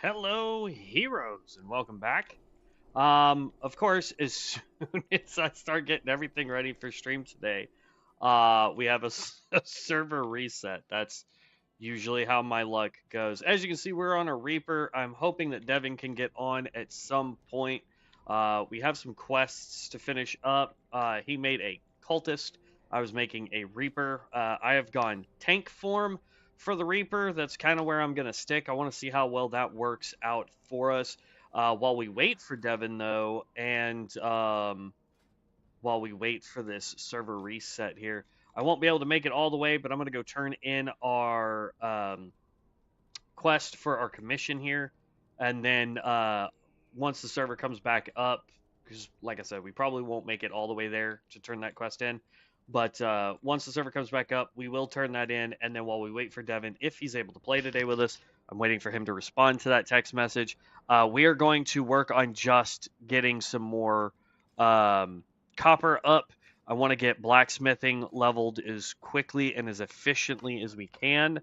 Hello, heroes, and welcome back. Of course, as soon as I start getting everything ready for stream today, we have a server reset. That's usually how my luck goes. As you can see, we're on a Reaper. I'm hoping that Devin can get on at some point. We have some quests to finish up. He made a cultist. I was making a Reaper. I have gone tank form for the Reaper. That's kind of where I'm going to stick. I want to see how well that works out for us. While we wait for Devin, though, and while we wait for this server reset here, I won't be able to make it all the way, but I'm going to go turn in our quest for our commission here. And then once the server comes back up, because like I said, we probably won't make it all the way there to turn that quest in. But once the server comes back up, we will turn that in. And then while we wait for Devin, if he's able to play today with us, I'm waiting for him to respond to that text message. We are going to work on just getting some more copper up. I want to get blacksmithing leveled as quickly and as efficiently as we can.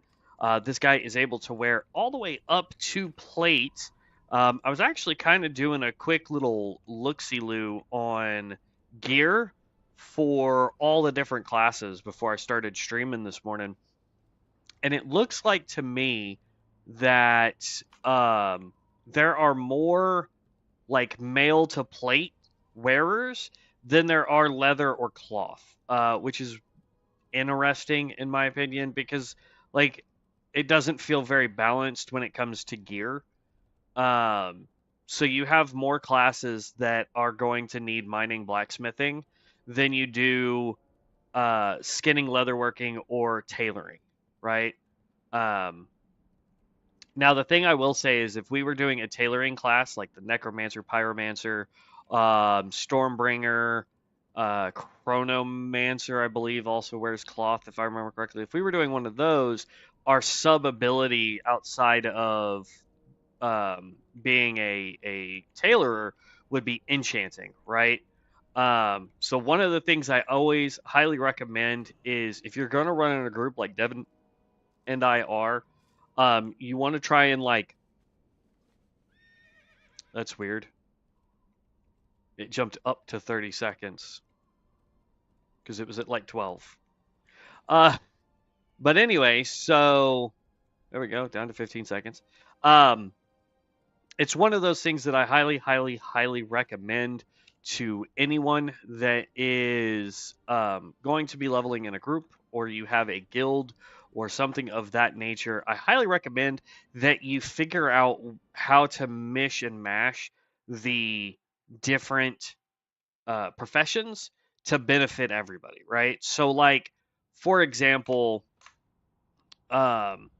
This guy is able to wear all the way up to plate. I was actually kind of doing a quick little look-see-loo on gear for all the different classes before I started streaming this morning. And it looks like to me that there are more like mail to plate wearers than there are leather or cloth, which is interesting in my opinion because like it doesn't feel very balanced when it comes to gear. Um, so you have more classes that are going to need mining blacksmithing than you do skinning, leatherworking, or tailoring, right? Um, Now, the thing I will say is if we were doing a tailoring class like the Necromancer, Pyromancer, Stormbringer, Chronomancer, I believe, also wears cloth, if I remember correctly. If we were doing one of those, our sub ability outside of being a tailorer would be enchanting, right? So one of the things I always highly recommend is if you're going to run in a group like Devin and I are, you want to try and like, that's weird. It jumped up to 30 seconds because it was at like 12. Uh, but anyway, so there we go, down to 15 seconds. Um, it's one of those things that I highly, highly, highly recommend to anyone that is going to be leveling in a group or you have a guild or something of that nature. I highly recommend that you figure out how to mish and mash the different professions to benefit everybody, right? So, like, for example, um,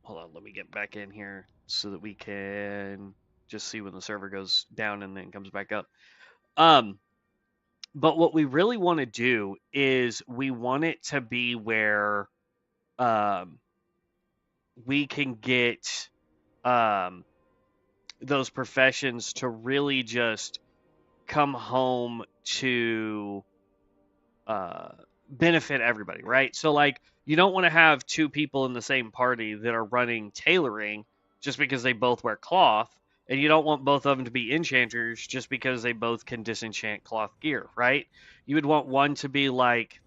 hold on, let me get back in here so that we can just see when the server goes down and then comes back up. Um, but what we really want to do is we want it to be where um, we can get um, those professions to really just come home to uh, benefit everybody, right? So, like, you don't want to have two people in the same party that are running tailoring just because they both wear cloth, and you don't want both of them to be enchanters just because they both can disenchant cloth gear, right? You would want one to be like,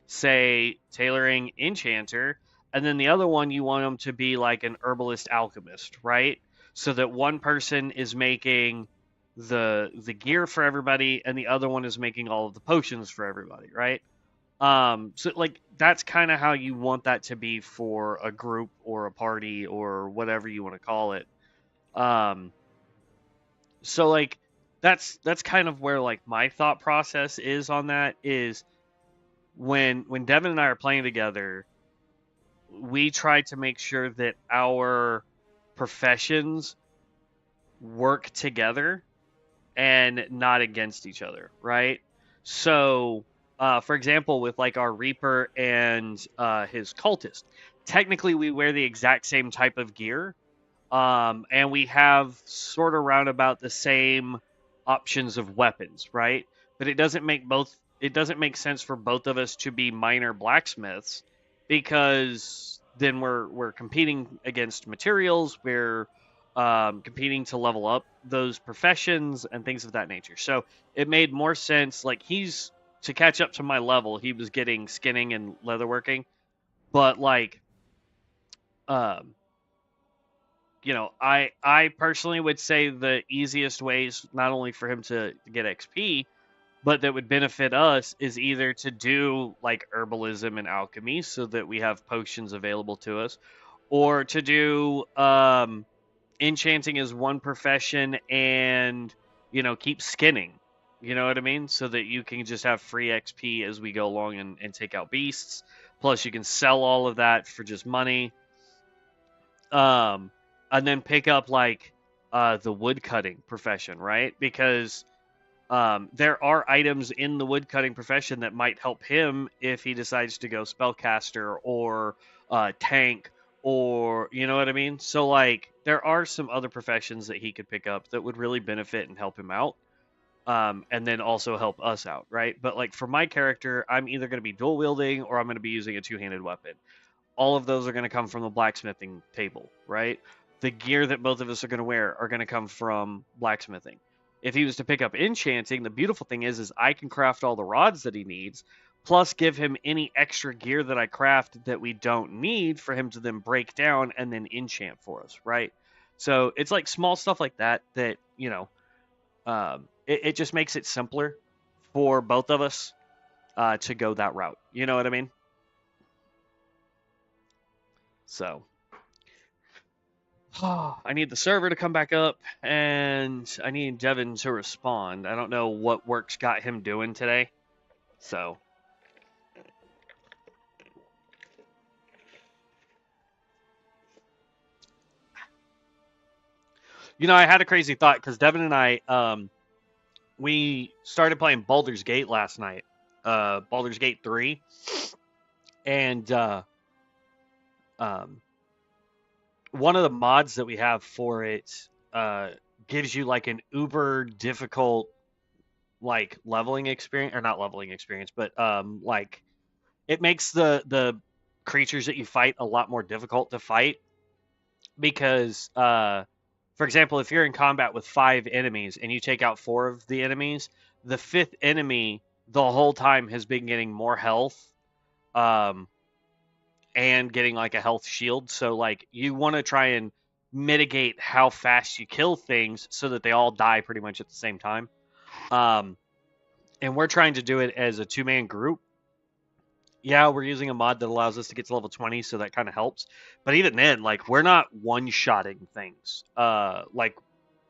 say, tailoring enchanter, and then the other one you want them to be like an herbalist alchemist, right? So that one person is making the gear for everybody and the other one is making all of the potions for everybody, right? So like that's kind of how you want that to be for a group or a party or whatever you want to call it. Um, so like that's kind of where like my thought process is on that is when Devin and I are playing together, we try to make sure that our professions work together and not against each other, right? So, for example, with like our Reaper and his cultist, technically we wear the exact same type of gear, and we have sort of roundabout the same options of weapons, right? But it doesn't make both. It doesn't make sense for both of us to be minor blacksmiths because then we're competing against materials. We're competing to level up those professions and things of that nature. So it made more sense. Like he's to catch up to my level, he was getting skinning and leatherworking, but like, um, I personally would say the easiest ways not only for him to get XP, but that would benefit us is either to do like herbalism and alchemy so that we have potions available to us, or to do enchanting as one profession and keep skinning. You know what I mean? So that you can just have free XP as we go along and take out beasts. Plus, you can sell all of that for just money. Um, and then pick up like the wood cutting profession, right? Because there are items in the woodcutting profession that might help him if he decides to go spellcaster or tank, or you know what I mean. So like there are some other professions that he could pick up that would really benefit and help him out, and then also help us out, right? But like for my character, I'm either going to be dual wielding or I'm going to be using a two-handed weapon. All of those are going to come from the blacksmithing table, right? The gear that both of us are going to wear are going to come from blacksmithing. If he was to pick up enchanting, the beautiful thing is I can craft all the rods that he needs, plus give him any extra gear that I craft that we don't need for him to then break down and then enchant for us, right? So it's like small stuff like that that it just makes it simpler for both of us to go that route. You know what I mean? So I need the server to come back up, and I need Devin to respond. I don't know what work's got him doing today, so. I had a crazy thought because Devin and I, we started playing Baldur's Gate last night, Baldur's Gate 3, and um, one of the mods that we have for it gives you like an uber difficult like leveling experience, or not leveling experience, but like it makes the creatures that you fight a lot more difficult to fight because for example, if you're in combat with 5 enemies and you take out 4 of the enemies, the 5th enemy the whole time has been getting more health, um, and getting like a health shield. So like you want to try and mitigate how fast you kill things so that they all die pretty much at the same time. Um, and we're trying to do it as a 2-man group. Yeah, we're using a mod that allows us to get to level 20, so that kind of helps. But even then, like we're not one-shotting things like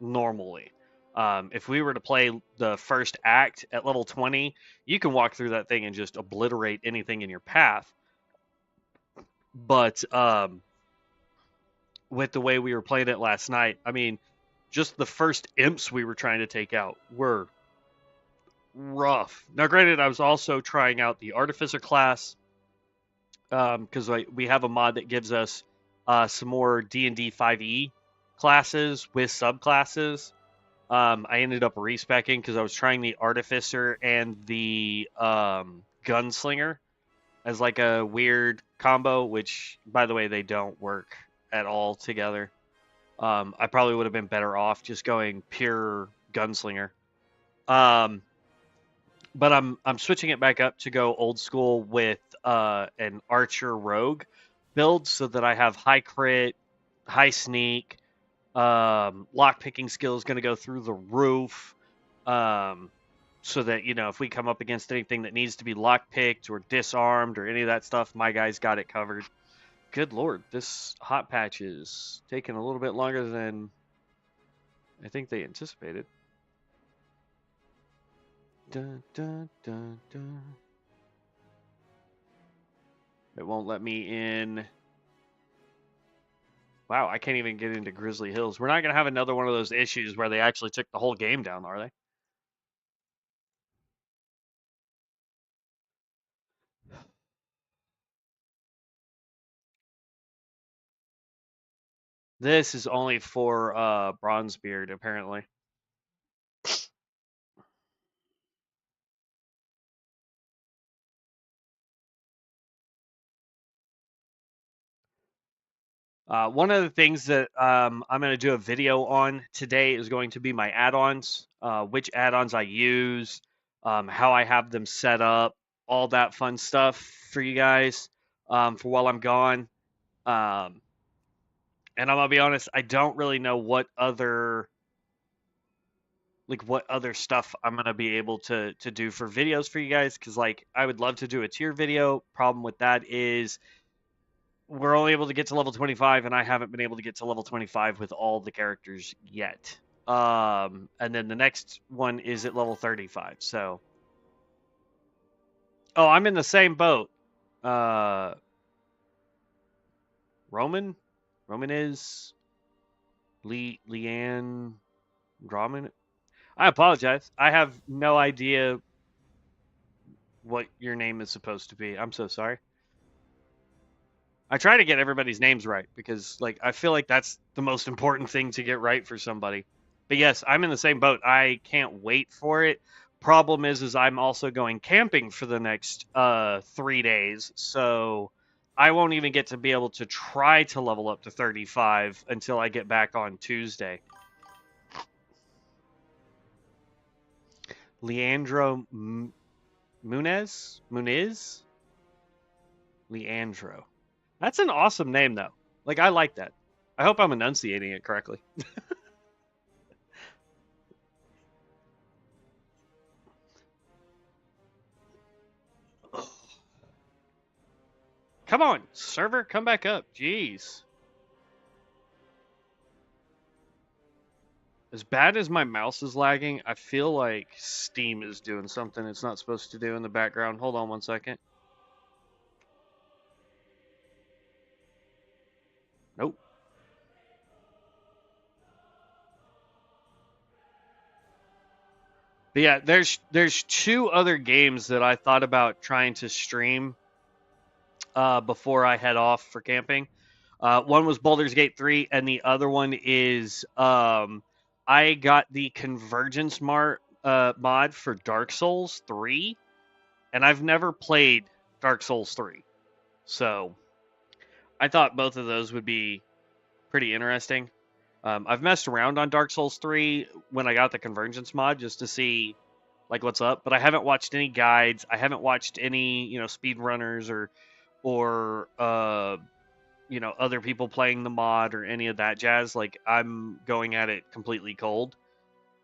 normally. If we were to play the first act at level 20, you can walk through that thing and just obliterate anything in your path. But with the way we were playing it last night, I mean, just the first imps we were trying to take out were rough. Now, granted, I was also trying out the artificer class because we have a mod that gives us some more D&D 5e classes with subclasses. I ended up respecking because I was trying the artificer and the gunslinger as like a weird combo, which, by the way, they don't work at all together. I probably would have been better off just going pure gunslinger. Um, but I'm switching it back up to go old school with an archer rogue build so that I have high crit, high sneak, lock picking skill is going to go through the roof. So that if we come up against anything that needs to be lock picked or disarmed or any of that stuff, my guys got it covered. Good lord, this hot patch is taking a little bit longer than I think they anticipated. Dun, dun, dun, dun. It won't let me in. Wow, I can't even get into Grizzly Hills. We're not going to have another one of those issues where they actually took the whole game down, are they? This is only for Bronzebeard, apparently. One of the things that I'm going to do a video on today is going to be my add-ons, which add-ons I use, how I have them set up, all that fun stuff for you guys for while I'm gone. Um, and I'm gonna be honest, I don't really know what other stuff I'm gonna be able to do for videos for you guys, because like I would love to do a tier video. Problem with that is we're only able to get to level 25, and I haven't been able to get to level 25 with all the characters yet. And then the next one is at level 35. So, oh, I'm in the same boat. Uh, Roman is Leanne Grauman. I apologize. I have no idea what your name is supposed to be. I'm so sorry. I try to get everybody's names right because like I feel like that's the most important thing to get right for somebody. But yes, I'm in the same boat. I can't wait for it. Problem is I'm also going camping for the next 3 days, so I won't even get to be able to try to level up to 35 until I get back on Tuesday. Leandro Muniz? Leandro. That's an awesome name, though. Like, I like that. I hope I'm enunciating it correctly. Come on, server, come back up. Jeez. As bad as my mouse is lagging, I feel like Steam is doing something it's not supposed to do in the background. Hold on one second. Nope. But yeah, there's two other games that I thought about trying to stream before I head off for camping. One was Baldur's Gate 3, and the other one is I got the Convergence mod for Dark Souls 3, and I've never played Dark Souls 3. So I thought both of those would be pretty interesting. I've messed around on Dark Souls 3 when I got the Convergence mod just to see like what's up, but I haven't watched any guides. I haven't watched any, speed runners or other people playing the mod or any of that jazz. Like I'm going at it completely cold.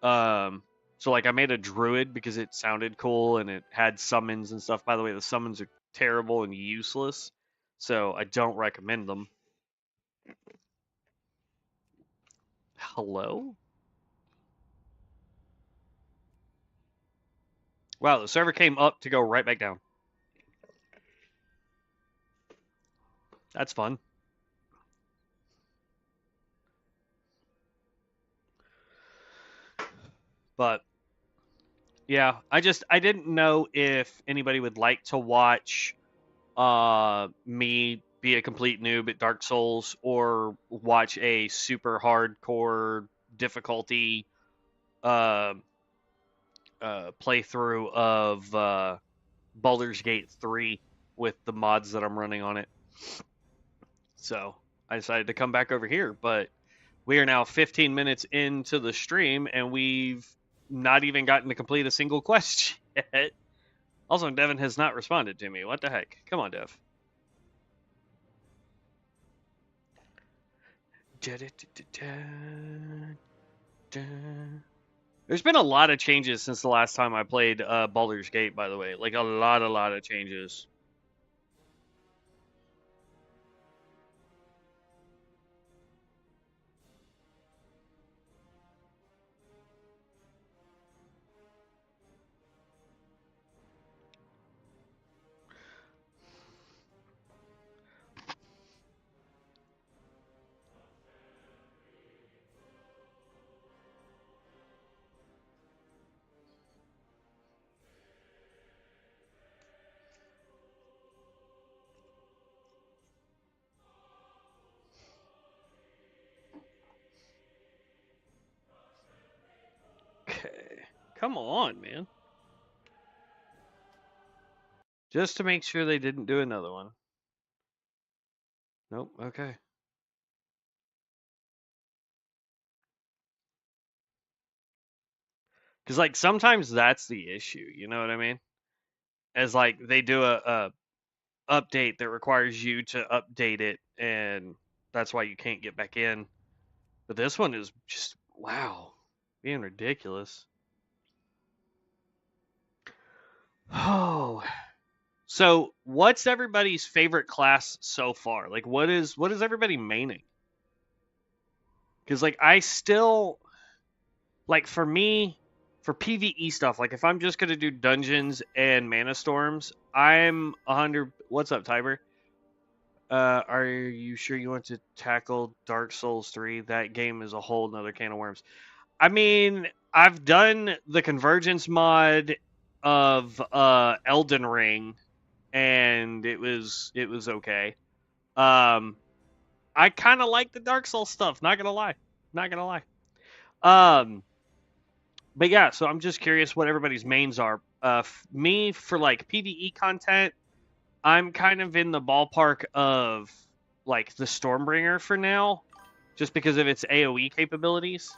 So like I made a druid because it sounded cool and it had summons and stuff. By the way, the summons are terrible and useless, so I don't recommend them. Hello? Wow, the server came up to go right back down. That's fun. But yeah, I didn't know if anybody would like to watch me be a complete noob at Dark Souls or watch a super hardcore difficulty uh, playthrough of Baldur's Gate 3 with the mods that I'm running on it. So I decided to come back over here, but we are now 15 minutes into the stream and we've not even gotten to complete a single quest yet. Also, Devin has not responded to me. What the heck? Come on, Dev. There's been a lot of changes since the last time I played Baldur's Gate, by the way. Like a lot of changes. Okay. Come on, man. Just to make sure they didn't do another one. Nope. Okay. Because like sometimes that's the issue. You know what I mean? As like they do a update that requires you to update it, and that's why you can't get back in. But this one is just wow, being ridiculous. Oh, so what's everybody's favorite class so far? Like, what is everybody maining? Because like I still like for me for PvE stuff. Like if I'm just gonna do dungeons and Manastorms, I'm 100. What's up, Tiber? Are you sure you want to tackle Dark Souls 3? That game is a whole nother can of worms. I mean, I've done the convergence mod of Elden Ring, and it was okay. Um, I kind of like the Dark Souls stuff. Not gonna lie, not gonna lie. Um, but yeah, so I'm just curious what everybody's mains are. Me for like PVE content, I'm kind of in the ballpark of like the Stormbringer for now, just because of its AOE capabilities.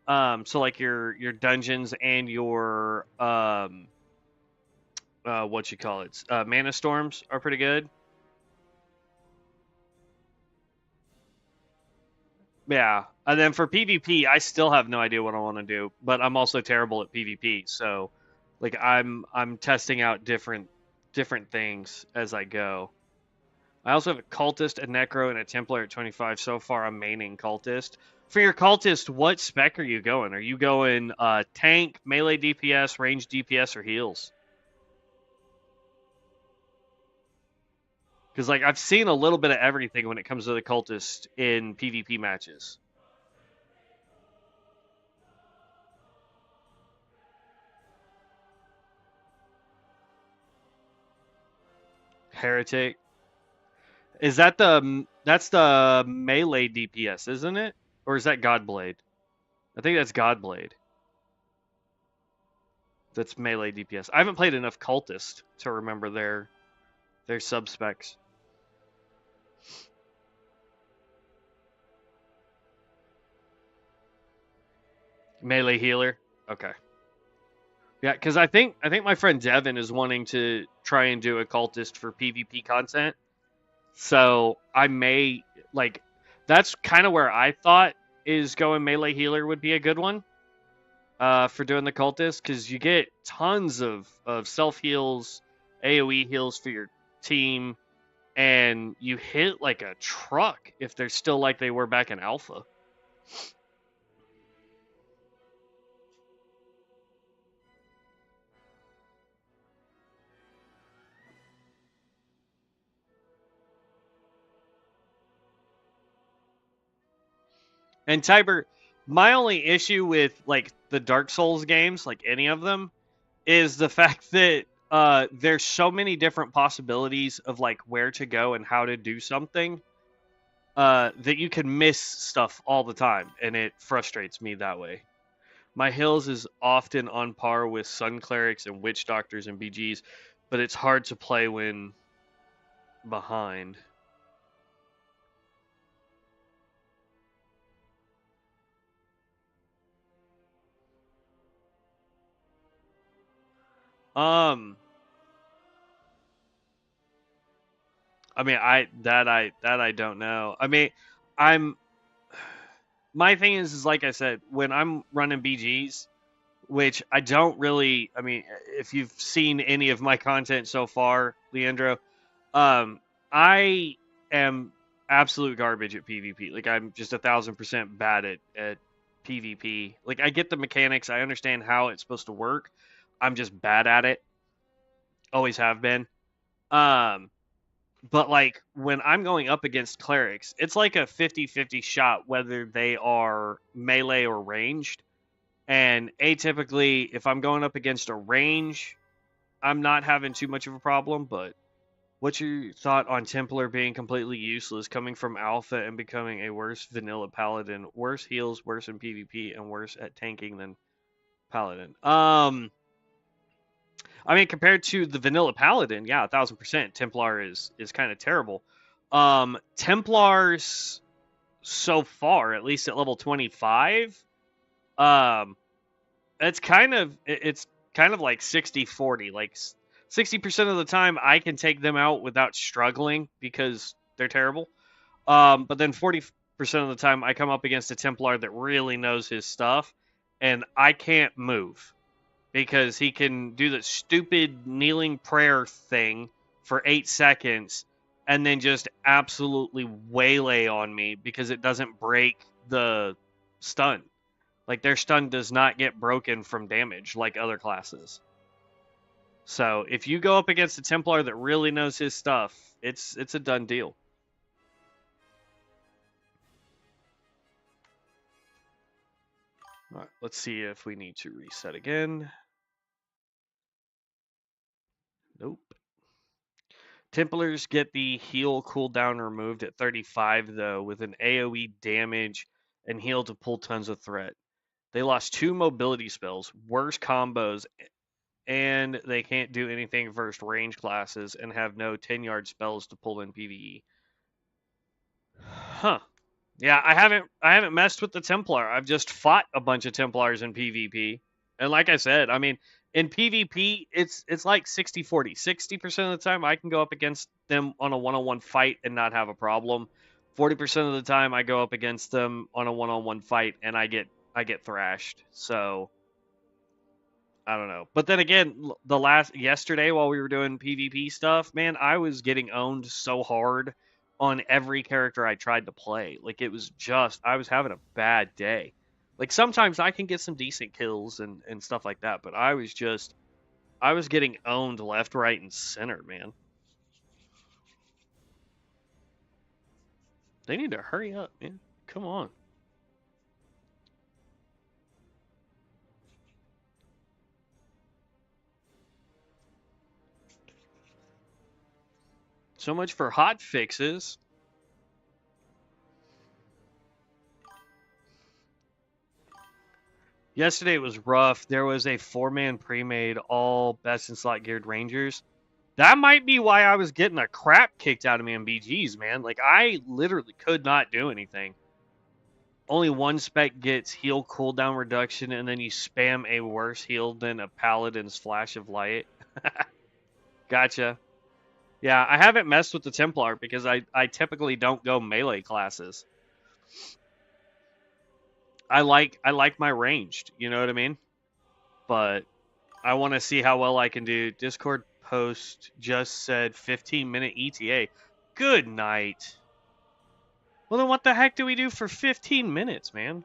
So like your dungeons and your what you call it, mana storms are pretty good. Yeah, and then for PvP, I still have no idea what I want to do, but I'm also terrible at PvP. So, like I'm testing out different things as I go. I also have a cultist, a necro, and a templar at 25 so far. I'm maining cultist. For your cultist, what spec are you going? Are you going tank, melee DPS, range DPS, or heals? Because like I've seen a little bit of everything when it comes to the cultist in PvP matches. Heretic. Is that that's the melee DPS, isn't it? Or is that Godblade? I think that's Godblade. That's melee DPS. I haven't played enough cultist to remember their sub specs. Melee healer. Okay. Yeah, because I think my friend Devin is wanting to try and do a cultist for PvP content. So I may like that's kind of where I thought is going melee healer would be a good one for doing the cultist because you get tons of self heals, AOE heals for your team, and you hit like a truck if they're still like they were back in alpha. And Tiber, my only issue with like the Dark Souls games, like any of them, is the fact that there's so many different possibilities of like where to go and how to do something that you can miss stuff all the time, and it frustrates me that way. My hills is often on par with Sun Clerics and Witch Doctors and BGs, but it's hard to play when behind. Um, I mean, I don't know. I mean, I'm my thing is like I said, when I'm running BGs, which I don't really. I mean, if you've seen any of my content so far, Leandro, um, I am absolute garbage at PvP. Like I'm just 1,000% bad at PvP. Like I get the mechanics, I understand how it's supposed to work. I'm just bad at it. Always have been. Um, but like when I'm going up against clerics, it's like a 50-50 shot whether they are melee or ranged. And atypically, if I'm going up against a range, I'm not having too much of a problem. But what's your thought on Templar being completely useless, coming from Alpha and becoming a worse vanilla Paladin, worse heals, worse in PvP, and worse at tanking than Paladin? I mean, compared to the vanilla Paladin, yeah, 1,000%. Templar is kind of terrible. Templars so far, at least at level 25, um, it's kind of like 60-40. Like 60% of the time I can take them out without struggling because they're terrible. But then 40% of the time I come up against a Templar that really knows his stuff, and I can't move because he can do the stupid kneeling prayer thing for 8 seconds and then just absolutely waylay on me because it doesn't break the stun. Like their stun does not get broken from damage like other classes. So if you go up against a Templar that really knows his stuff, it's a done deal. All right, let's see if we need to reset again. Nope. Templars get the heal cooldown removed at 35 though, with an AoE damage and heal to pull tons of threat. They lost 2 mobility spells, worse combos, and they can't do anything versus range classes and have no 10-yard spells to pull in PvE. Huh. Yeah, I haven't messed with the Templar. I've just fought a bunch of Templars in PvP. And like I said, I mean, in PvP, it's like 60-40. 60% of the time I can go up against them on a one-on-one fight and not have a problem. 40% of the time I go up against them on a one-on-one fight and I get thrashed. So, I don't know. But then again, yesterday while we were doing PvP stuff, man, I was getting owned so hard on every character I tried to play. Like it was just I was having a bad day. Like sometimes I can get some decent kills and stuff like that, but I was getting owned left, right, and center, man. They need to hurry up, man. Come on. So much for hot fixes. Yesterday was rough. There was a 4-man pre-made, all best in slot geared Rangers. That might be why I was getting the crap kicked out of me in BGs, man. Like, I literally could not do anything. Only one spec gets heal cooldown reduction, and then you spam a worse heal than a Paladin's Flash of Light. Gotcha. Yeah, I haven't messed with the Templar because I typically don't go melee classes. I like my ranged, you know what I mean? But I want to see how well I can do. Discord post just said 15-minute ETA. Good night. Well, then what the heck do we do for 15 minutes, man?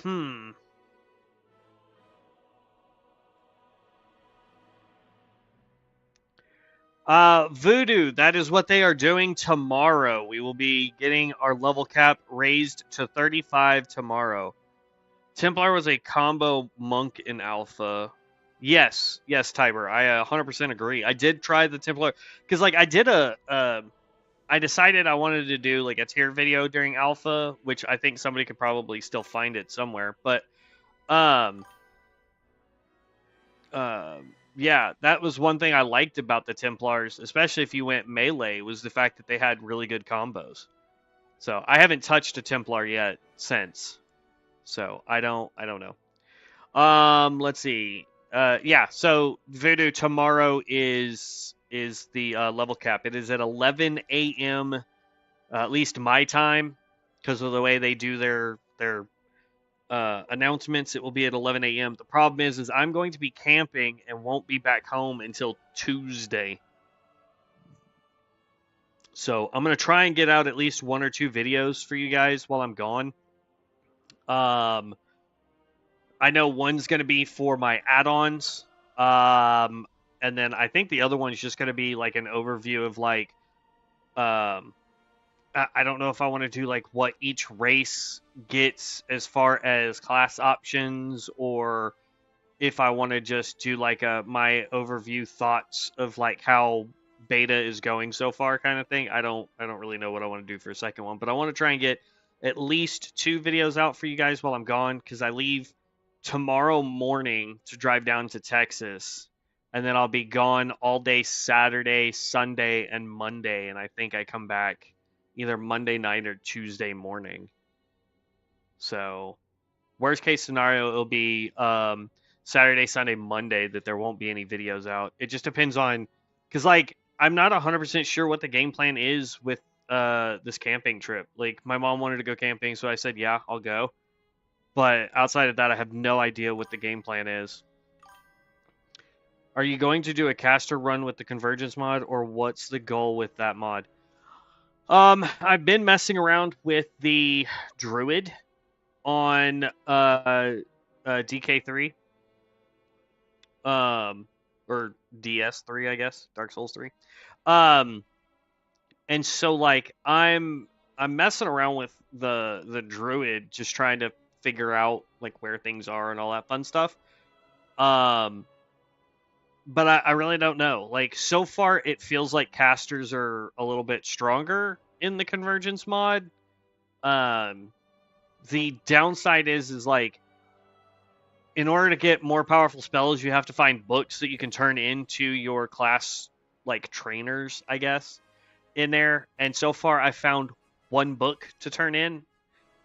Hmm. Voodoo, that is what they are doing tomorrow. We will be getting our level cap raised to 35 tomorrow. Templar was a combo monk in alpha. Yes, Tiber. I 100% agree. I did try the Templar because, like, I decided I wanted to do like a tier video during alpha, which I think somebody could probably still find it somewhere. But um, yeah, that was one thing I liked about the Templars, especially if you went melee, was the fact that they had really good combos. So I haven't touched a Templar yet since. So I don't know. Let's see. Yeah. So Voodoo tomorrow is the level cap. It is at 11 a.m. At least my time, because of the way they do their announcements. It will be at 11 a.m. The problem is I'm going to be camping and won't be back home until Tuesday. So I'm gonna try and get out at least 1 or 2 videos for you guys while I'm gone. Um, I know one's gonna be for my add-ons. And then I think the other one's just gonna be like an overview of like I don't know if I want to do like what each race gets as far as class options or if I want to just do like my overview thoughts of like how beta is going so far kind of thing. I don't really know what I want to do for a second one, but I want to try and get at least 2 videos out for you guys while I'm gone, because I leave tomorrow morning to drive down to Texas, and then I'll be gone all day Saturday, Sunday, and Monday, and I think I come back either Monday night or Tuesday morning. So worst case scenario, it'll be Saturday, Sunday, Monday that there won't be any videos out. It just depends on, because like I'm not 100% sure what the game plan is with this camping trip. Like my mom wanted to go camping, so I said yeah, I'll go. But outside of that, I have no idea what the game plan is. Are you going to do a caster run with the convergence mod, or what's the goal with that mod? I've been messing around with the druid on DK3, or DS3, I guess, Dark Souls 3. Um, and so like I'm messing around with the druid, just trying to figure out like where things are and all that fun stuff. But I really don't know. Like so far, it feels like casters are a little bit stronger in the convergence mod. The downside is like, in order to get more powerful spells, you have to find books that you can turn into your class, like trainers, I guess, in there. And so far, I found one book to turn in.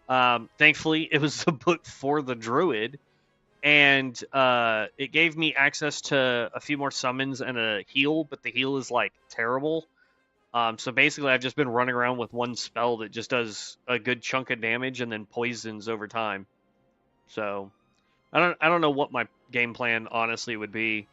Thankfully, it was the book for the druid, and it gave me access to a few more summons and a heal, but the heal is like terrible. So basically, I've just been running around with one spell that just does a good chunk of damage and then poisons over time. So I don't know what my game plan honestly would be.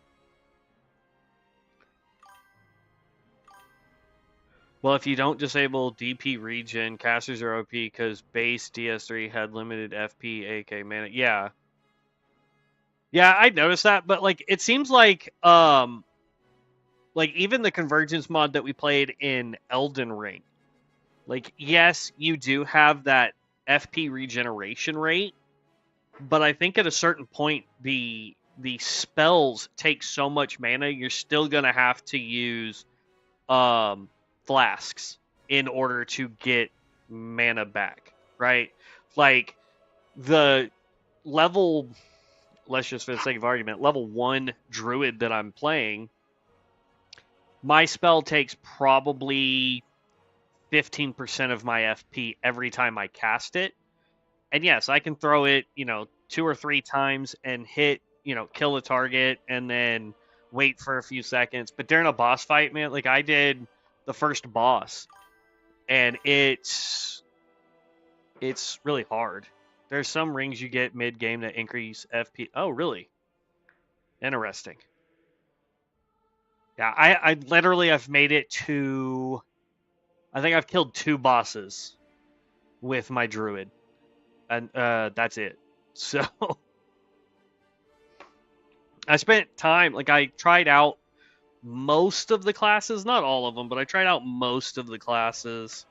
Well, if you don't disable DP regen, casters are OP because base DS3 had limited FP, AK mana. Yeah. Yeah, I noticed that, but like it seems like even the convergence mod that we played in Elden Ring, like yes, you do have that FP regeneration rate, but I think at a certain point the spells take so much mana, you're still gonna have to use flasks in order to get mana back, right? Like the level, let's just for the sake of argument, level 1 druid that I'm playing, my spell takes probably 15% of my FP every time I cast it. And yes, I can throw it, 2 or 3 times and hit, kill a target and then wait for a few seconds. But during a boss fight, man, like I did the first boss, and it's really hard. There's some rings you get mid-game that increase FP. Oh, really? Interesting. Yeah, I literally I've made it to, I think I've killed 2 bosses with my druid, and that's it. So I spent time, like I tried out most of the classes, not all of them, but I tried out most of the classes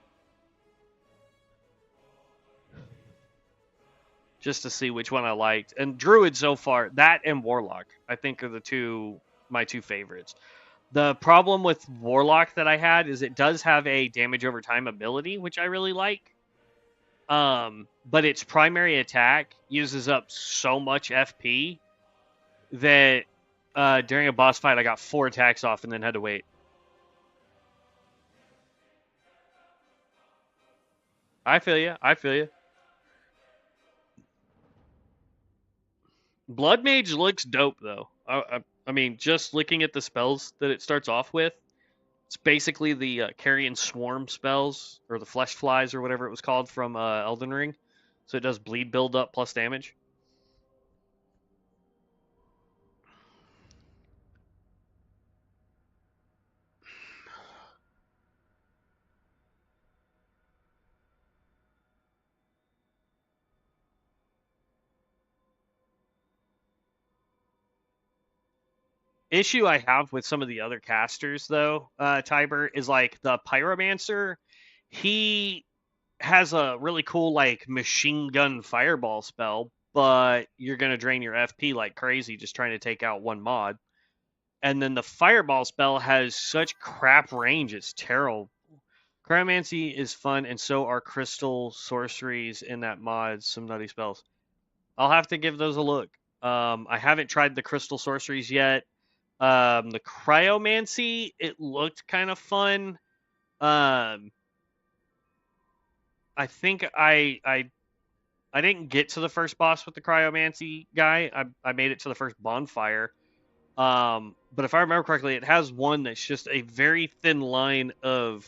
just to see which one I liked. And druid so far, that and warlock, I think are my two favorites. The problem with warlock that I had is it does have a damage over time ability, which I really like. But its primary attack uses up so much FP that during a boss fight I got 4 attacks off and then had to wait. I feel you. Blood Mage looks dope though. I mean, just looking at the spells that it starts off with, it's basically the Carrion Swarm spells, or the Flesh Flies, or whatever it was called from Elden Ring. So it does bleed build up plus damage. Issue I have with some of the other casters, though, Tiber, is like the Pyromancer. He has a really cool like machine gun fireball spell, but you're going to drain your FP like crazy just trying to take out one mod. And then the Fireball spell has such crap range, it's terrible. Cryomancy is fun, and so are Crystal Sorceries in that mod, some nutty spells. I'll have to give those a look. I haven't tried the Crystal Sorceries yet. The Cryomancy, it looked kind of fun. I think I didn't get to the first boss with the Cryomancy guy. I made it to the first bonfire. But if I remember correctly, it has one that's just a very thin line of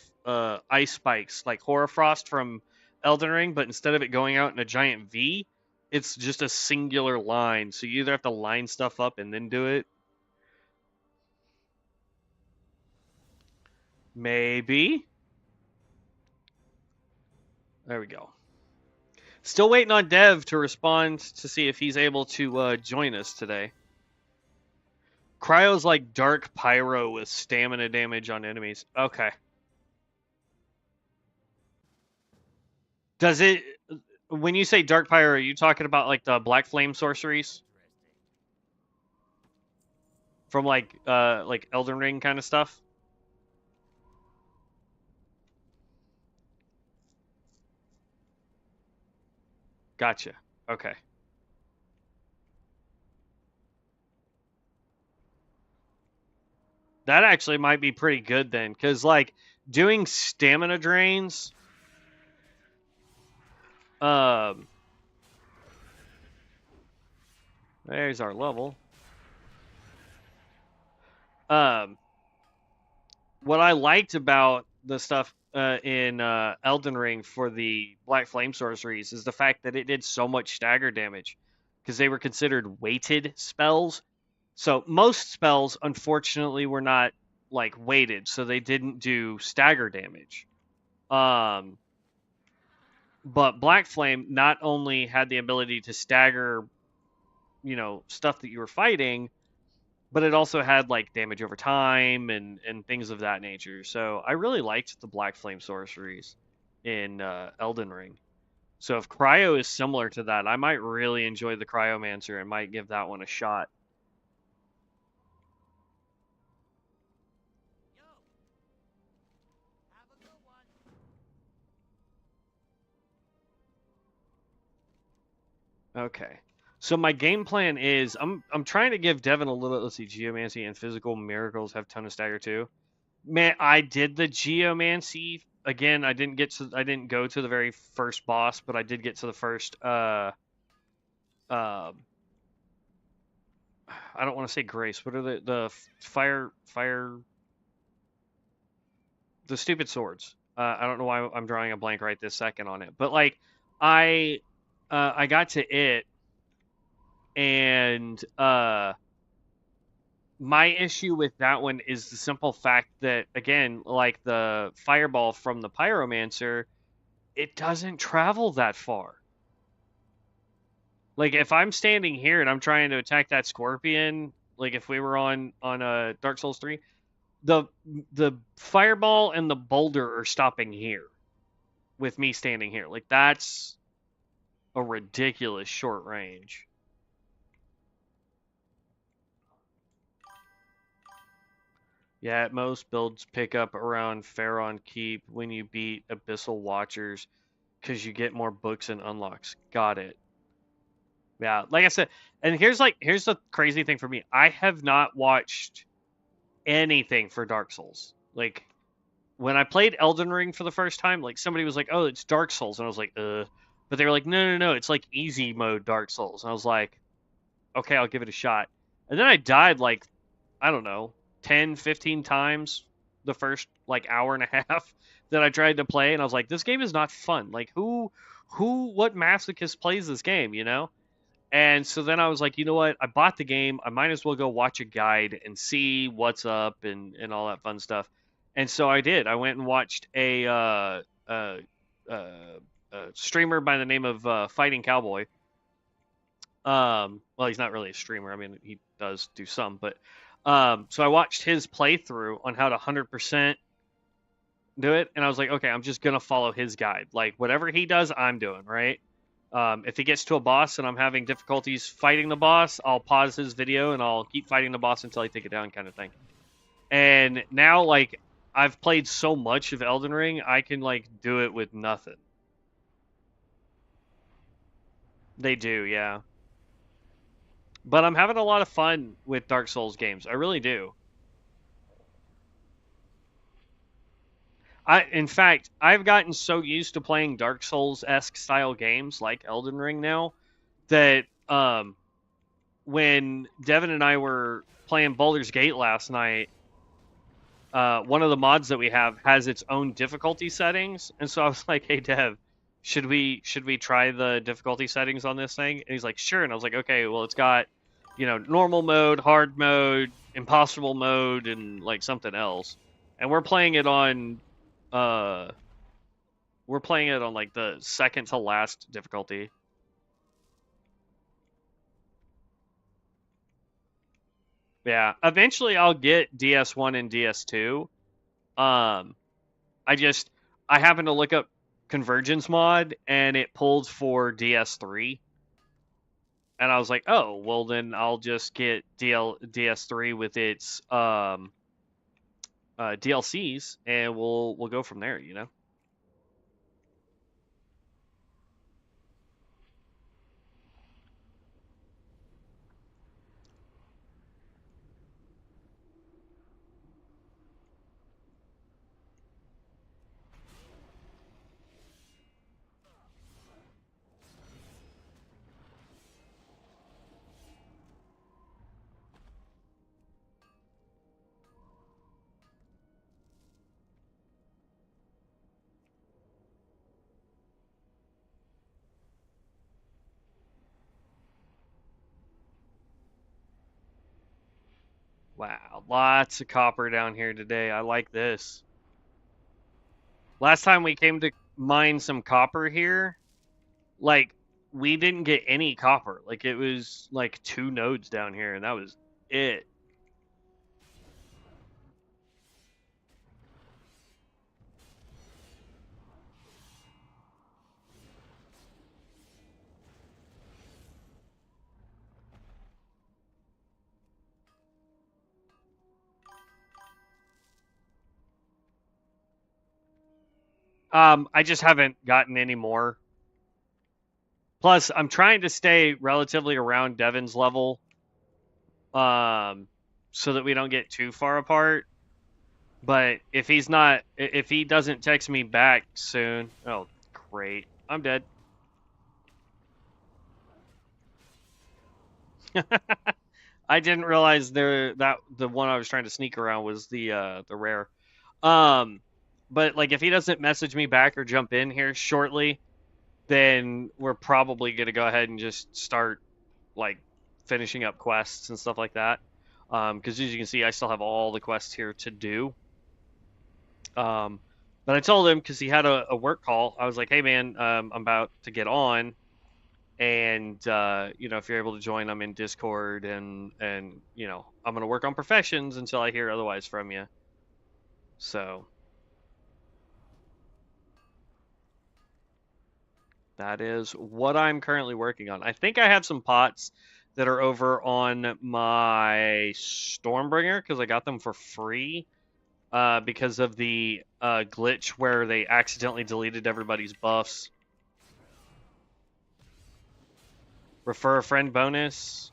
ice spikes, like Horrorfrost from Elden Ring, but instead of it going out in a giant V, it's just a singular line. So you either have to line stuff up and then do it. Maybe. There we go. Still waiting on Dev to respond to see if he's able to join us today. Cryo's like Dark Pyro with stamina damage on enemies. Okay. Does it... When you say Dark Pyro, are you talking about like the Black Flame sorceries? From like Elden Ring kind of stuff? Gotcha. Okay. That actually might be pretty good then, because like doing stamina drains, um, there's our level. Um, what I liked about the stuff in Elden Ring for the Black Flame sorceries is the fact that it did so much stagger damage, because they were considered weighted spells. So most spells, unfortunately, were not like weighted, so they didn't do stagger damage. Um, but Black Flame not only had the ability to stagger, stuff that you were fighting, but it also had like damage over time and things of that nature. So I really liked the Black Flame sorceries in Elden Ring. So if Cryo is similar to that, I might really enjoy the Cryomancer and might give that one a shot. Okay. So my game plan is I'm trying to give Devin a little, let's see, Geomancy and Physical Miracles have ton of stagger too. Man, I did the Geomancy again. I didn't go to the very first boss, but I did get to the first uh I don't want to say grace. What are the fire the stupid swords? I don't know why I'm drawing a blank right this second on it. But like I I got to it and my issue with that one is the simple fact that again, like the fireball from the pyromancer, it doesn't travel that far. Like if I'm standing here and I'm trying to attack that scorpion, like if we were on Dark Souls 3, the the fireball and the boulder are stopping here with me standing here. Like that's a ridiculous short range. Yeah, at most builds pick up around Pharaon Keep when you beat Abyssal Watchers because you get more books and unlocks. Got it. Yeah, like I said, and here's the crazy thing for me. I have not watched anything for Dark Souls. Like when I played Elden Ring for the first time, like somebody was like, "Oh, it's Dark Souls," and I was like, But they were like, "No, no, no, it's like easy mode Dark Souls," and I was like, "Okay, I'll give it a shot." And then I died like, I don't know, 10, 15 times the first like hour and a half that I tried to play, and I was like, "This game is not fun." Like what masochist plays this game, you know? And so then I was like, you know what? I bought the game. I might as well go watch a guide and see what's up and all that fun stuff. And so I did. I went and watched uh, streamer by the name of Fighting Cowboy. Well, he's not really a streamer. I mean, he does do some, but so I watched his playthrough on how to 100% do it, and I was like, okay, I'm just gonna follow his guide. Like whatever he does, I'm doing, right? If he gets to a boss and I'm having difficulties fighting the boss, I'll pause his video and I'll keep fighting the boss until I take it down, kind of thing. And now, like, I've played so much of Elden Ring, I can, like, do it with nothing. They do, yeah. But I'm having a lot of fun with Dark Souls games. I really do. In fact, I've gotten so used to playing Dark Souls-esque style games like Elden Ring now that when Devin and I were playing Baldur's Gate last night, one of the mods that we have has its own difficulty settings, and so I was like, "Hey Dev, should we try the difficulty settings on this thing?" And he's like, "Sure." And I was like, "Okay, well, it's got, normal mode, hard mode, impossible mode, and like something else." And uh we're playing it on like the second to last difficulty. Yeah, eventually I'll get DS1 and DS2. Um, I just I happened to look up Convergence mod and it pulled for DS3, and I was like, oh, well then I'll just get DS3 with its DLCs, and we'll go from there. Wow, lots of copper down here today. I like this. Last time we came to mine some copper here, like, we didn't get any copper. Like, it was like 2 nodes down here, and that was it. I just haven't gotten any more. Plus, I'm trying to stay relatively around Devin's level, um, so that we don't get too far apart. But if he doesn't text me back soon, oh, great, I'm dead. I didn't realize that the one I was trying to sneak around was the rare. Um, but like if he doesn't message me back or jump in here shortly, then we're probably gonna go ahead and just start like finishing up quests and stuff like that. Because as you can see, I still have all the quests here to do. Um, but I told him because he had a work call. I was like, "Hey man, I'm about to get on, and if you're able to join, I'm in Discord, and I'm gonna work on professions until I hear otherwise from you." So that is what I'm currently working on. I think I have some pots that are over on my Stormbringer because I got them for free because of the glitch where they accidentally deleted everybody's buffs. Refer a friend bonus?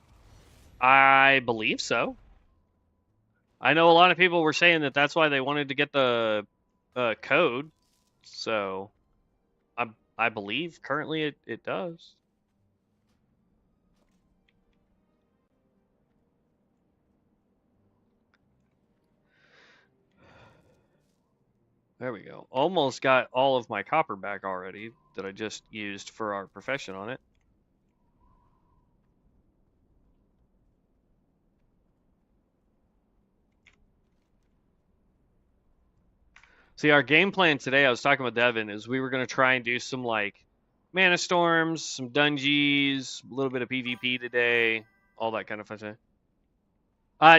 I believe so. I know a lot of people were saying that that's why they wanted to get the code. So I believe currently it does. There we go. Almost got all of my copper back already that I just used for our profession on it. See, our game plan today, I was talking with Devin, is we were going to try and do some like Manastorms, some dungeons, a little bit of PvP today, all that kind of fun stuff.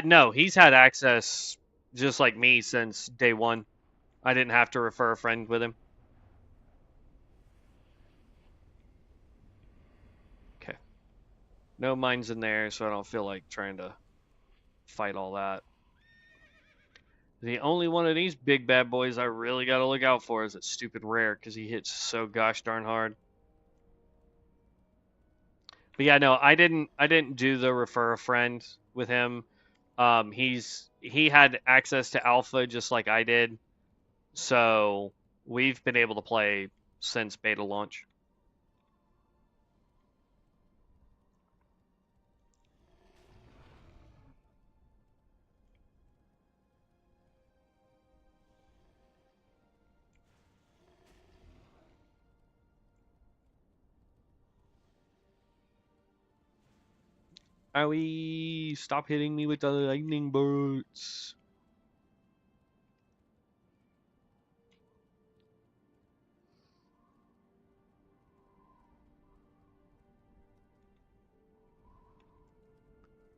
No, he's had access just like me since day one. I didn't have to refer a friend with him. No mines in there, so I don't feel like trying to fight all that. The only one of these big bad boys I really got to look out for is that stupid rare, because he hits so gosh darn hard. But yeah, no, I didn't do the refer a friend with him. He had access to alpha just like I did, so we've been able to play since beta launch. Owie, stop hitting me with the lightning bolts.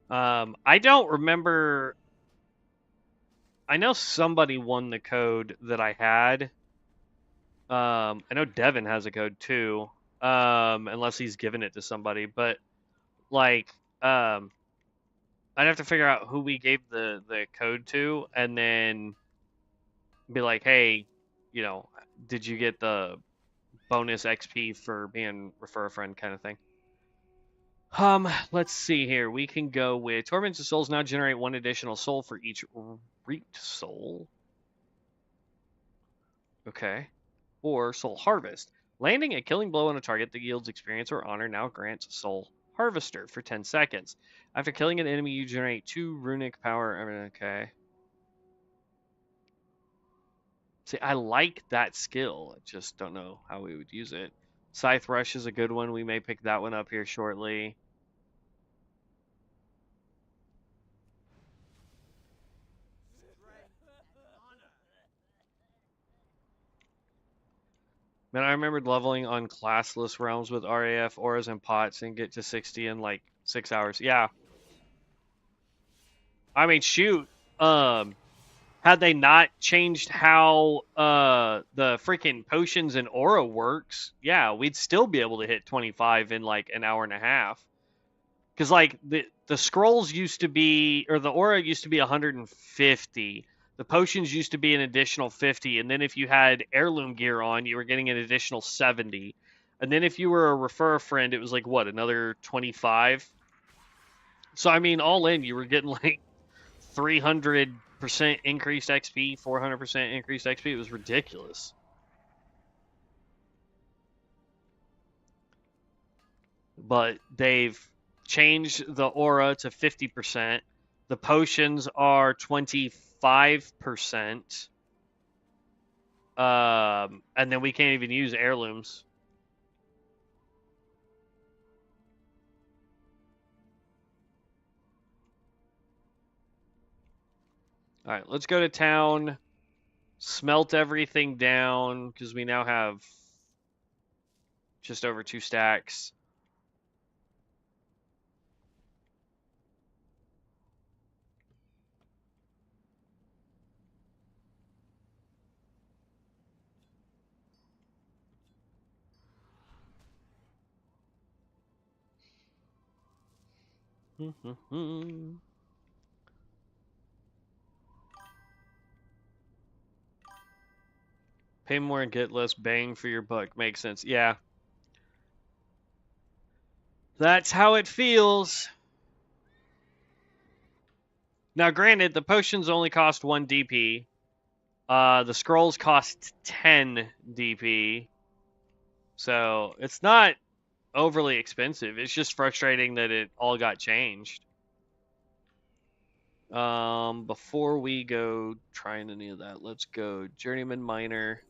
I don't remember. I know somebody won the code that I had. I know Devin has a code too. Unless he's given it to somebody, but like, I'd have to figure out who we gave the code to, and then be like, hey, did you get the bonus XP for being refer a friend kind of thing? Let's see here. We can go with Torments of Souls now generate 1 additional soul for each reaped soul. Okay. Or Soul Harvest. Landing a killing blow on a target that yields experience or honor now grants Soul Harvester for 10 seconds. After killing an enemy, you generate 2 runic power. Okay. See, I like that skill. I just don't know how we would use it. Scythe Rush is a good one. We may pick that one up here shortly. Man, I remembered leveling on classless realms with RAF, auras, and pots and get to 60 in like 6 hours. Yeah. I mean, shoot. Had they not changed how the freaking potions and aura works, yeah, we'd still be able to hit 25 in like an hour and a half. Because like the scrolls used to be, or the aura used to be 150. The potions used to be an additional 50, and then if you had heirloom gear on, you were getting an additional 70. And then if you were a refer a friend, it was like what, another 25. So I mean, all in, you were getting like 300% increased XP, 400% increased XP. It was ridiculous. But they've changed the aura to 50%. The potions are 25%. And then we can't even use heirlooms. All right, let's go to town, smelt everything down because we now have just over 2 stacks. Pay more and get less bang for your buck. Makes sense. Yeah. That's how it feels. Now, granted, the potions only cost 1 DP. The scrolls cost 10 DP. So it's not overly expensive. It's just frustrating that it all got changed. Before we go trying any of that, let's go Journeyman Miner.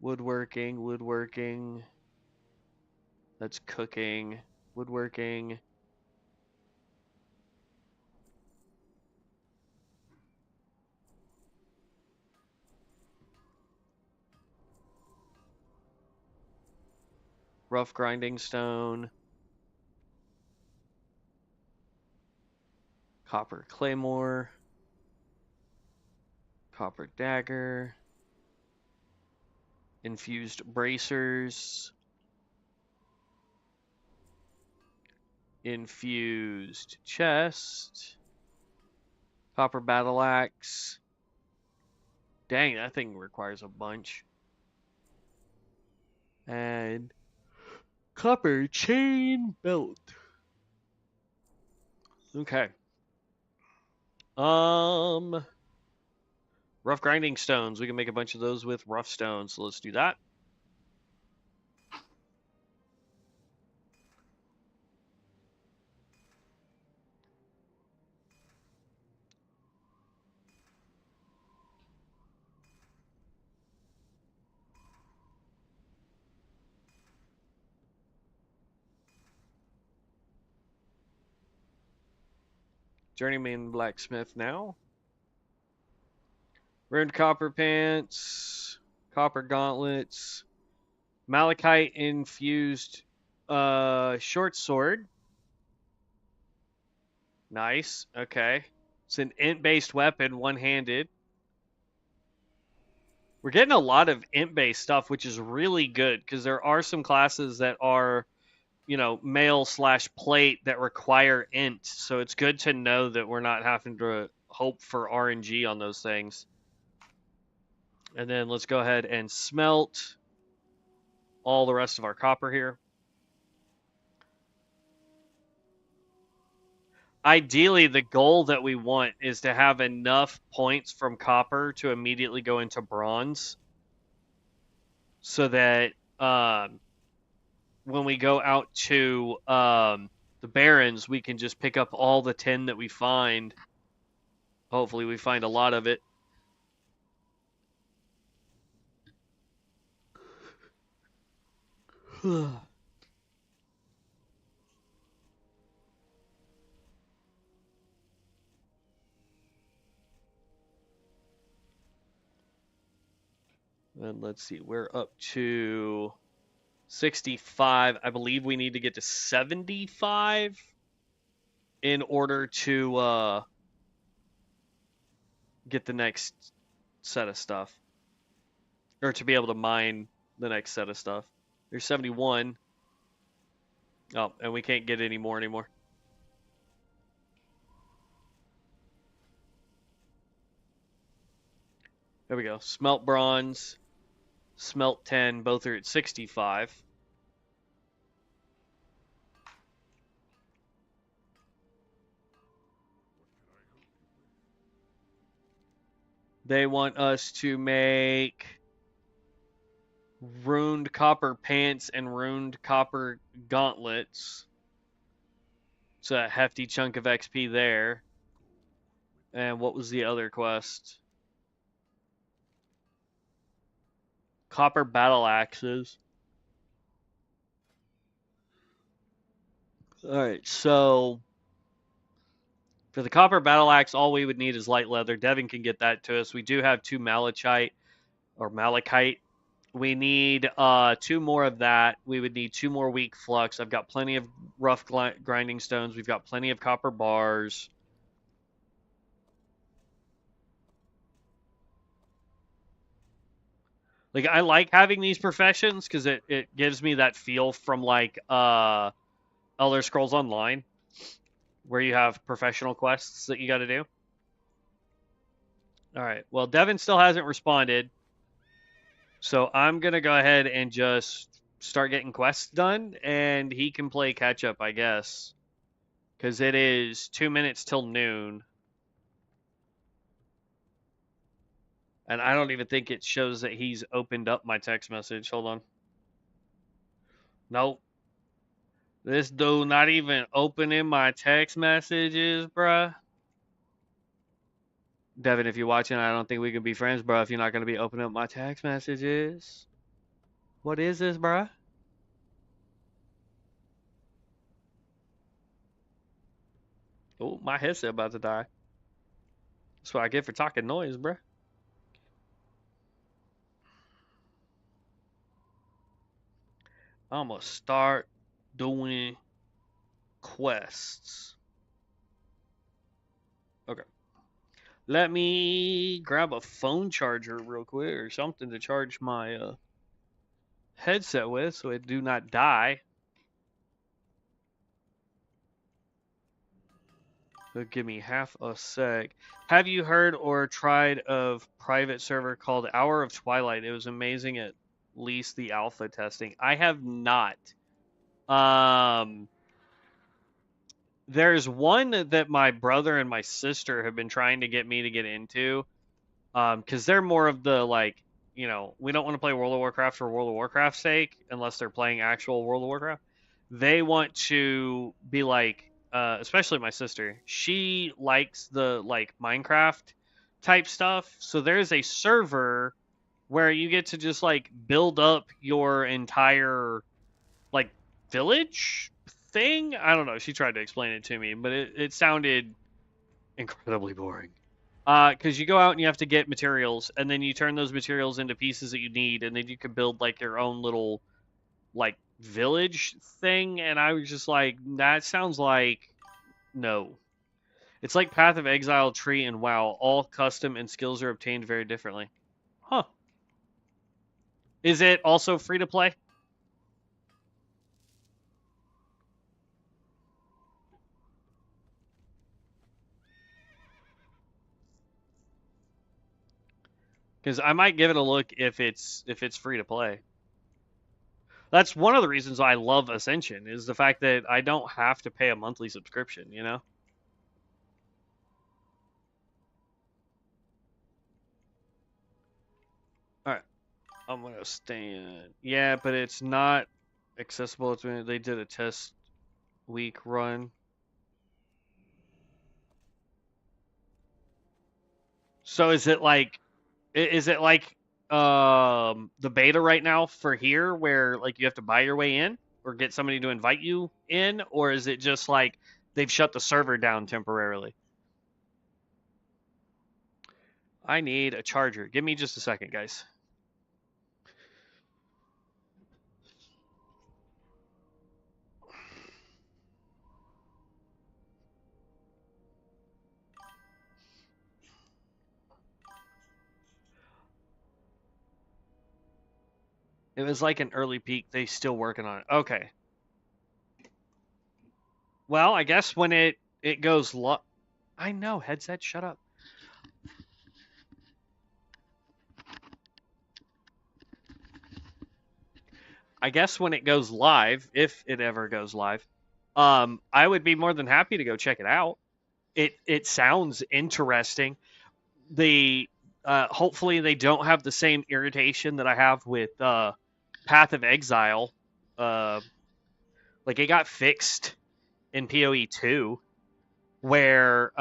Woodworking. That's cooking. Woodworking. Rough grinding stone. Copper claymore. Copper dagger. Infused bracers. infused chest, copper battle axe. Dang, that thing requires a bunch. And copper chain belt. Okay. Rough grinding stones. We can make a bunch of those with rough stones. So let's do that. Journeyman blacksmith now. Ruined copper pants, copper gauntlets, malachite infused short sword. Nice. Okay. It's an int-based weapon, one-handed. We're getting a lot of int-based stuff, which is really good because there are some classes that are, you know, mail/plate that require int. So it's good to know that we're not having to hope for RNG on those things. And then let's go ahead and smelt all the rest of our copper here. Ideally, the goal that we want is to have enough points from copper to immediately go into bronze so that when we go out to the barrens, we can just pick up all the tin that we find. Hopefully we find a lot of it. And let's see, we're up to 65. I believe we need to get to 75 in order to get the next set of stuff. Or to be able to mine the next set of stuff. There's 71. Oh, and we can't get any more anymore. There we go. Smelt bronze, smelt 10, both are at 65. They want us to make runed copper pants and runed copper gauntlets. It's a hefty chunk of XP there. And what was the other quest? Copper battle axes. Alright, so for the copper battle axe, all we would need is light leather. Devin can get that to us. We do have 2 malachite. We need 2 more of that. We would need 2 more weak flux. I've got plenty of rough grinding stones. We've got plenty of copper bars. Like, I like having these professions because it gives me that feel from like Elder Scrolls Online, where you have professional quests that you got to do. All right. Well, Devin still hasn't responded. So I'm going to go ahead and just start getting quests done, and he can play catch up, I guess. Because it is 2 minutes till noon. And I don't even think it shows that he's opened up my text message. Hold on. Nope. This dude not even opening my text messages, bruh. Devin, if you're watching, I don't think we can be friends, bro, if you're not going to be opening up my text messages. What is this, bro? Oh, my headset about to die. That's what I get for talking noise, bro. I'm going to start doing quests. Okay. Let me grab a phone charger real quick or something to charge my headset with so it do not die. Give me half a sec. Have you heard or tried of private server called Hour of Twilight? It was amazing at least the alpha testing. I have not. Um, there's one that my brother and my sister have been trying to get me to get into. Because they're more of the like, we don't want to play World of Warcraft for World of Warcraft's sake unless they're playing actual World of Warcraft. They want to be like, especially my sister. She likes the like Minecraft type stuff. So there's a server where you get to just like build up your entire like village thing. I don't know. She tried to explain it to me, but it sounded incredibly boring. Because you go out and you have to get materials, and then you turn those materials into pieces that you need, and then you can build like your own little like village thing. And I was just like, that sounds like no. It's like Path of Exile, Tree, and WoW. All custom and skills are obtained very differently. Huh. Is it also free to play? Because I might give it a look if it's free to play. That's one of the reasons I love Ascension is the fact that I don't have to pay a monthly subscription. All right, I'm gonna stay in. Yeah, but it's not accessible to me. They did a test week run. So is it like the beta right now for here where like you have to buy your way in or get somebody to invite you in, or is it just like they've shut the server down temporarily? I need a charger. Give me just a second, guys. It was like an early peak. They still working on it. Okay. Well, I guess when it goes I know, headset, shut up. I guess when it goes live, if it ever goes live, I would be more than happy to go check it out. It sounds interesting. The hopefully they don't have the same irritation that I have with Path of Exile. Uh, like it got fixed in PoE 2, where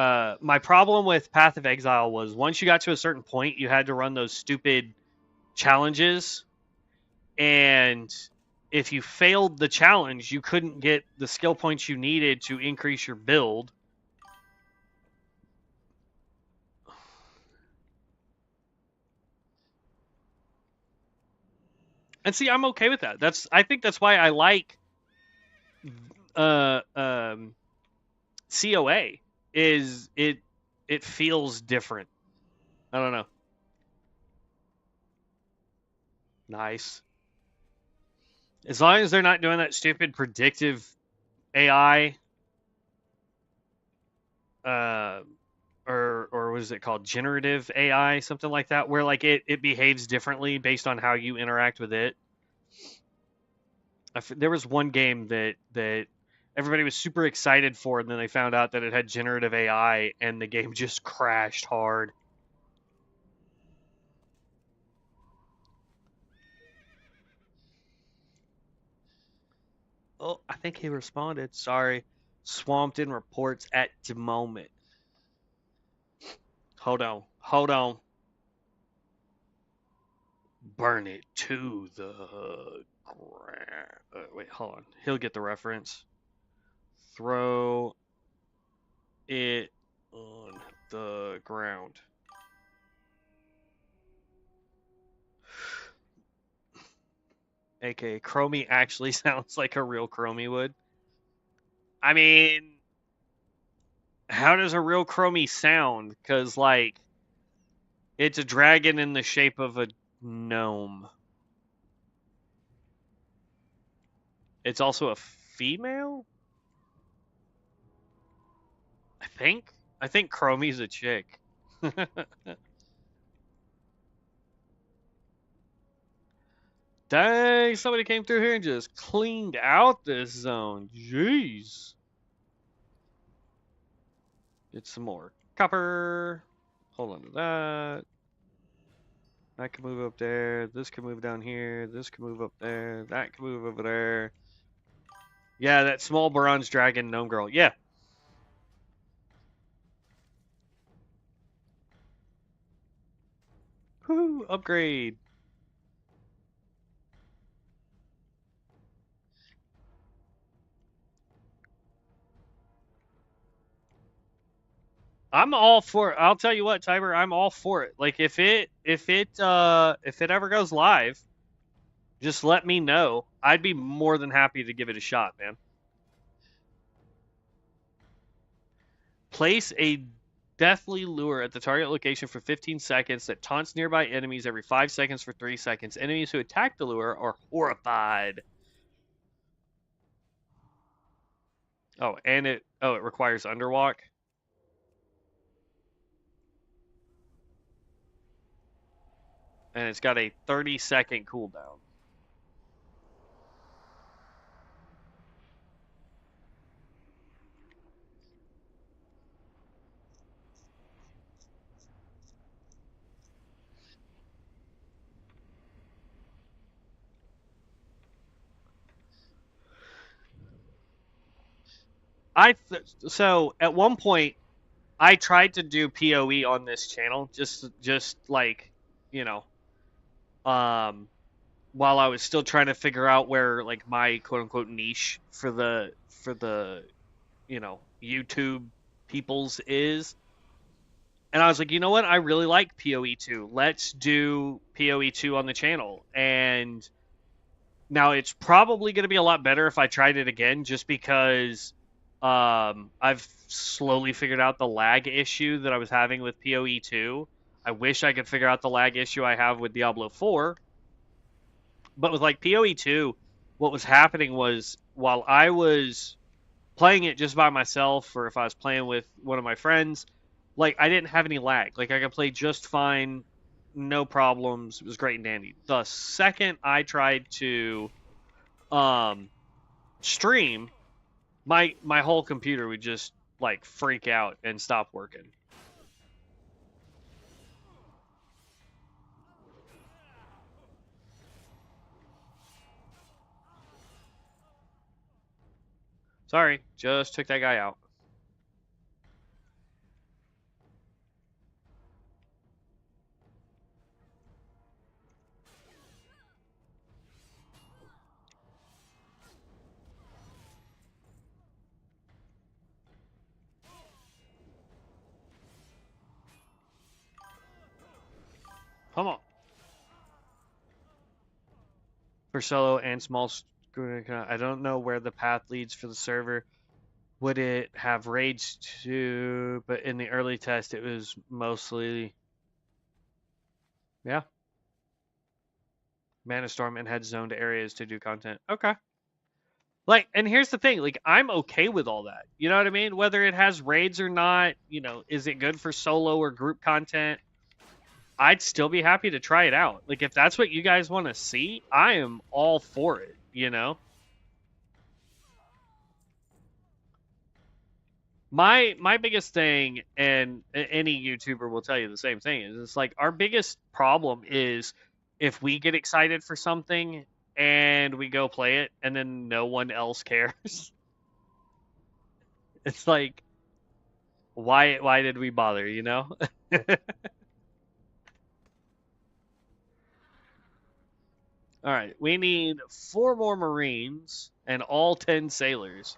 my problem with Path of Exile was once you got to a certain point, you had to run those stupid challenges, and if you failed the challenge, you couldn't get the skill points you needed to increase your build. And see, I'm okay with that. I think that's why I like uh, um, COA. Is it feels different. I don't know. Nice. As long as they're not doing that stupid predictive AI, uh, or what is it called, generative AI, something like that, where like it behaves differently based on how you interact with it. There was one game that everybody was super excited for, and then they found out that it had generative AI, and the game just crashed hard. Oh, I think he responded. Sorry. Swamped in reports at the moment. Hold on. Hold on. Burn it to the ground. Wait, hold on. He'll get the reference. Throw it on the ground. AKA Chromie actually sounds like a real Chromie would. I mean, how does a real Chromie sound? Because, like, it's a dragon in the shape of a gnome. It's also a female? I think Chromie's a chick. Dang, somebody came through here and just cleaned out this zone. Jeez. Get some more copper. Hold on to that. That can move up there. This can move down here. This can move up there. That can move over there. Yeah, that small bronze dragon gnome girl. Yeah. Whoo, upgrade. I'm all for it. I'll tell you what, Tiber, I'm all for it. Like if it ever goes live, just let me know. I'd be more than happy to give it a shot, man. Place a deathly lure at the target location for 15 seconds that taunts nearby enemies every 5 seconds for 3 seconds. Enemies who attack the lure are horrified. Oh, and it requires underwalk. And it's got a 30-second cooldown. So at one point I tried to do PoE on this channel, just like, you know, um, while I was still trying to figure out where like my quote unquote niche for the YouTube peoples is. And I was like, you know what? I really like PoE 2. Let's do PoE 2 on the channel. And now it's probably going to be a lot better if I tried it again, just because I've slowly figured out the lag issue that I was having with PoE 2. I wish I could figure out the lag issue I have with Diablo 4. But with like PoE 2, what was happening was while I was playing it just by myself, or if I was playing with one of my friends, like I didn't have any lag. Like I could play just fine, no problems. It was great and dandy. The second I tried to stream, my whole computer would just like freak out and stop working. Sorry, just took that guy out. Come on. For solo and small, I don't know where the path leads for the server. Would it have raids too? But in the early test, it was mostly, yeah, Manastorm and had zoned areas to do content. Okay. Like, and here's the thing, like, I'm okay with all that. You know what I mean? Whether it has raids or not, is it good for solo or group content? I'd still be happy to try it out. Like, if that's what you guys want to see, I am all for it, My biggest thing, and any YouTuber will tell you the same thing, is it's like our biggest problem is if we get excited for something and we go play it and then no one else cares. It's like, why did we bother, All right, we need 4 more Marines and all 10 sailors.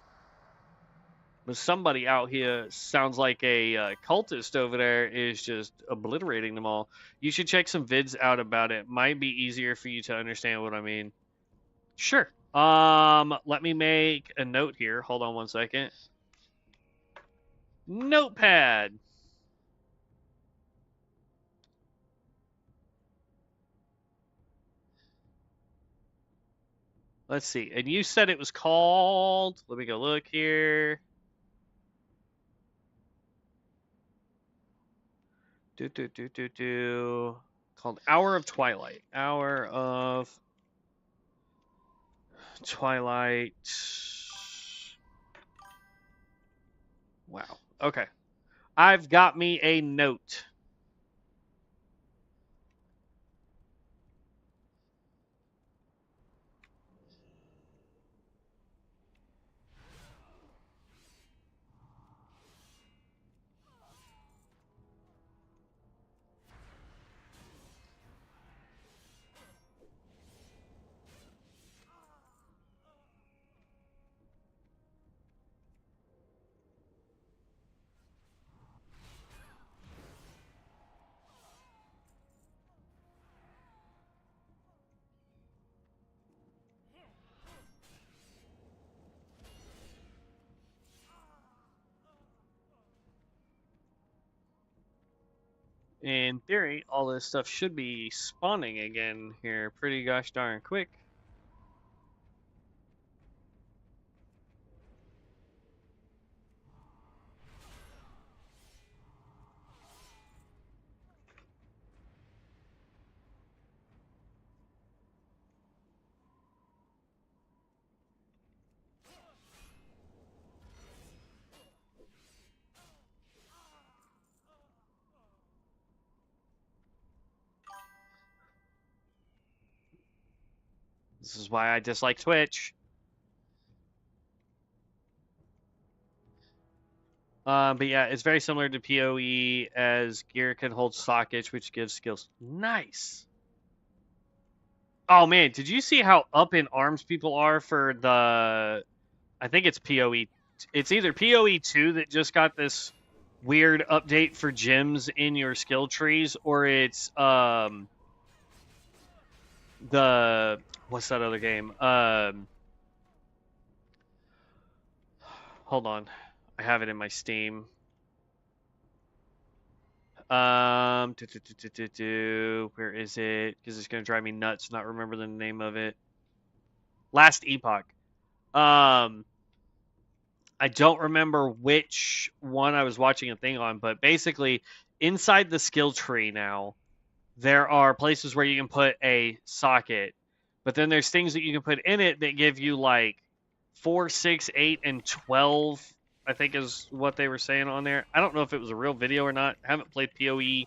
But somebody out here sounds like a cultist over there is just obliterating them all. You should check some vids out about it. Might be easier for you to understand what I mean. Sure. Let me make a note here. Hold on one second. Notepad. Let's see. And you said it was called. Let me go look here. Called Hour of Twilight. Hour of Twilight. Wow. Okay. I've got me a note. In theory, all this stuff should be spawning again here pretty gosh darn quick. This is why I dislike Twitch. But yeah, it's very similar to PoE as gear can hold sockets, which gives skills. Nice. Oh man, did you see how up in arms people are for the? I think it's PoE. It's either PoE 2 that just got this weird update for gems in your skill trees, or it's the what's that other game? Hold on, I have it in my Steam. Where is it? Because it's gonna drive me nuts not remember the name of it. Last Epoch. I don't remember which one I was watching a thing on, but basically inside the skill tree now, there are places where you can put a socket, but then there's things that you can put in it that give you like 4, 6, 8, and 12. I think is what they were saying on there. I don't know if it was a real video or not. I haven't played PoE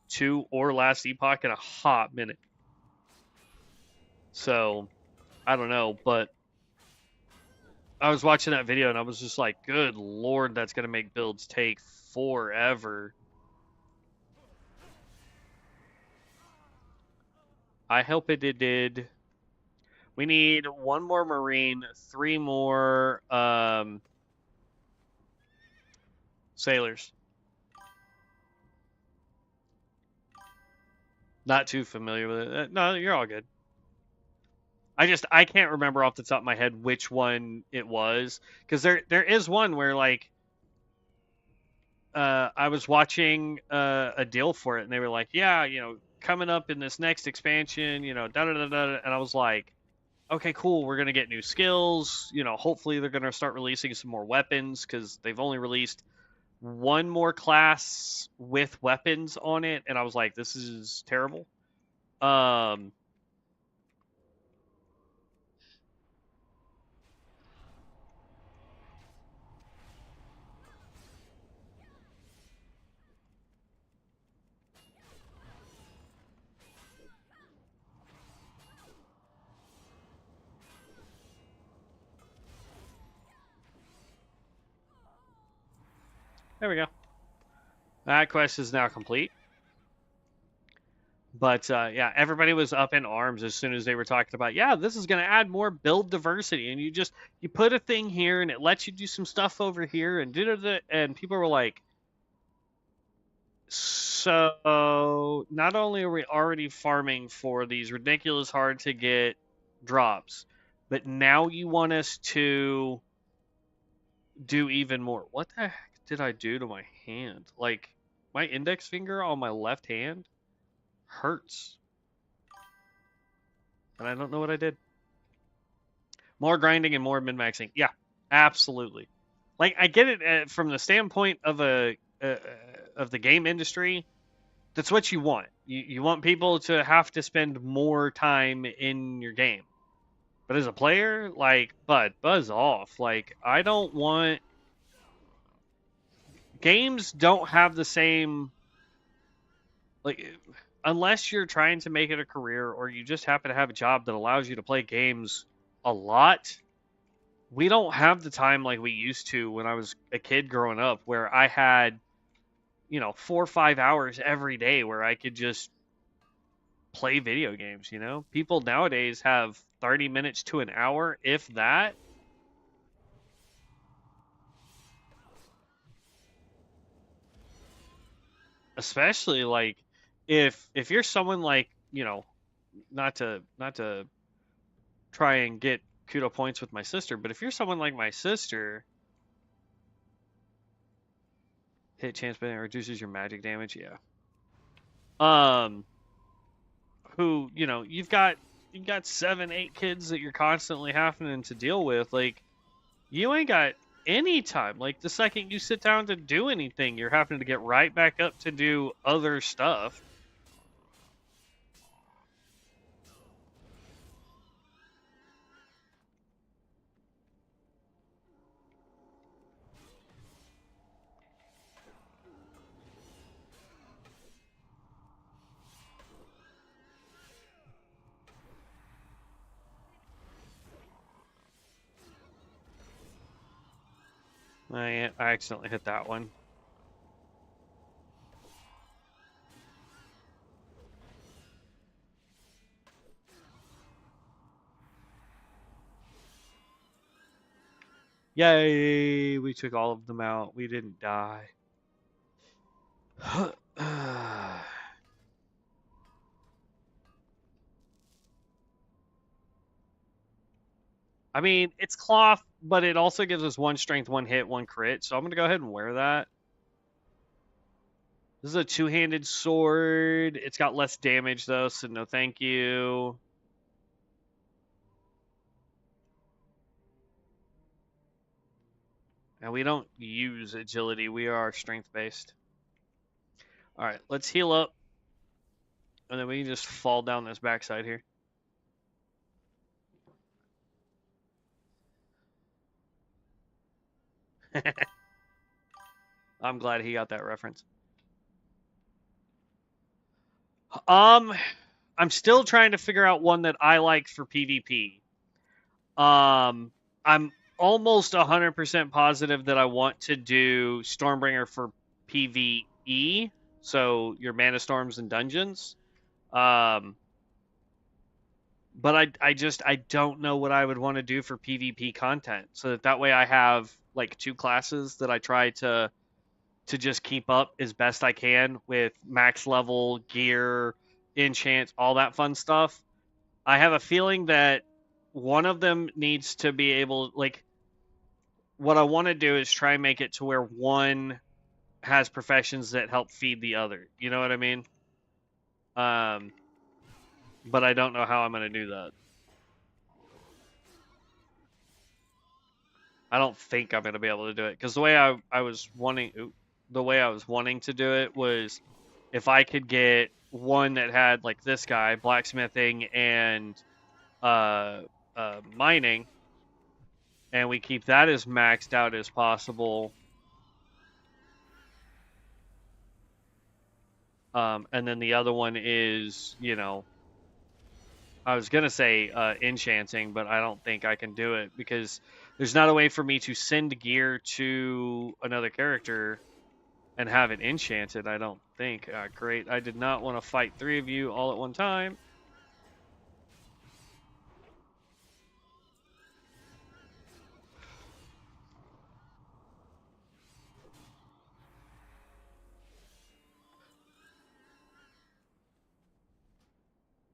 2 or Last Epoch in a hot minute. So, I don't know, but I was watching that video and I was just like, good lord, that's going to make builds take forever. I hope it did. We need 1 more Marine, 3 more sailors. Not too familiar with it. No, you're all good. I can't remember off the top of my head which one it was, because there is one where like I was watching a deal for it and they were like, yeah, coming up in this next expansion, da da da da, and I was like, okay, cool, we're gonna get new skills, hopefully they're gonna start releasing some more weapons because they've only released 1 more class with weapons on it, and I was like, this is terrible. There we go. That quest is now complete. But yeah, everybody was up in arms as soon as they were talking about, yeah, this is going to add more build diversity, and you put a thing here and it lets you do some stuff over here, and and people were like, so not only are we already farming for these ridiculous hard to get drops, but now you want us to do even more. What the heck did I do to my hand? Like, my index finger on my left hand hurts. And I don't know what I did. More grinding and more min-maxing. Yeah, absolutely. Like, I get it from the standpoint of of the game industry. That's what you want. You want people to have to spend more time in your game. But as a player, like, buzz off. Like, I don't want games don't have the same, like, unless you're trying to make it a career or you just happen to have a job that allows you to play games a lot. We don't have the time like we used to when I was a kid growing up, where I had, 4 or 5 hours every day where I could just play video games. People nowadays have 30 minutes to an hour, if that. Especially like if you're someone like, not to try and get kudo points with my sister, but if you're someone like my sister, hit chance button reduces your magic damage, yeah. Um who, you've got 7, 8 kids that you're constantly having to deal with, like, you ain't got any time. Like, the second you sit down to do anything, you're having to get right back up to do other stuff. I accidentally hit that one. Yay! We took all of them out. We didn't die. I mean, it's cloth, but it also gives us 1 strength, 1 hit, 1 crit. So I'm going to go ahead and wear that. This is a 2-handed sword. It's got less damage, though, so no thank you. And we don't use agility. We are strength-based. All right, let's heal up. And then we can just fall down this backside here. I'm glad he got that reference. I'm still trying to figure out one that I like for PvP. I'm almost 100% positive that I want to do Stormbringer for PvE, so your Manastorms and dungeons. But I don't know what I would want to do for PvP content, so that way I have like 2 classes that I try to just keep up as best I can with max level gear, enchants, all that fun stuff. I have a feeling that one of them needs to be able, like, what I want to do is try and make it to where one has professions that help feed the other. You know what I mean? But I don't know how I'm going to do that. I don't think I'm going to be able to do it, because the way I was wanting to do it was if I could get one that had like this guy, blacksmithing and mining, and we keep that as maxed out as possible. And then the other one is, I was gonna say enchanting, but I don't think I can do it because there's not a way for me to send gear to another character and have it enchanted, I don't think. Great. I did not want to fight 3 of you all at one time.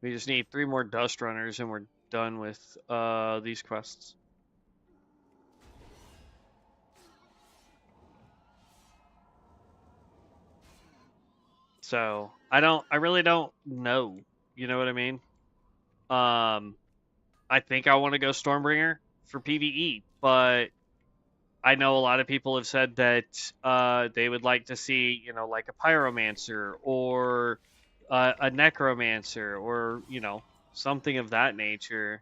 We just need 3 more dust runners and we're done with these quests. So I really don't know. You know what I mean? I think I want to go Stormbringer for PvE, but I know a lot of people have said that they would like to see, like a pyromancer or a necromancer or, something of that nature.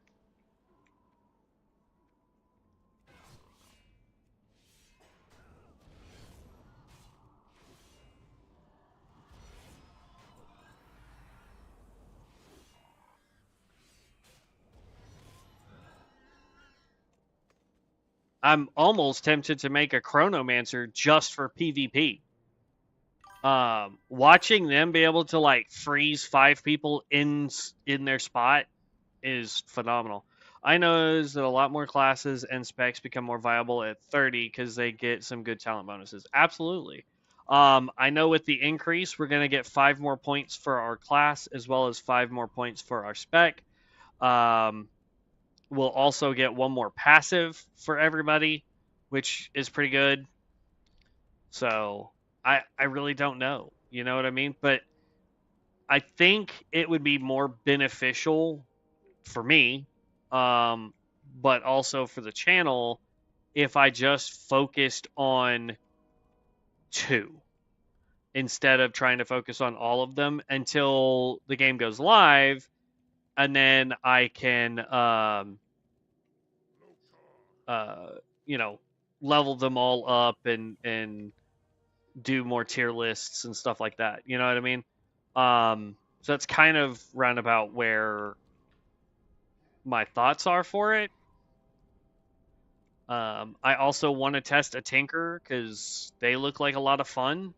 I'm almost tempted to make a chronomancer just for PvP. Watching them be able to like freeze 5 people in their spot is phenomenal. I know that a lot more classes and specs become more viable at 30 because they get some good talent bonuses. Absolutely. I know with the increase, we're going to get 5 more points for our class as well as 5 more points for our spec. We'll also get 1 more passive for everybody, which is pretty good. So I really don't know. You know what I mean? But I think it would be more beneficial for me, um, but also for the channel if I just focused on 2 instead of trying to focus on all of them until the game goes live, and then I can, uh, you know, level them all up and do more tier lists and stuff like that. You know what I mean? So that's kind of roundabout where my thoughts are for it. I also want to test a Tinker because they look like a lot of fun.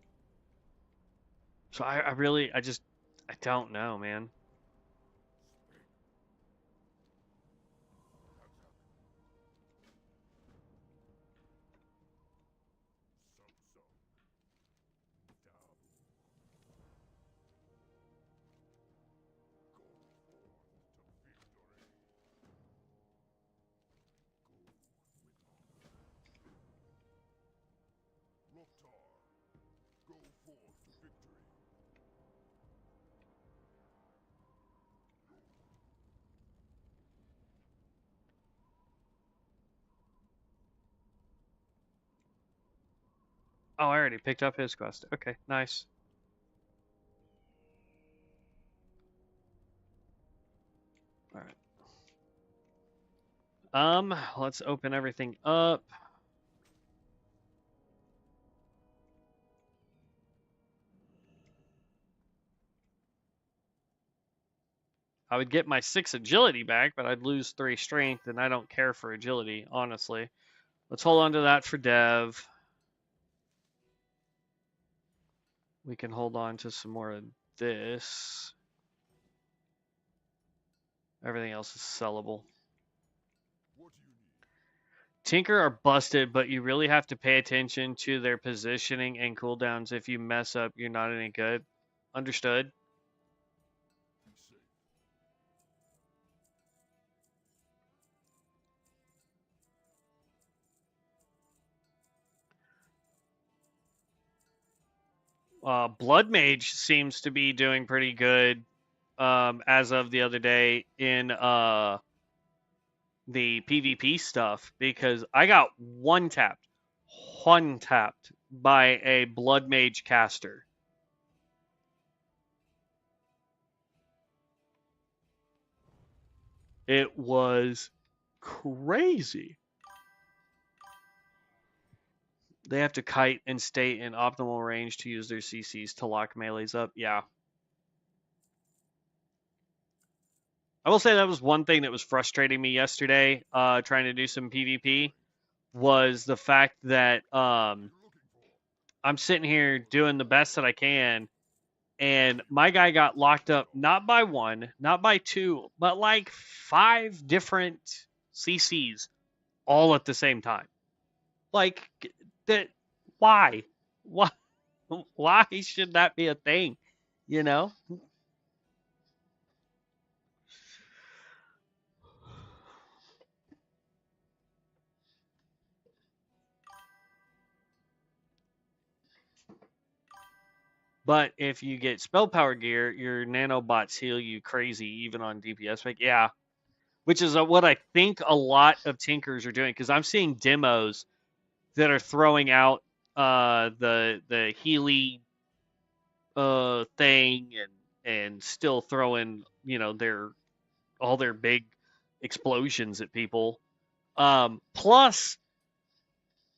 So I really, I don't know, man. Oh, I already picked up his quest. Okay, nice. All right. Let's open everything up. I would get my 6 agility back, but I'd lose 3 strength, and I don't care for agility, honestly. Let's hold on to that for dev. We can hold on to some more of this. Everything else is sellable. Tinker are busted, but you really have to pay attention to their positioning and cooldowns. If you mess up, you're not any good. Understood. Blood Mage seems to be doing pretty good as of the other day in the PvP stuff because I got one tapped by a Blood Mage caster. It was crazy. They have to kite and stay in optimal range to use their CCs to lock melees up. Yeah. I will say that was one thing that was frustrating me yesterday, trying to do some PvP, was the fact that I'm sitting here doing the best that I can, and my guy got locked up not by 1, not by 2, but like 5 different CCs all at the same time. Like that, why? Why? Why should that be a thing? You know? But if you get spell power gear, your nanobots heal you crazy, even on DPS. Like, yeah, which is what I think a lot of Tinkers are doing because I'm seeing demos that are throwing out the Healy thing and still throwing, you know, all their big explosions at people. Plus,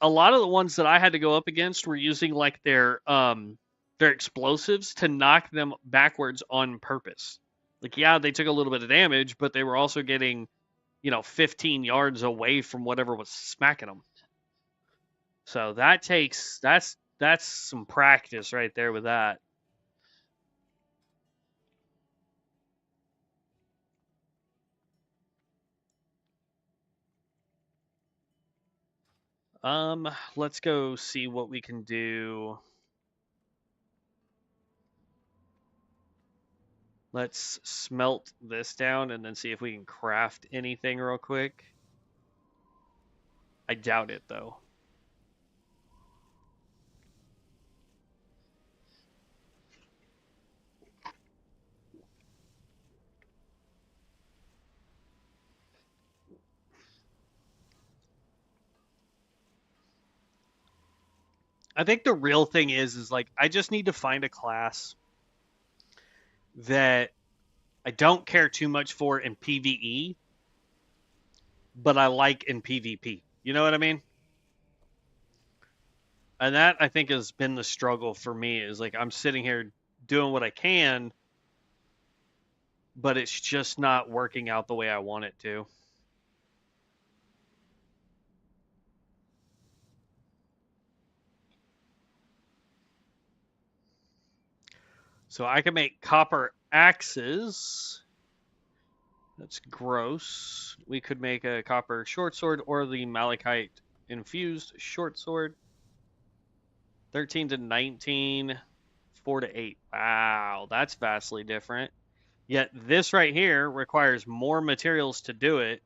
a lot of the ones that I had to go up against were using like their explosives to knock them backwards on purpose. Like, yeah, they took a little bit of damage, but they were also getting, you know, 15 yards away from whatever was smacking them. So that's some practice right there with that. Let's go see what we can do. Let's smelt this down and then see if we can craft anything real quick. I doubt it though. I think the real thing is like I just need to find a class that I don't care too much for in PvE, but I like in PvP. You know what I mean? And that I think has been the struggle for me is like I'm sitting here doing what I can, but it's just not working out the way I want it to. So I can make copper axes. That's gross. We could make a copper short sword or the malachite infused short sword. 13 to 19, 4 to 8. Wow, that's vastly different. Yet this right here requires more materials to do it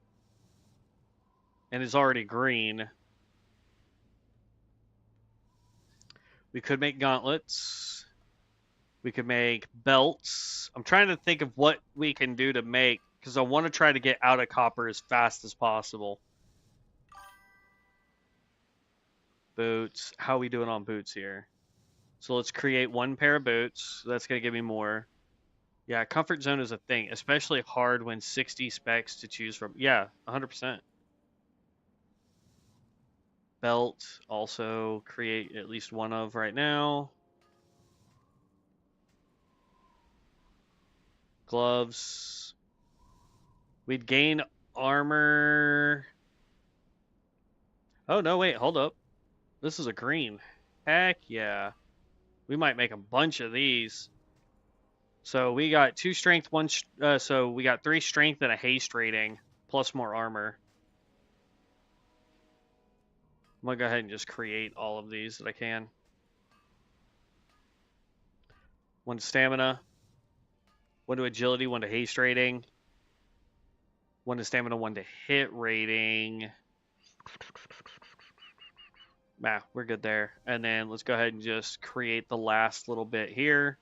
and is already green. We could make gauntlets. We could make belts. I'm trying to think of what we can do to make because I want to try to get out of copper as fast as possible. Boots. How are we doing on boots here? So let's create one pair of boots. That's going to give me more. Yeah, comfort zone is a thing, especially hard when 60 specs to choose from. Yeah, 100%. Belt, also create at least one of right now. Gloves. We'd gain armor. Oh, no, wait, hold up. This is a green. Heck yeah. We might make a bunch of these. So we got 2 strength, so we got 3 strength and a haste rating, plus more armor. I'm gonna go ahead and just create all of these that I can. 1 to stamina, 1 to agility, 1 to haste rating, 1 to stamina, 1 to hit rating. Nah, we're good there. And then let's go ahead and just create the last little bit here.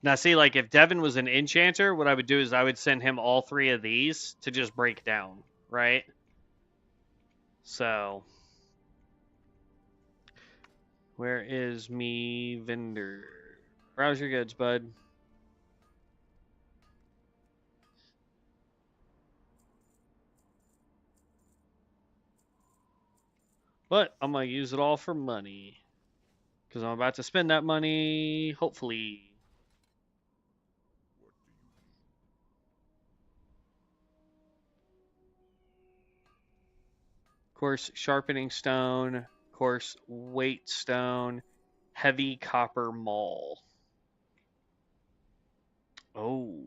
Now, see, like if Devin was an enchanter, what I would do is I would send him all 3 of these to just break down, right? So, where is me vendor? Browse your goods, bud. But I'm going to use it all for money. Because I'm about to spend that money, hopefully. Coarse sharpening stone, coarse weight stone, heavy copper maul. Oh,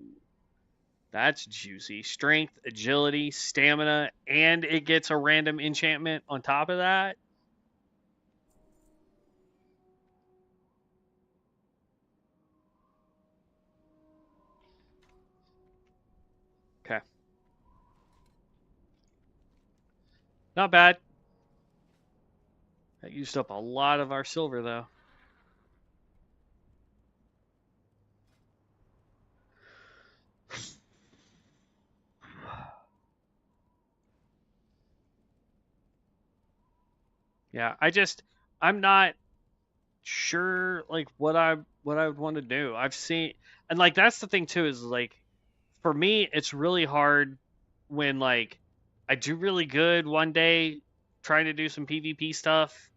that's juicy. Strength, agility, stamina, and it gets a random enchantment on top of that. Okay. Not bad. That used up a lot of our silver, though. Yeah, I'm not sure like what I would want to do. I've seen, and like that's the thing too, is like for me it's really hard when like I do really good one day trying to do some PvP stuff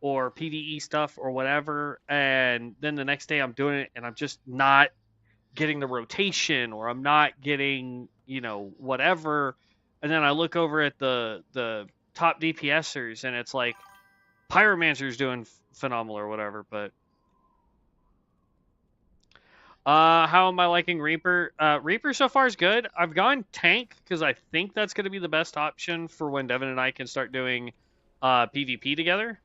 or PvE stuff or whatever, and then the next day I'm doing it and I'm just not getting the rotation, or I'm not getting, whatever. And then I look over at the top DPSers and it's like Pyromancer's doing phenomenal or whatever. But how am I liking Reaper? Reaper so far is good. I've gone tank because I think that's going to be the best option for when Devin and I can start doing PvP together,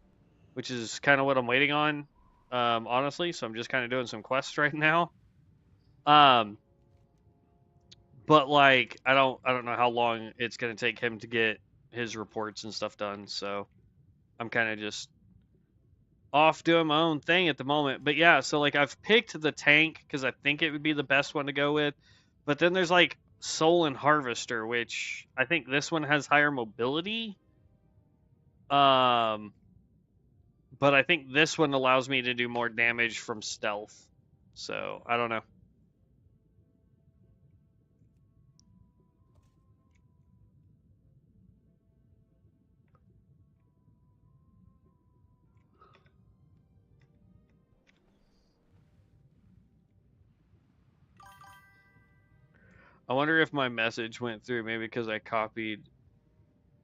which is kind of what I'm waiting on, honestly. So I'm just kind of doing some quests right now. Um, but like I don't know how long it's going to take him to get his reports and stuff done. So I'm kind of just off doing my own thing at the moment. But yeah, so like I've picked the tank because I think it would be the best one to go with. But then there's like Soul and Harvester, which I think this one has higher mobility. Um, but I think this one allows me to do more damage from stealth. So I don't know. I wonder if my message went through, maybe because I copied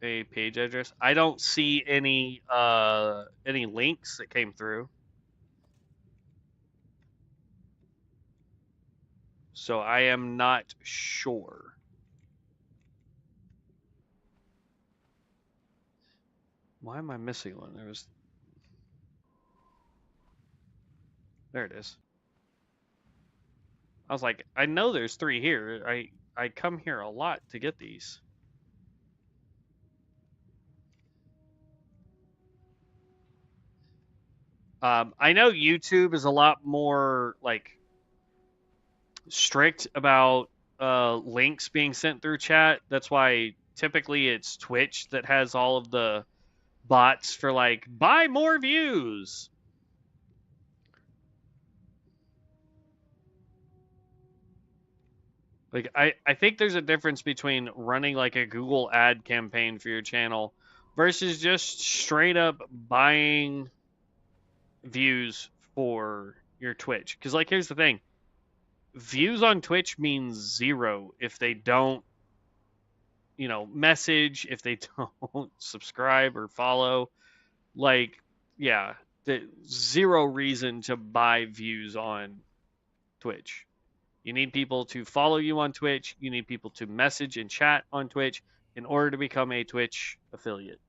a page address. I don't see any links that came through. So I am not sure. Why am I missing one? There it is. I was like, I know there's 3 here. I come here a lot to get these. I know YouTube is a lot more like strict about links being sent through chat. That's why typically it's Twitch that has all of the bots for like buy more views. Like I think there's a difference between running like a Google ad campaign for your channel versus just straight up buying views for your Twitch. Because like here's the thing, views on Twitch means zero if they don't, message, if they don't subscribe or follow. Like, yeah, the zero reason to buy views on Twitch. You need people to follow you on Twitch. You need people to message and chat on Twitch in order to become a Twitch affiliate.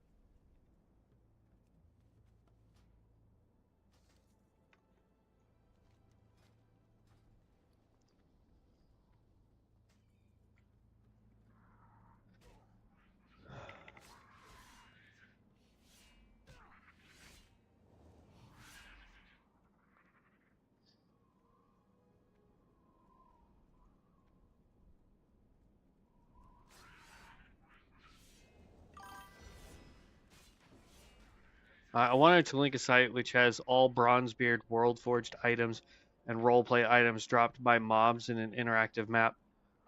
I wanted to link a site which has all Bronzebeard World Forged items and roleplay items dropped by mobs in an interactive map.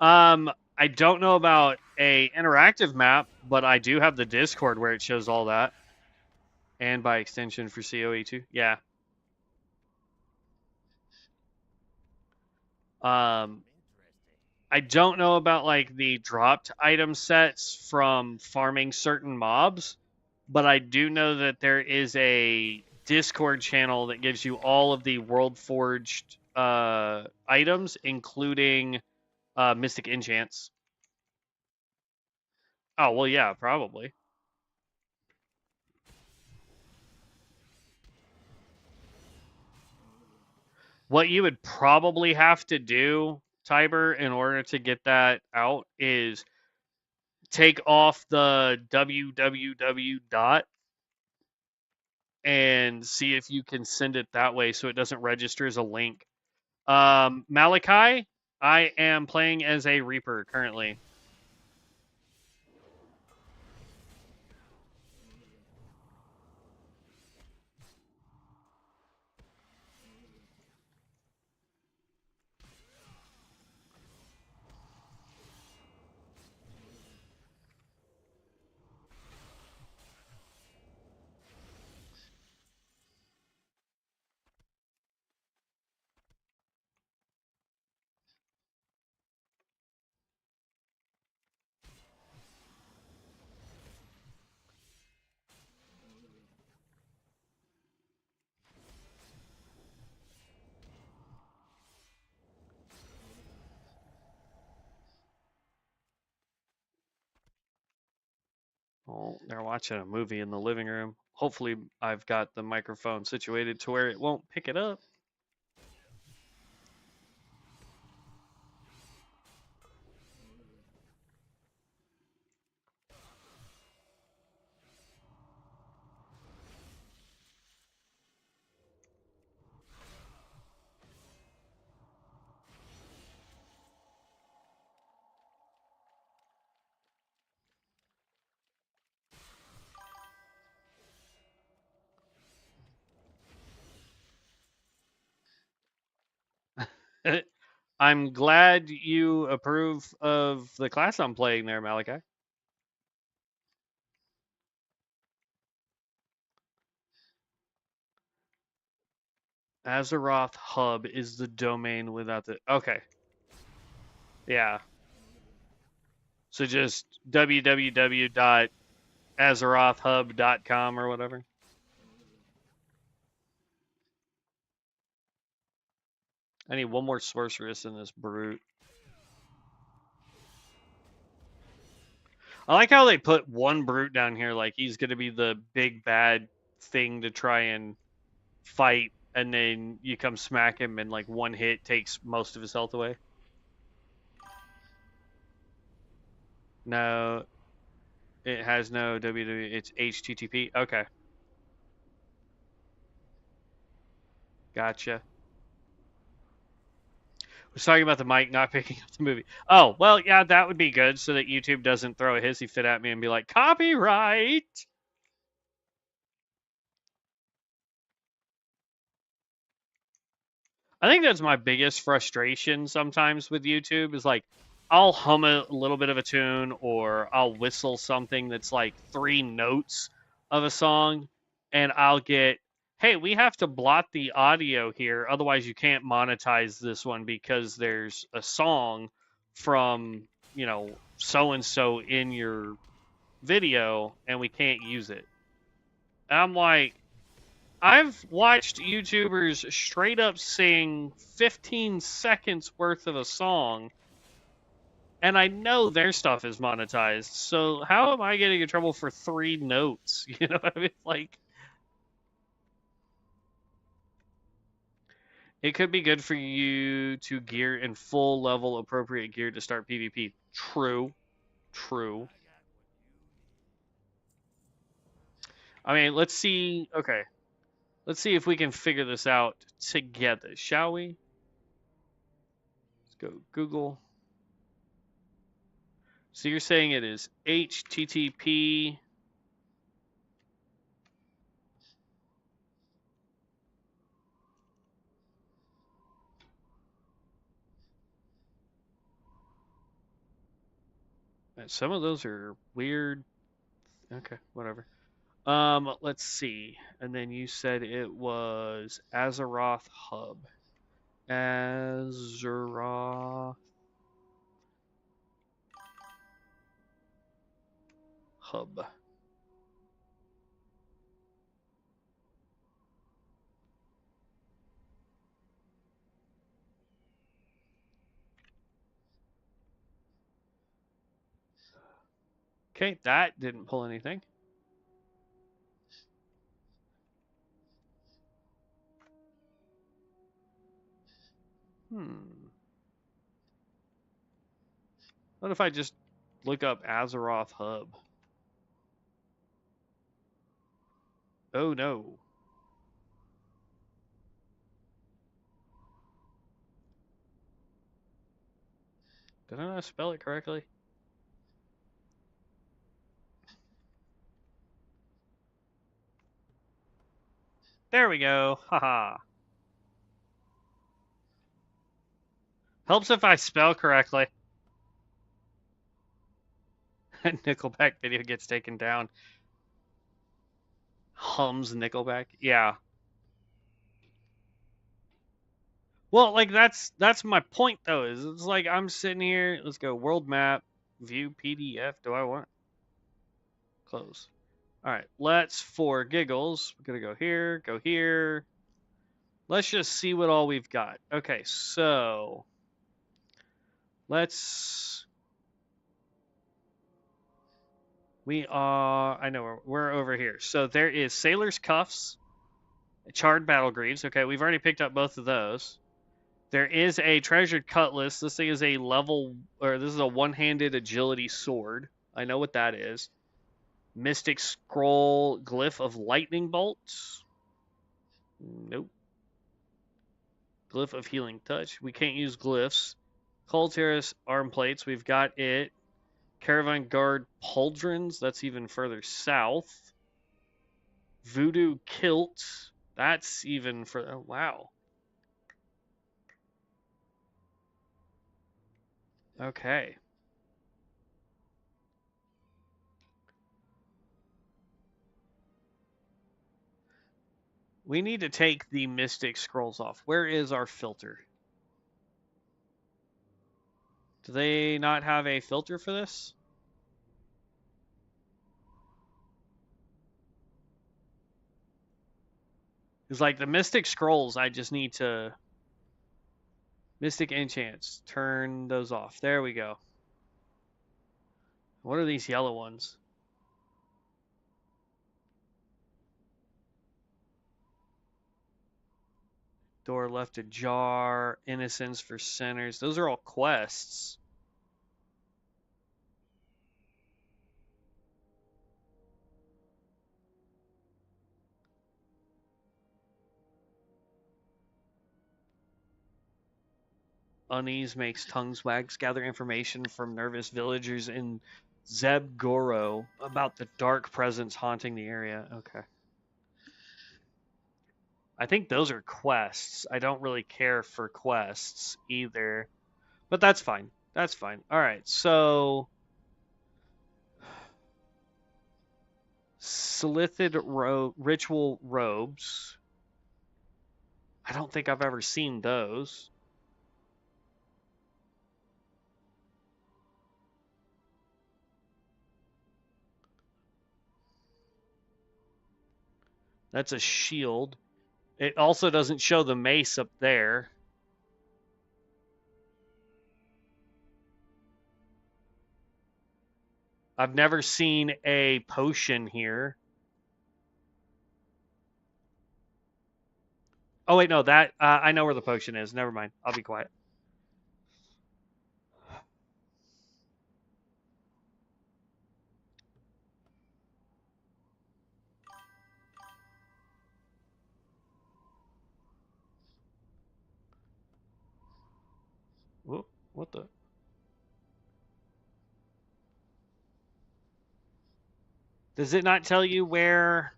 I don't know about a interactive map, but I do have the Discord where it shows all that, and by extension for COE2. Yeah. Um, I don't know about like the dropped item sets from farming certain mobs, but I do know that there is a Discord channel that gives you all of the World Forged items, including Mystic Enchants. Oh, well, yeah, probably. What you would probably have to do, Tiber, in order to get that out is take off the www dot and see if you can send it that way so it doesn't register as a link. Malachi, I am playing as a Reaper currently. Oh, they're watching a movie in the living room. Hopefully, I've got the microphone situated to where it won't pick it up. I'm glad you approve of the class I'm playing there, Malachi. Azeroth Hub is the domain without the. Okay. Yeah. So just www.azerothhub.com or whatever. I need one more sorceress in this brute. I like how they put one brute down here like he's going to be the big bad thing to try and fight, and then you come smack him and like one hit takes most of his health away. No, it has no www. It's HTTP. Okay, gotcha. Was talking about the mic not picking up the movie. Oh, well, yeah, that would be good so that YouTube doesn't throw a hissy fit at me and be like, copyright. I think that's my biggest frustration sometimes with YouTube is like I'll hum a little bit of a tune or I'll whistle something that's like 3 notes of a song and I'll get, hey, we have to blot the audio here. Otherwise, you can't monetize this one because there's a song from, so and so in your video and we can't use it. And I'm like, I've watched YouTubers straight up sing 15 seconds worth of a song, and I know their stuff is monetized. So how am I getting in trouble for 3 notes? You know what I mean? Like, it could be good for you to gear in full level appropriate gear to start PvP. True. True. I mean, let's see. Okay. Let's see if we can figure this out together, shall we? Let's go Google. So you're saying it is HTTP. Some of those are weird. Okay, whatever. Let's see. And then you said it was Azeroth Hub. Azeroth Hub. Okay, that didn't pull anything. What if I just look up Azeroth Hub? Oh no. Did I not spell it correctly? There we go. Haha. Helps if I spell correctly. Nickelback video gets taken down. Hums Nickelback. Yeah. Well, like that's my point though. Is it's like I'm sitting here. Let's go world map, view PDF. Do I want close? All right. Let's for giggles. We're gonna go here. Go here. Let's just see what all we've got. Okay, so We are, I know, we're over here. So there is Sailor's Cuffs, Charred Battle Greaves. Okay, we've already picked up both of those. There is a Treasured Cutlass. This thing is a this is a one-handed agility sword. I know what that is. Mystic Scroll, Glyph of Lightning Bolts. Nope. Glyph of Healing Touch. We can't use glyphs. Cold Terrace Arm Plates. We've got it. Caravan Guard Pauldrons. That's even further south. Voodoo Kilt. That's even further. Oh, wow. Okay. We need to take the Mystic Scrolls off. Where is our filter? Do they not have a filter for this? Because, like, the Mystic Scrolls, I just need to... Mystic Enchants. Turn those off. There we go. What are these yellow ones? Door left ajar. Innocence for sinners. Those are all quests. Unease makes tongues wags. Gather information from nervous villagers in Zebgoro about the dark presence haunting the area. Okay. I think those are quests. I don't really care for quests either. But that's fine. That's fine. All right. So Silithid ritual robes. I don't think I've ever seen those. That's a shield. It also doesn't show the mace up there. I've never seen a potion here. Oh wait, no, that I know where the potion is. Never mind. I'll be quiet. Whoa, what the? Does it not tell you where,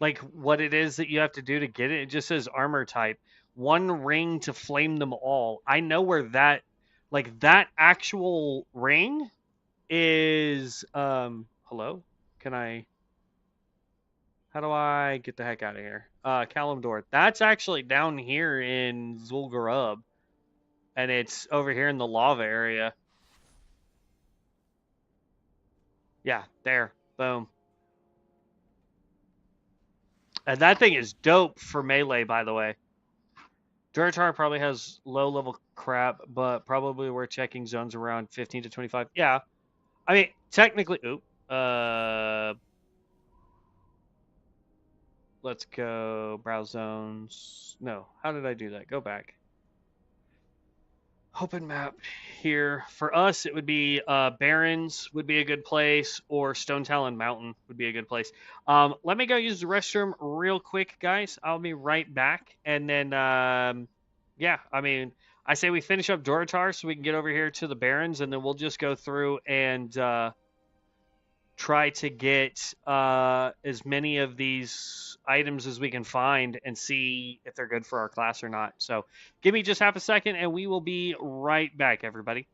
like, what it is that you have to do to get it? It just says armor type. One ring to flame them all. I know where that, like, that actual ring is, hello? Can I, how do I get the heck out of here? Kalimdor. That's actually down here in Zul'Gurub, and it's over here in the lava area. Yeah, there. Boom. And that thing is dope for melee, by the way. Duratar probably has low level crap, but probably worth checking zones around 15 to 25. Yeah. I mean, technically, let's go browse zones. No, how did I do that? Go back. Open map here. For us, it would be Barrens would be a good place, or Stone Talon Mountain would be a good place. Let me go use the restroom real quick, guys. I'll be right back. And then, yeah, I mean, I say we finish up Duratar so we can get over here to the Barrens, and then we'll just go through and try to get as many of these items as we can find and see if they're good for our class or not. So give me just half a second and we will be right back, everybody.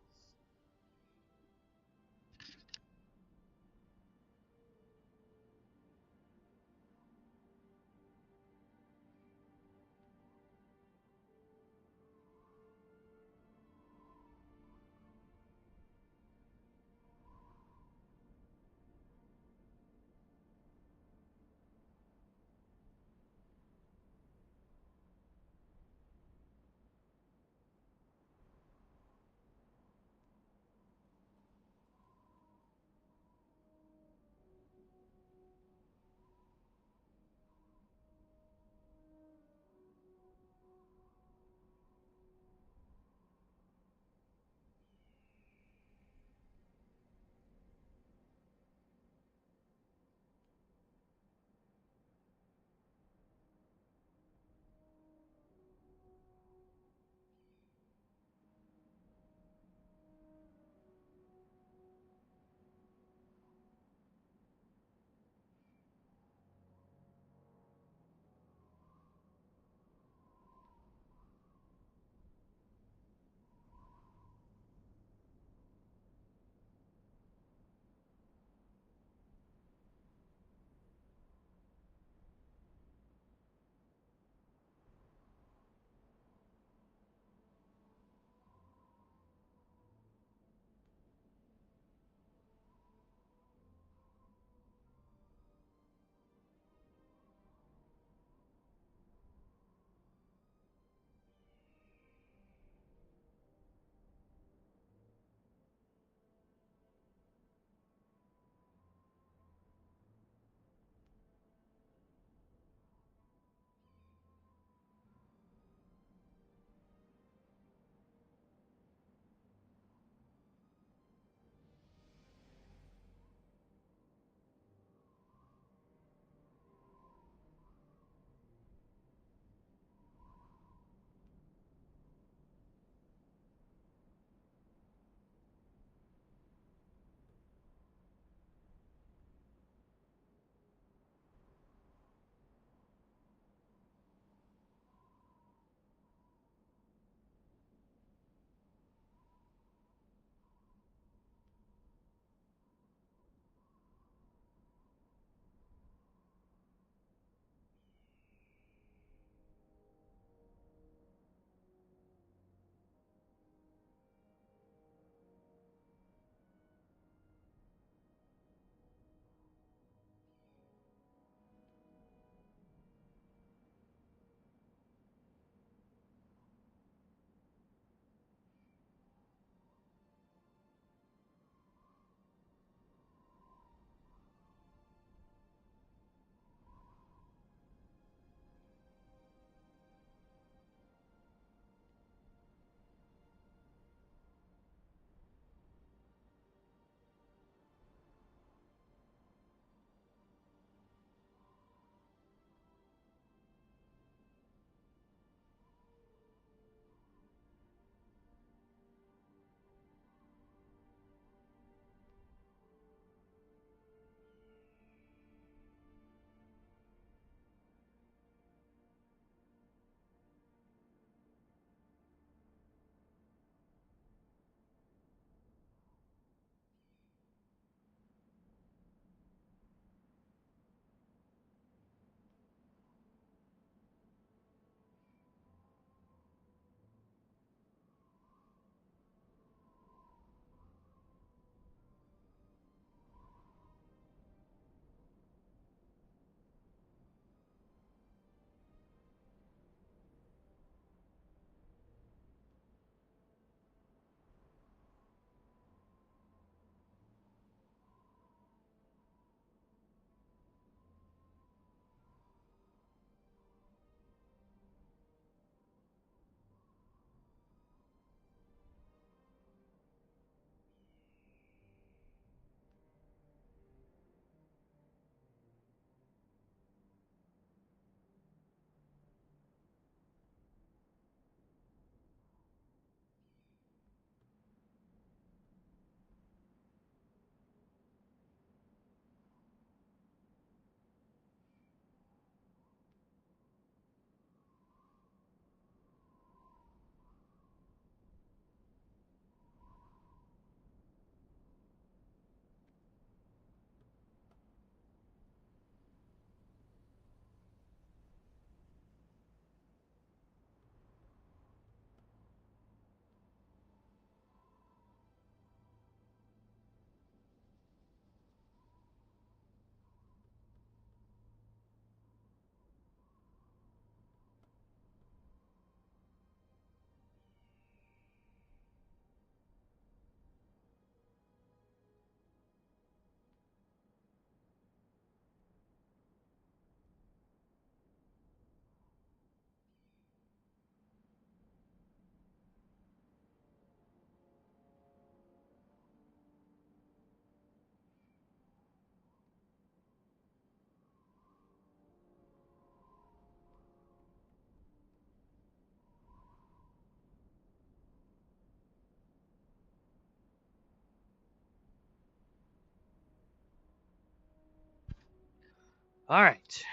All right,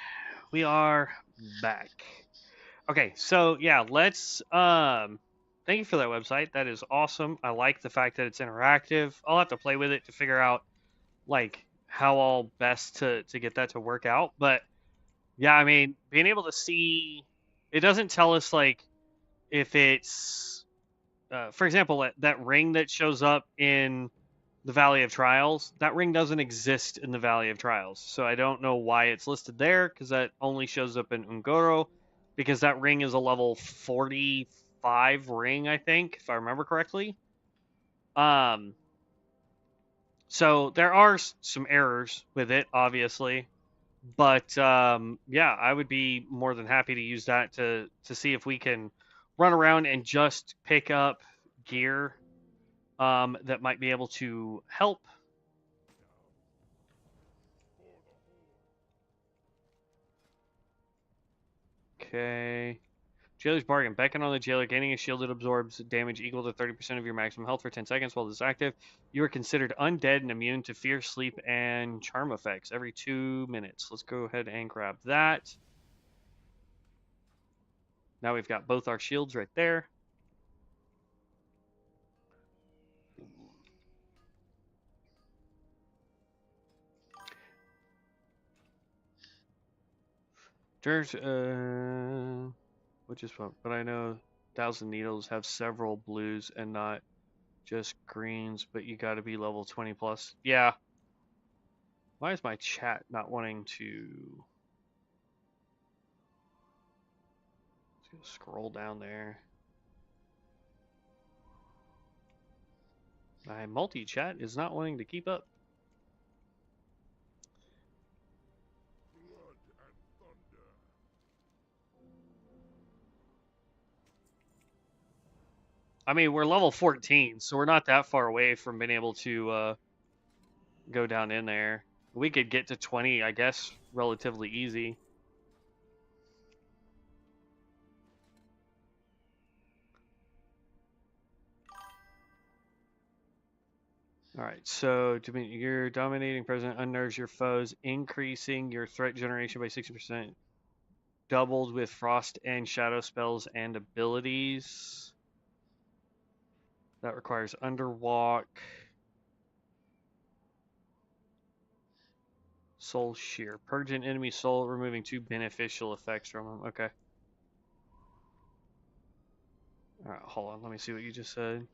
we are back. Okay, so yeah, let's thank you for that website. That is awesome. I like the fact that it's interactive. I'll have to play with it to figure out like how all best to get that to work out. But yeah, I mean, being able to see it doesn't tell us like if it's for example that ring that shows up in the Valley of Trials, that ring doesn't exist in the Valley of Trials. So I don't know why it's listed there because that only shows up in Ungoro because that ring is a level 45 ring, I think, if I remember correctly. Um, so there are some errors with it, obviously. But yeah, I would be more than happy to use that to see if we can run around and just pick up gear that might be able to help. Okay. Jailer's Bargain. Beckon on the jailer, gaining a shield that absorbs damage equal to 30% of your maximum health for 10 seconds while this is active. You are considered undead and immune to fear, sleep, and charm effects every 2 minutes. Let's go ahead and grab that. Now we've got both our shields right there. There's, which is fun, but I know Thousand Needles have several blues and not just greens, but you gotta be level 20 plus. Yeah. Why is my chat not wanting to... Let's go scroll down there. My multi-chat is not wanting to keep up. I mean, we're level 14, so we're not that far away from being able to go down in there. We could get to 20, I guess, relatively easy. Alright, so your dominating presence unnerves your foes, increasing your threat generation by 60%. Doubled with frost and shadow spells and abilities. That requires underwalk. Soul Shear. Purge an enemy soul, removing 2 beneficial effects from them. Okay. Alright, hold on. Let me see what you just said.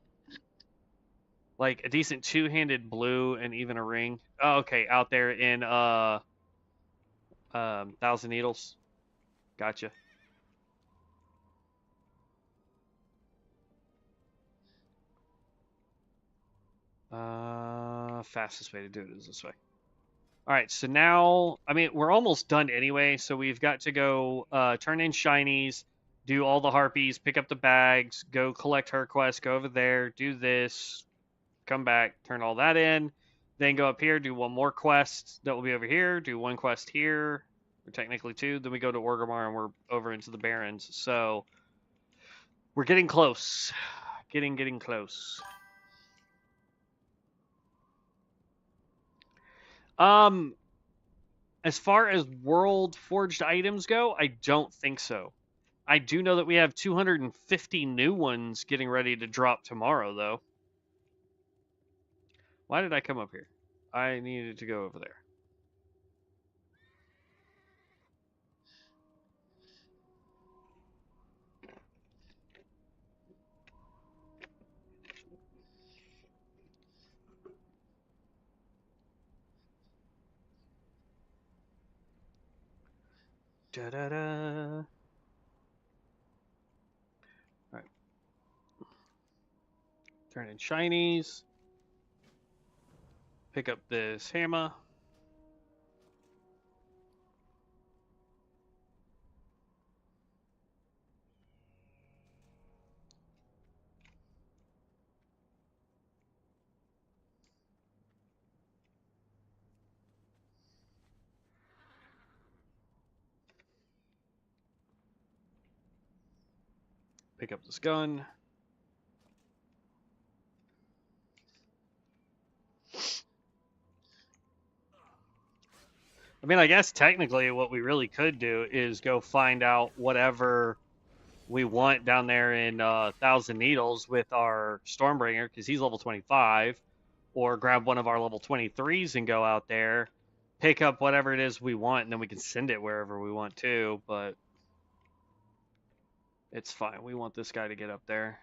Like a decent 2-handed blue and even a ring. Oh, okay. Out there in Thousand Needles. Gotcha. Fastest way to do it is this way. All right, so now, I mean, we're almost done anyway, so we've got to go turn in shinies, do all the harpies, pick up the bags, go collect her quest, go over there, do this, come back, turn all that in, then go up here, do one more quest that will be over here, do one quest here, or technically 2, then we go to Orgrimmar and we're over into the Barrens. So we're getting close. Getting close. As far as world forged items go, I don't think so. I do know that we have 250 new ones getting ready to drop tomorrow, though. Why did I come up here? I needed to go over there. Da-da-da. Alright. Turn in shinies. Pick up this hammer. Pick up this gun. I mean, I guess technically what we really could do is go find out whatever we want down there in Thousand Needles with our Stormbringer, because he's level 25, or grab one of our level 23s and go out there, pick up whatever it is we want, and then we can send it wherever we want to, but it's fine. We want this guy to get up there.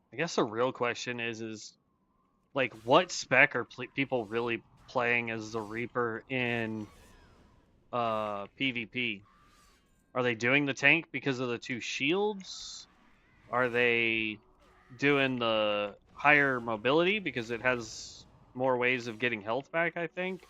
I guess the real question is like, what spec are people really playing as the Reaper in PvP? Are they doing the tank because of the 2 shields? Are they doing the higher mobility because it has more ways of getting health back, I think?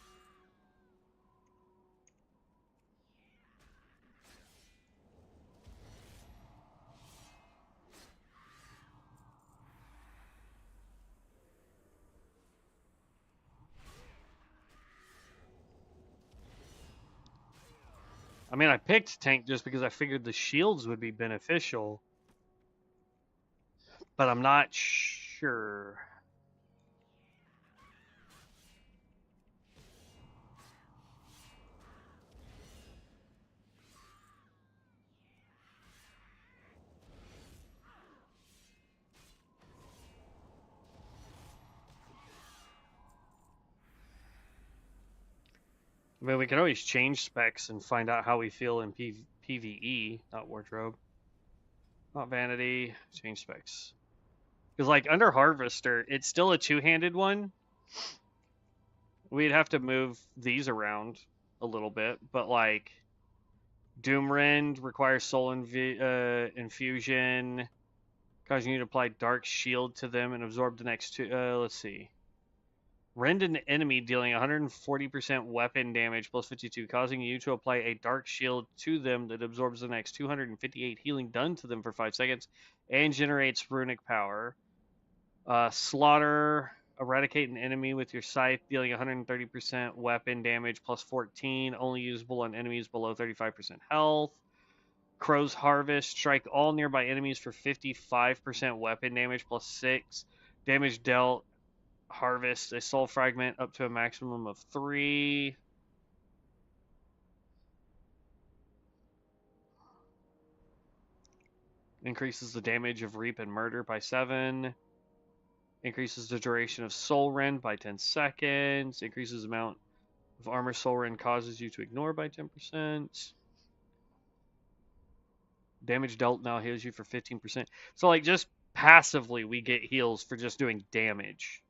I mean, I picked tank just because I figured the shields would be beneficial, but I'm not sure. I mean, we can always change specs and find out how we feel in PvE, not wardrobe, not vanity, change specs. Because, like, under Harvester, it's still a 2-handed one. We'd have to move these around a little bit, but, like, Doomrend requires Soul Infusion, causing you to apply Dark Shield to them and absorb the next 2. Let's see. Rend an enemy dealing 140% weapon damage plus 52, causing you to apply a Dark Shield to them that absorbs the next 258 healing done to them for 5 seconds and generates runic power. Slaughter, eradicate an enemy with your scythe, dealing 130% weapon damage plus 14, only usable on enemies below 35% health. Crow's Harvest, strike all nearby enemies for 55% weapon damage plus 6. Damage dealt, harvest a soul fragment up to a maximum of 3. Increases the damage of Reap and Murder by 7. Increases the duration of Soul Rend by 10 seconds. Increases the amount of armor Soul Rend causes you to ignore by 10%. Damage dealt now heals you for 15%. So, like, just passively, we get heals for just doing damage.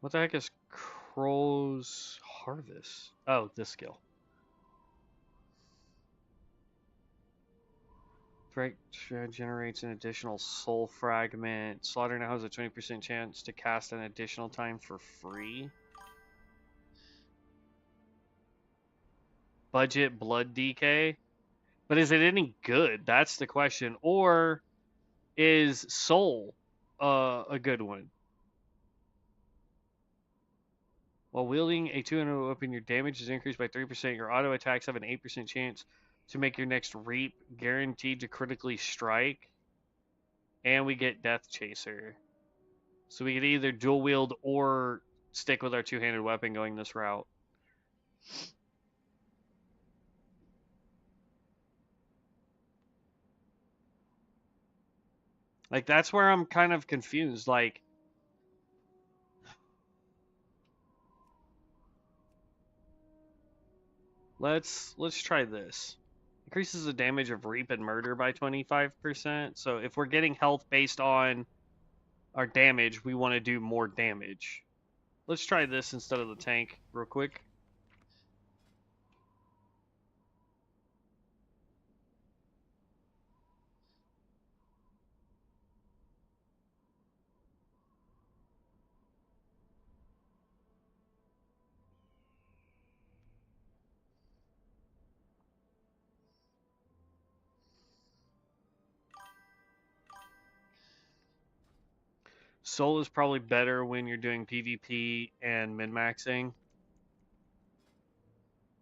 What the heck is Crow's Harvest? Oh, this skill. Threat generates an additional soul fragment. Slaughter now has a 20% chance to cast an additional time for free. Budget blood DK. But is it any good? That's the question. Or is soul a good one? While wielding a 2-handed weapon, your damage is increased by 3%. Your auto attacks have an 8% chance to make your next reap guaranteed to critically strike. And we get Death Chaser. So we could either dual wield or stick with our 2-handed weapon going this route. Like, that's where I'm kind of confused. Like, let's try this. Increases the damage of Reap and Murder by 25%. So if we're getting health based on our damage, we want to do more damage. Let's try this instead of the tank real quick. Soul is probably better when you're doing PvP and min-maxing.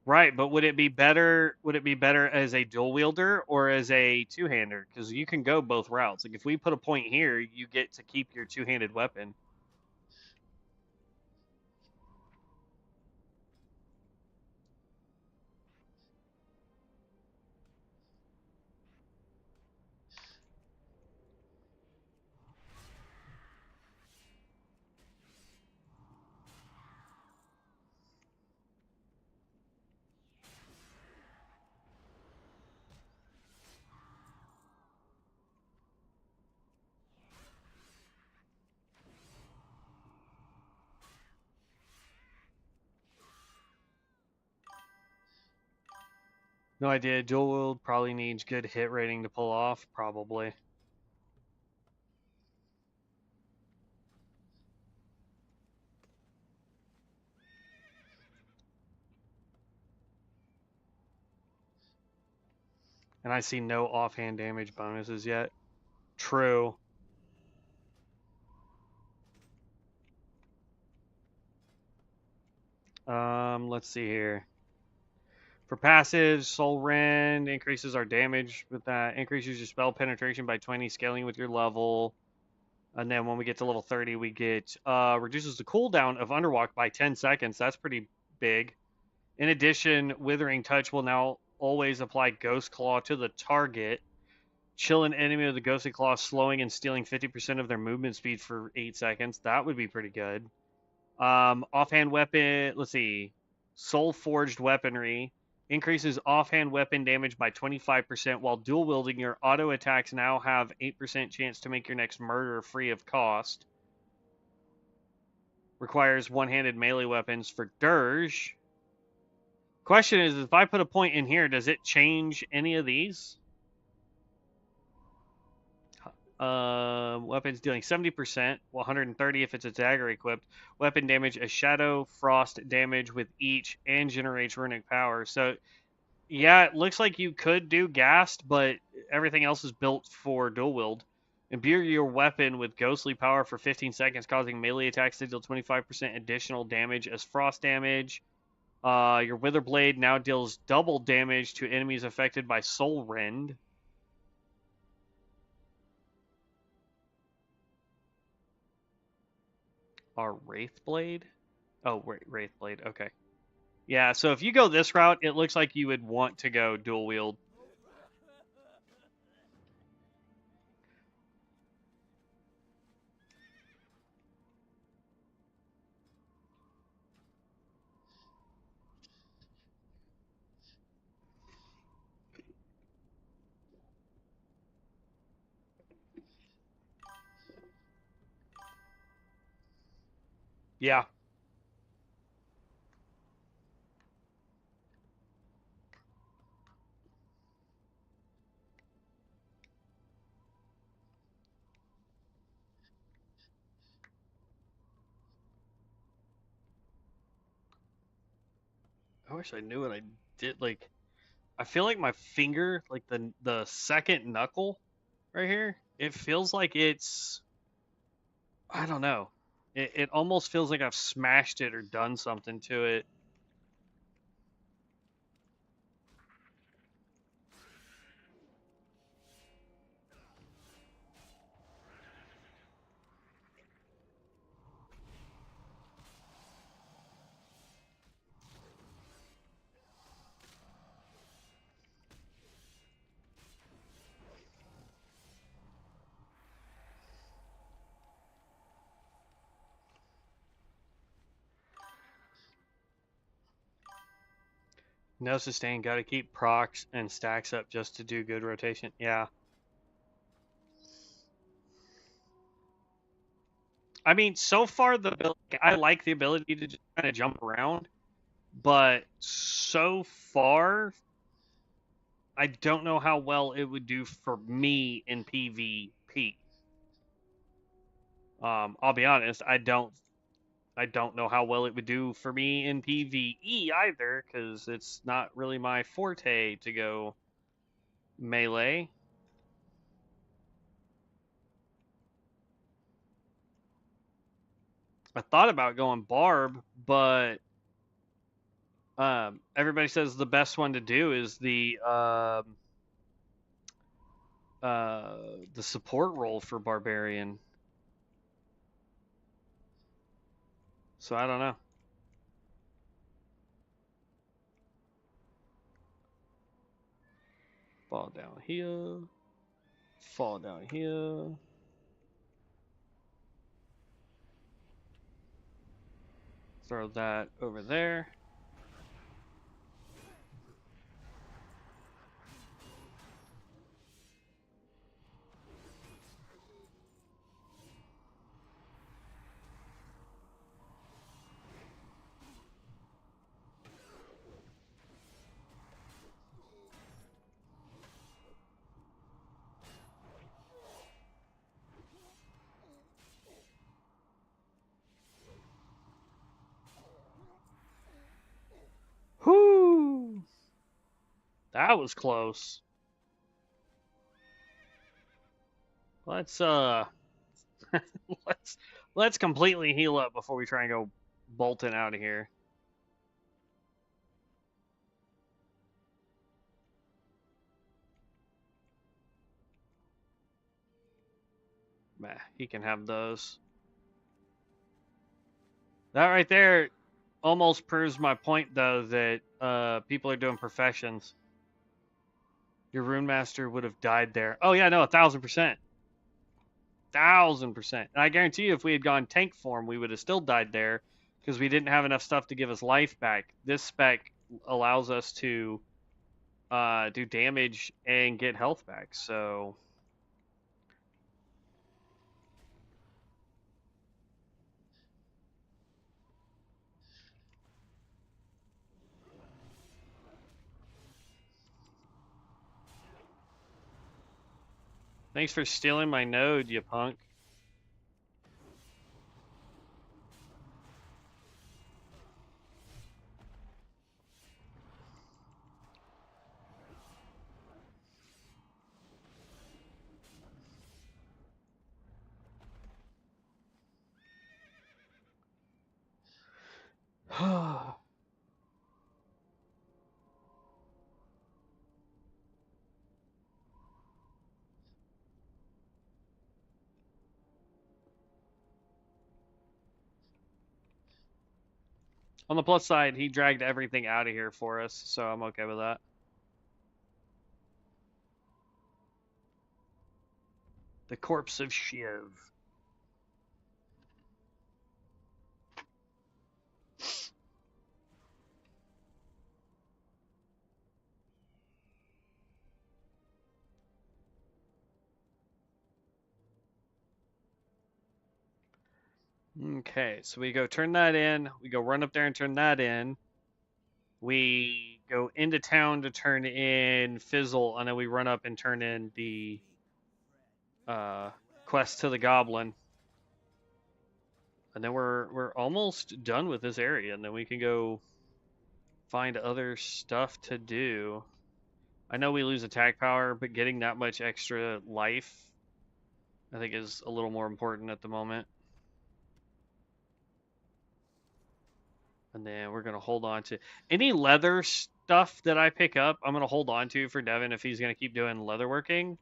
Right, but would it be better? Would it be better as a dual wielder or as a two-hander? Because you can go both routes. Like if we put a point here, you get to keep your two-handed weapon. No idea. Dual wield probably needs good hit rating to pull off. Probably. And I see no offhand damage bonuses yet. True. Let's see here. For passives, Soul Rend increases our damage with that. Increases your spell penetration by 20, scaling with your level. And then when we get to level 30, we get reduces the cooldown of Underwalk by 10 seconds. That's pretty big. In addition, Withering Touch will now always apply Ghost Claw to the target. Chill an enemy with the Ghostly Claw, slowing and stealing 50% of their movement speed for 8 seconds. That would be pretty good. Offhand weapon, let's see. Soul Forged Weaponry increases offhand weapon damage by 25%, while dual wielding your auto attacks now have 8% chance to make your next murder free of cost. Requires one-handed melee weapons for Dirge. Question is, if I put a point in here, does it change any of these? Weapons dealing 70%, 130 if it's a dagger equipped. Weapon damage, a shadow frost damage with each, and generates runic power. So, yeah, it looks like you could do Ghast, but everything else is built for dual wield. Imbue your weapon with ghostly power for 15 seconds, causing melee attacks to deal 25% additional damage as frost damage. Your Wither Blade now deals double damage to enemies affected by Soul Rend. Our Wraith Blade? Oh, wait, Wraith Blade. Okay. Yeah, so if you go this route, it looks like you would want to go dual wield. Yeah. I wish I knew what I did. Like, I feel like my finger, like the second knuckle right here, it feels like it's, I don't know. It almost feels like I've smashed it or done something to it. No sustain, gotta keep procs and stacks up just to do good rotation. Yeah. I mean, so far I like the ability to just kind of jump around, but so far I don't know how well it would do for me in PvP. I'll be honest, I don't know how well it would do for me in PvE either, because it's not really my forte to go melee. I thought about going Barb, but everybody says the best one to do is the support role for Barbarian. So I don't know. Fall down here. Fall down here. Throw that over there. Whoo! That was close. Let's let's completely heal up before we try and go bolting out of here. Bah, he can have those. That right there almost proves my point, though, that people are doing professions. Your rune master would have died there. Oh yeah, no, 1,000%. 1,000%. And I guarantee you, if we had gone tank form, we would have still died there because we didn't have enough stuff to give us life back. This spec allows us to do damage and get health back. So thanks for stealing my node, you punk. On the plus side, he dragged everything out of here for us, so I'm okay with that. The corpse of Shiv. Okay, so we go turn that in. We go run up there and turn that in. We go into town to turn in Fizzle, and then we run up and turn in the quest to the Goblin. And then we're almost done with this area, and then we can go find other stuff to do. I know we lose attack power, but getting that much extra life, I think, is a little more important at the moment. And then we're going to hold on to any leather stuff that I pick up. I'm going to hold on to for Devin if he's going to keep doing leather working.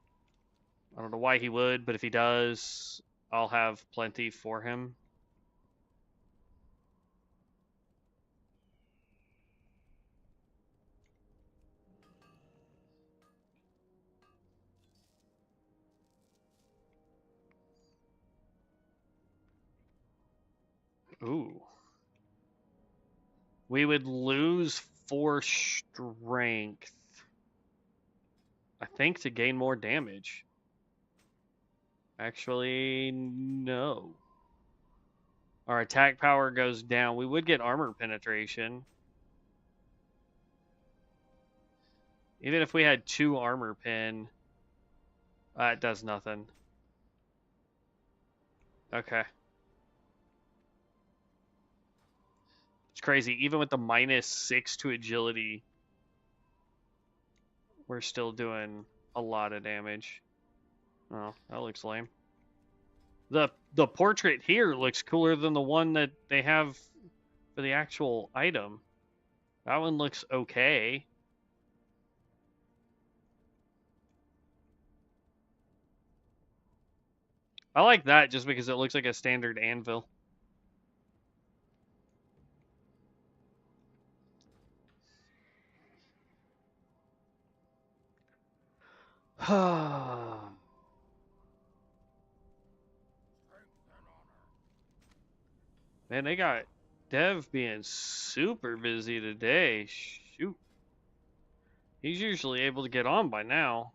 I don't know why he would, but if he does, I'll have plenty for him. Ooh. We would lose 4 strength, I think, to gain more damage. Actually, no. Our attack power goes down. We would get armor penetration. Even if we had 2 armor pen, it does nothing. Okay. It's crazy. Even with the -6 to agility, we're still doing a lot of damage. Oh, that looks lame. The portrait here looks cooler than the one that they have for the actual item. That one looks okay. I like that just because it looks like a standard anvil. Man, they got Dev being super busy today. Shoot. He's usually able to get on by now.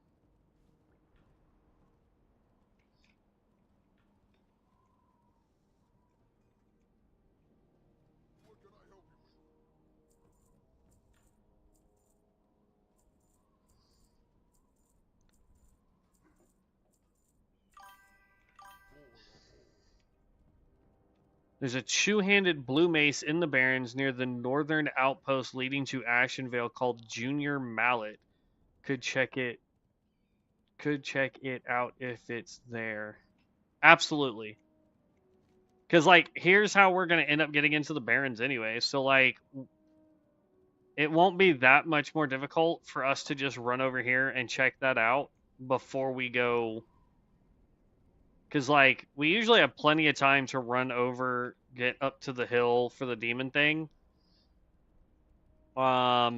There's a two-handed blue mace in the Barrens near the northern outpost leading to Ashenvale called Junior Mallet. Could check it. Could check it out if it's there. Absolutely. Because, like, here's how we're going to end up getting into the Barrens anyway. So, like, it won't be that much more difficult for us to just run over here and check that out before we go. Because, like, we usually have plenty of time to run over, get up to the hill for the demon thing. Why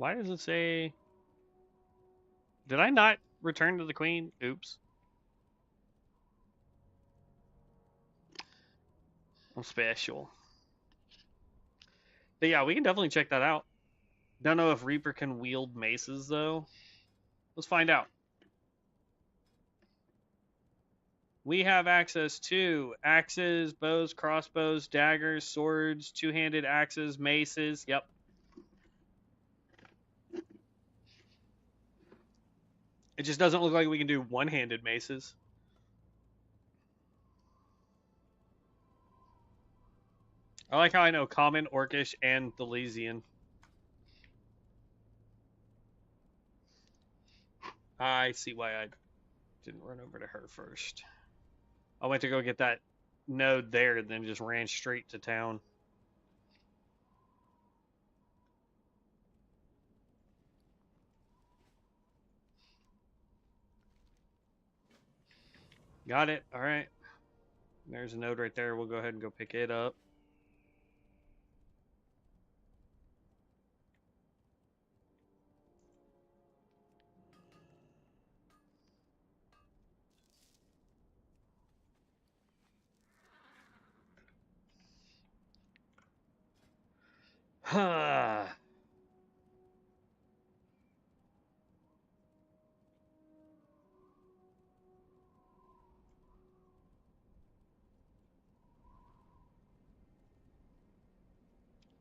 does it say... Did I not return to the queen? Oops. I'm special. But yeah, we can definitely check that out. Don't know if Reaper can wield maces, though. Let's find out. We have access to axes, bows, crossbows, daggers, swords, two-handed axes, maces. Yep. It just doesn't look like we can do one-handed maces. I like how I know Common, Orcish, and Dhalesian. I see why I didn't run over to her first. I went to go get that node there and then just ran straight to town. Got it. All right. There's a node right there. We'll go ahead and go pick it up.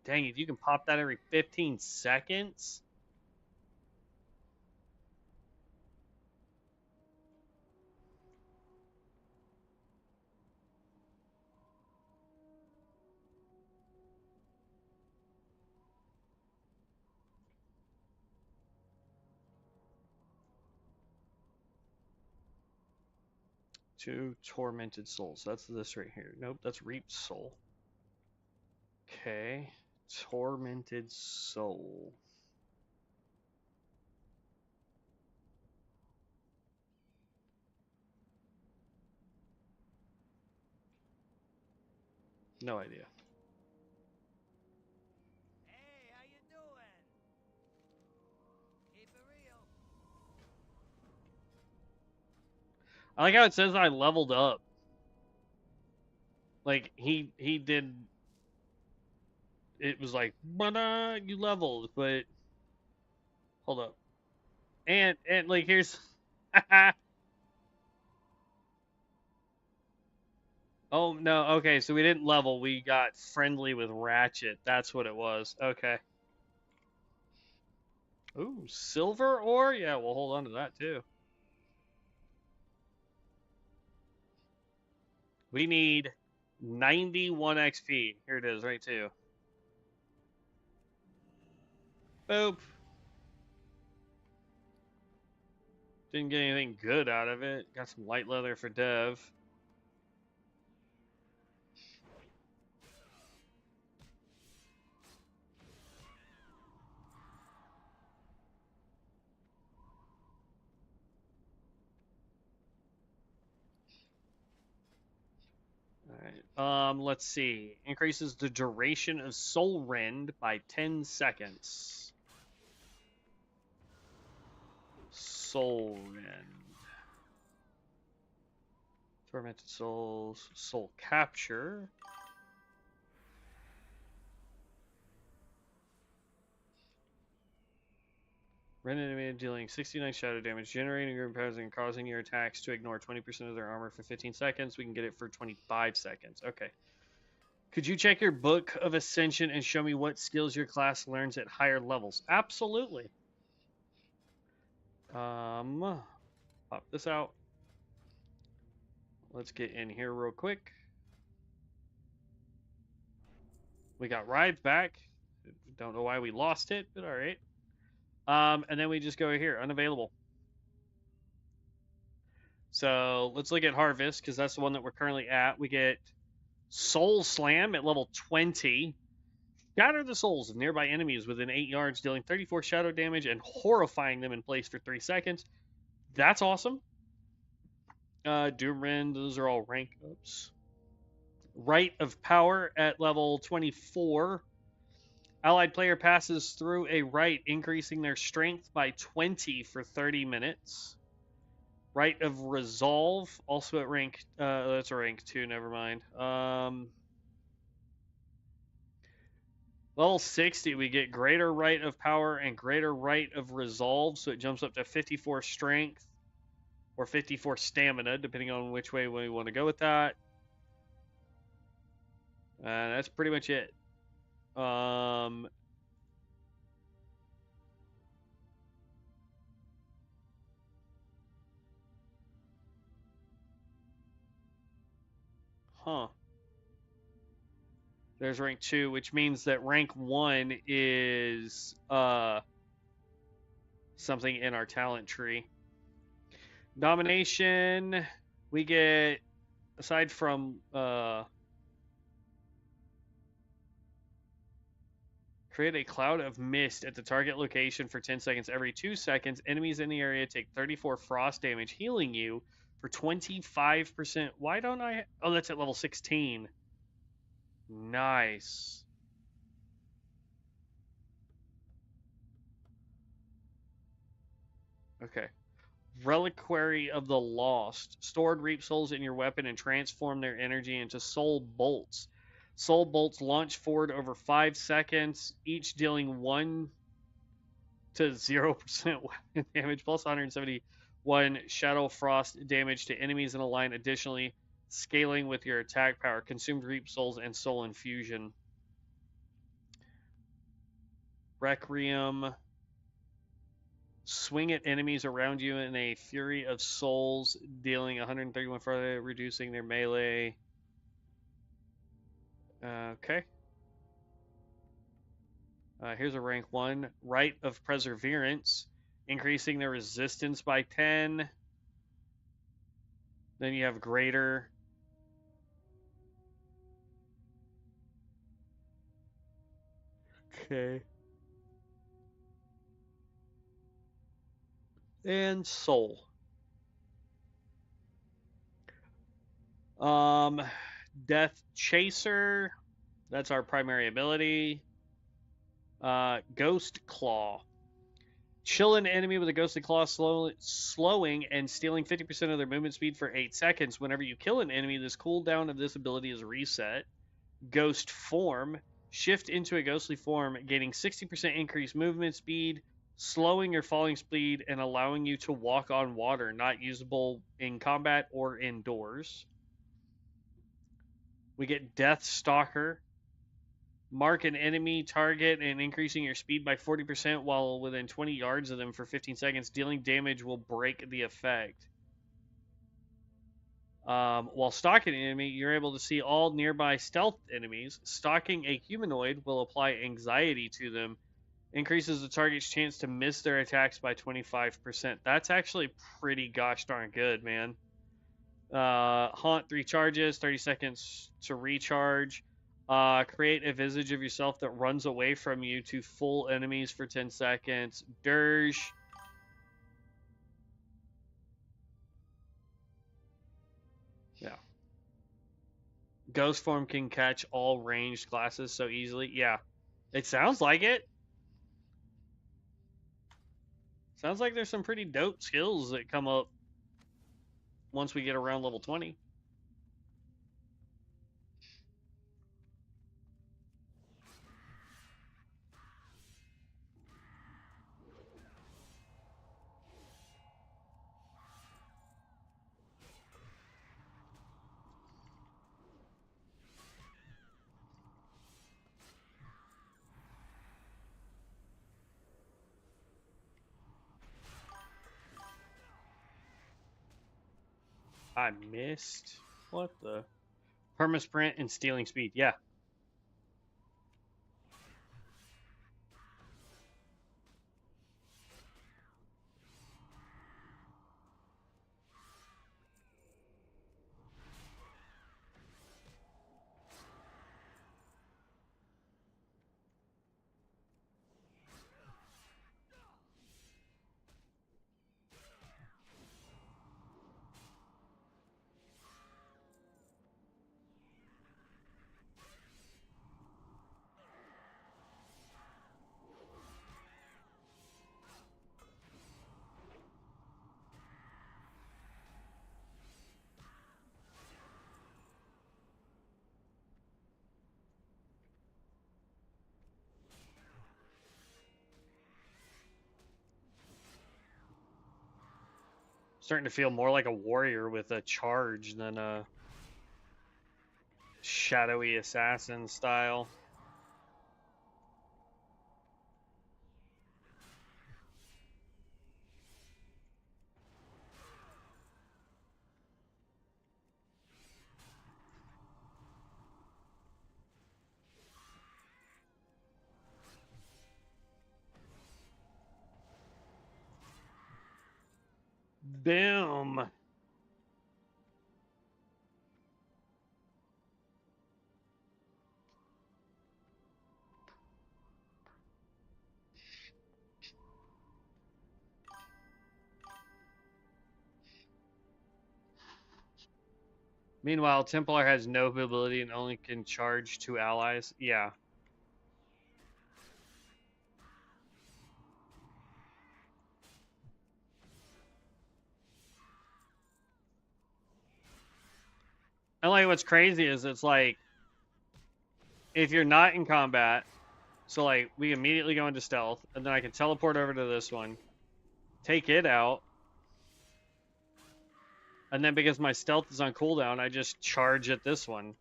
Dang it, you can pop that every 15 seconds? Two tormented souls. That's this right here. Nope, that's reaped soul. Okay. Tormented soul. No idea. Hey, how you doing? Keep it real. I like how it says I leveled up. Like he did. It was like, you leveled, but hold up. And like here's. Oh no, okay, so we didn't level. We got friendly with Ratchet. That's what it was. Okay. Ooh, silver ore? Yeah, we'll hold on to that too. We need 91 XP. Here it is, right too. Boop. Didn't get anything good out of it. Got some light leather for Dev. Alright. Let's see. Increases the duration of Soul Rend by 10 seconds. Soul Rend. Tormented Souls. Soul Capture. Rend enemy dealing 69 shadow damage, generating group powers and causing your attacks to ignore 20% of their armor for 15 seconds. We can get it for 25 seconds. Okay. Could you check your book of Ascension and show me what skills your class learns at higher levels? Absolutely. Pop this out. Let's get in here real quick. We got Rides back. Don't know why we lost it, but all right. And then we just go here, unavailable. So let's look at Harvest because that's the one that we're currently at. We get Soul Slam at level 20. Shatter the souls of nearby enemies within 8 yards, dealing 34 shadow damage and horrifying them in place for 3 seconds. That's awesome. Doom Rend, those are all rank ups. Rite of Power at level 24. Allied player passes through a rite, increasing their strength by 20 for 30 minutes. Rite of Resolve, also at rank, that's a rank 2, never mind. Level 60, we get Greater Rite of Power and Greater Rite of Resolve, so it jumps up to 54 strength or 54 stamina, depending on which way we want to go with that. That's pretty much it. Huh. There's rank 2, which means that rank 1 is something in our talent tree. Domination, we get, aside from create a cloud of mist at the target location for 10 seconds. Every 2 seconds, enemies in the area take 34 frost damage, healing you for 25%. Why don't I? Oh, that's at level 16. Nice. Okay. Reliquary of the Lost. Stored reap souls in your weapon and transform their energy into soul bolts. Soul bolts launch forward over 5 seconds, each dealing 1 to 0% weapon damage, plus 171 Shadow Frost damage to enemies in a line. Additionally, scaling with your attack power, consumed reap souls, and soul infusion. Requiem. Swing at enemies around you in a fury of souls, dealing 131 further, reducing their melee. Okay. Here's a rank 1. Rite of Perseverance, increasing their resistance by 10. Then you have Greater. Okay. And Soul. Death Chaser. That's our primary ability. Ghost Claw. Chill an enemy with a ghostly claw, slowing and stealing 50% of their movement speed for 8 seconds. Whenever you kill an enemy, this cooldown of this ability is reset. Ghost Form. Shift into a ghostly form, gaining 60% increased movement speed, slowing your falling speed, and allowing you to walk on water, not usable in combat or indoors. We get Death Stalker. Mark an enemy target and increasing your speed by 40% while within 20 yards of them for 15 seconds. Dealing damage will break the effect. While stalking an enemy, you're able to see all nearby stealth enemies. Stalking a humanoid will apply anxiety to them, Increases the target's chance to miss their attacks by 25%. That's actually pretty gosh darn good, man. Haunt 3 charges, 30 seconds to recharge. Create a visage of yourself that runs away from you to full enemies for 10 seconds. Dirge. Yeah. Ghost form can catch all ranged classes so easily. Yeah. It sounds like it. Sounds like there's some pretty dope skills that come up once we get around level 20. I missed. What the? Permasprint and stealing speed. Yeah. Starting to feel more like a warrior with a charge than a shadowy assassin style. Boom. Meanwhile, Templar has no ability and only can charge 2 allies. Yeah. And like what's crazy is it's like if you're not in combat, so like we immediately go into stealth, and then I can teleport over to this one, take it out, and then because my stealth is on cooldown, I just charge at this one.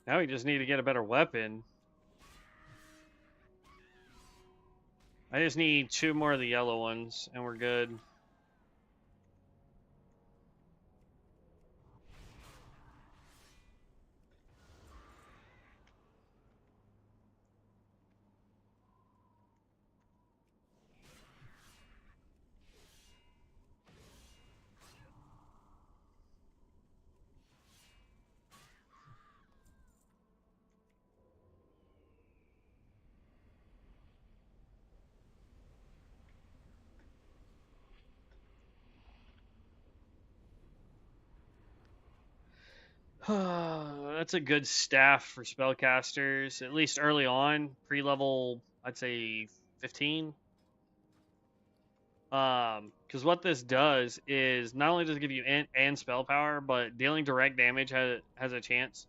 Now we just need to get a better weapon. I just need 2 more of the yellow ones, and we're good. That's a good staff for spellcasters, at least early on, pre-level, I'd say 15. Because what this does is not only does it give you int and spell power, but dealing direct damage has a chance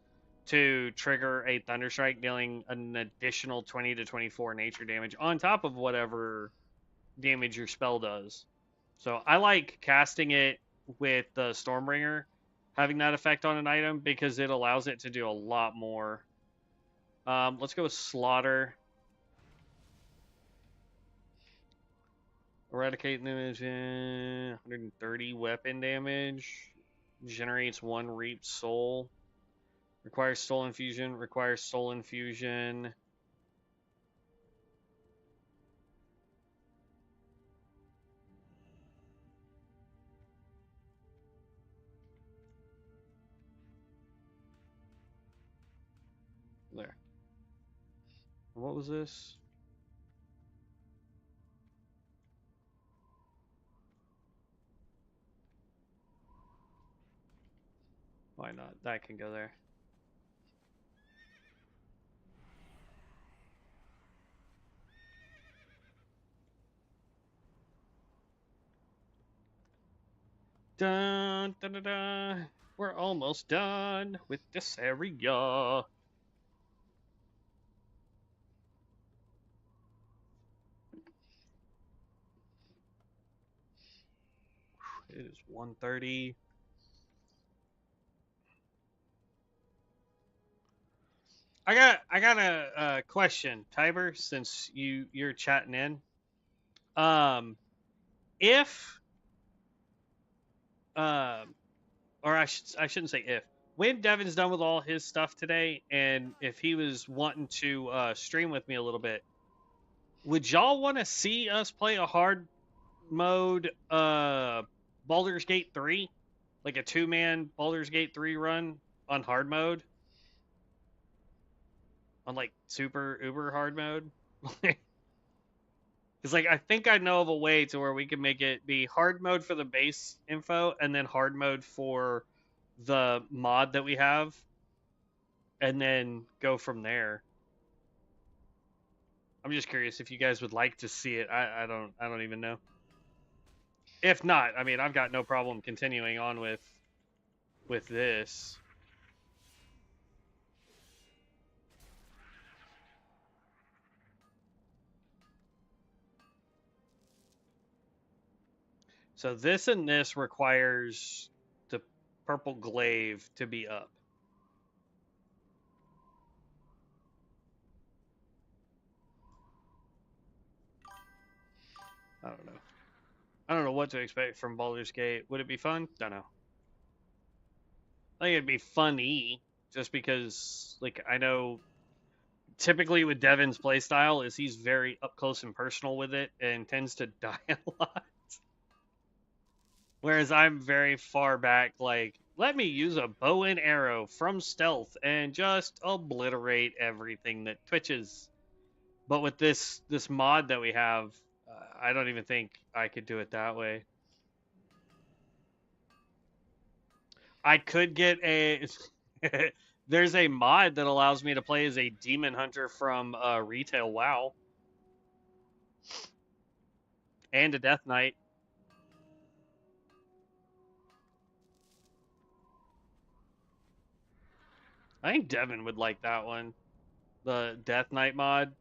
to trigger a Thunderstrike, dealing an additional 20 to 24 nature damage on top of whatever damage your spell does. So I like casting it with the Stormbringer, having that effect on an item because it allows it to do a lot more. Let's go with Slaughter. Eradicate damage, 130 weapon damage. Generates 1 reaped soul. Requires soul infusion. Requires soul infusion. There. What was this? Why not? That can go there. Dun, dun, dun, dun. We're almost done with this area. It is 1:30. I got a question, Tiber, since you're chatting in. Um, if or I shouldn't say if. When Devin's done with all his stuff today, and if he was wanting to stream with me a little bit, would y'all want to see us play a hard mode Baldur's Gate 3? Like a 2-man Baldur's Gate 3 run on hard mode? On like super uber hard mode? Because like I think I know of a way to where we can make it be hard mode for the base info and then hard mode for the mod that we have, and then go from there. I'm just curious if you guys would like to see it. I don't even know. If not, I mean I've got no problem continuing on with this. So this and this requires the purple glaive to be up. I don't know. I don't know what to expect from Baldur's Gate. Would it be fun? Don't know. I think it'd be funny just because, like, I know typically with Devin's playstyle is he's very up close and personal with it and tends to die a lot. Whereas I'm very far back, like, let me use a bow and arrow from stealth and just obliterate everything that twitches. But with this mod that we have, I don't even think I could do it that way. I could get a. There's a mod that allows me to play as a demon hunter from retail WoW and a Death Knight. I think Devin would like that one, the Death Knight mod,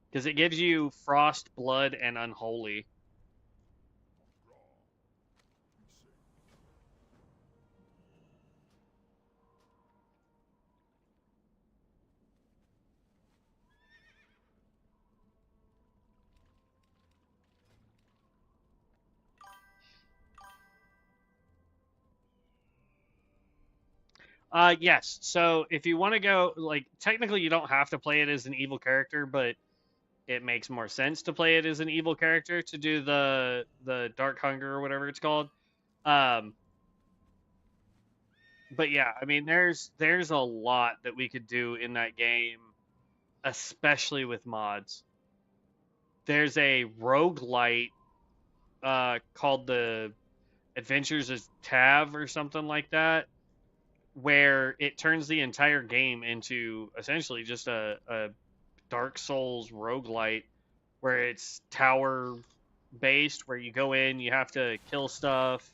because it gives you Frost, Blood, and Unholy. Yes. So if you want to go, like, technically you don't have to play it as an evil character, but it makes more sense to play it as an evil character to do the Dark Hunger or whatever it's called. Um, but yeah, I mean, there's a lot that we could do in that game, especially with mods. There's a roguelite called the Adventures of Tav or something like that, where it turns the entire game into essentially just a Dark Souls roguelite, where it's tower based, where you go in, you have to kill stuff.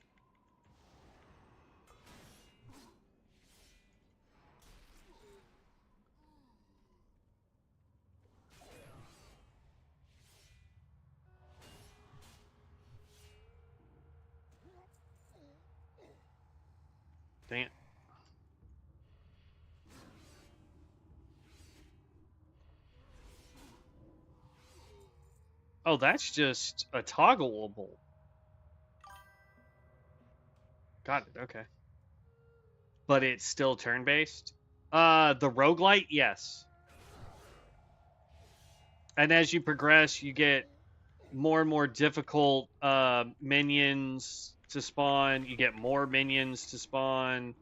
Dang it. Oh, that's just a toggleable. Got it. Okay. But it's still turn-based. The roguelite, yes. And as you progress, you get more and more difficult minions to spawn. You get more minions to spawn.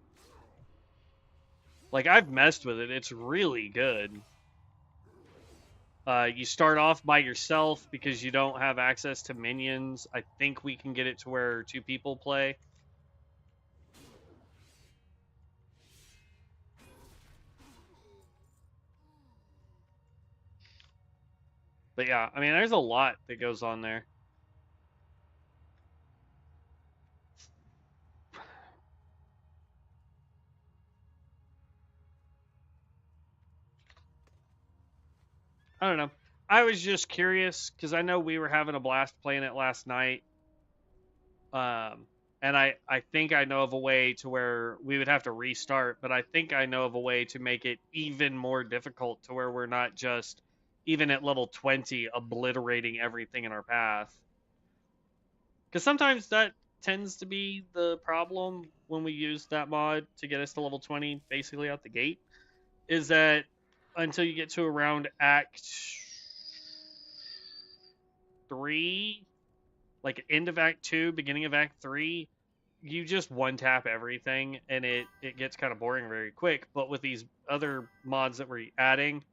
Like, I've messed with it. It's really good. You start off by yourself because you don't have access to minions. I think we can get it to where 2 people play. But yeah, I mean, there's a lot that goes on there. I don't know. I was just curious because I know we were having a blast playing it last night. And I think I know of a way to where we would have to restart, but I think I know of a way to make it even more difficult to where we're not just, even at level 20, obliterating everything in our path. Because sometimes that tends to be the problem when we use that mod to get us to level 20 basically out the gate, is that until you get to around Act 3, like end of Act 2, beginning of Act 3, you just one tap everything and it gets kind of boring very quick. But with these other mods that we're adding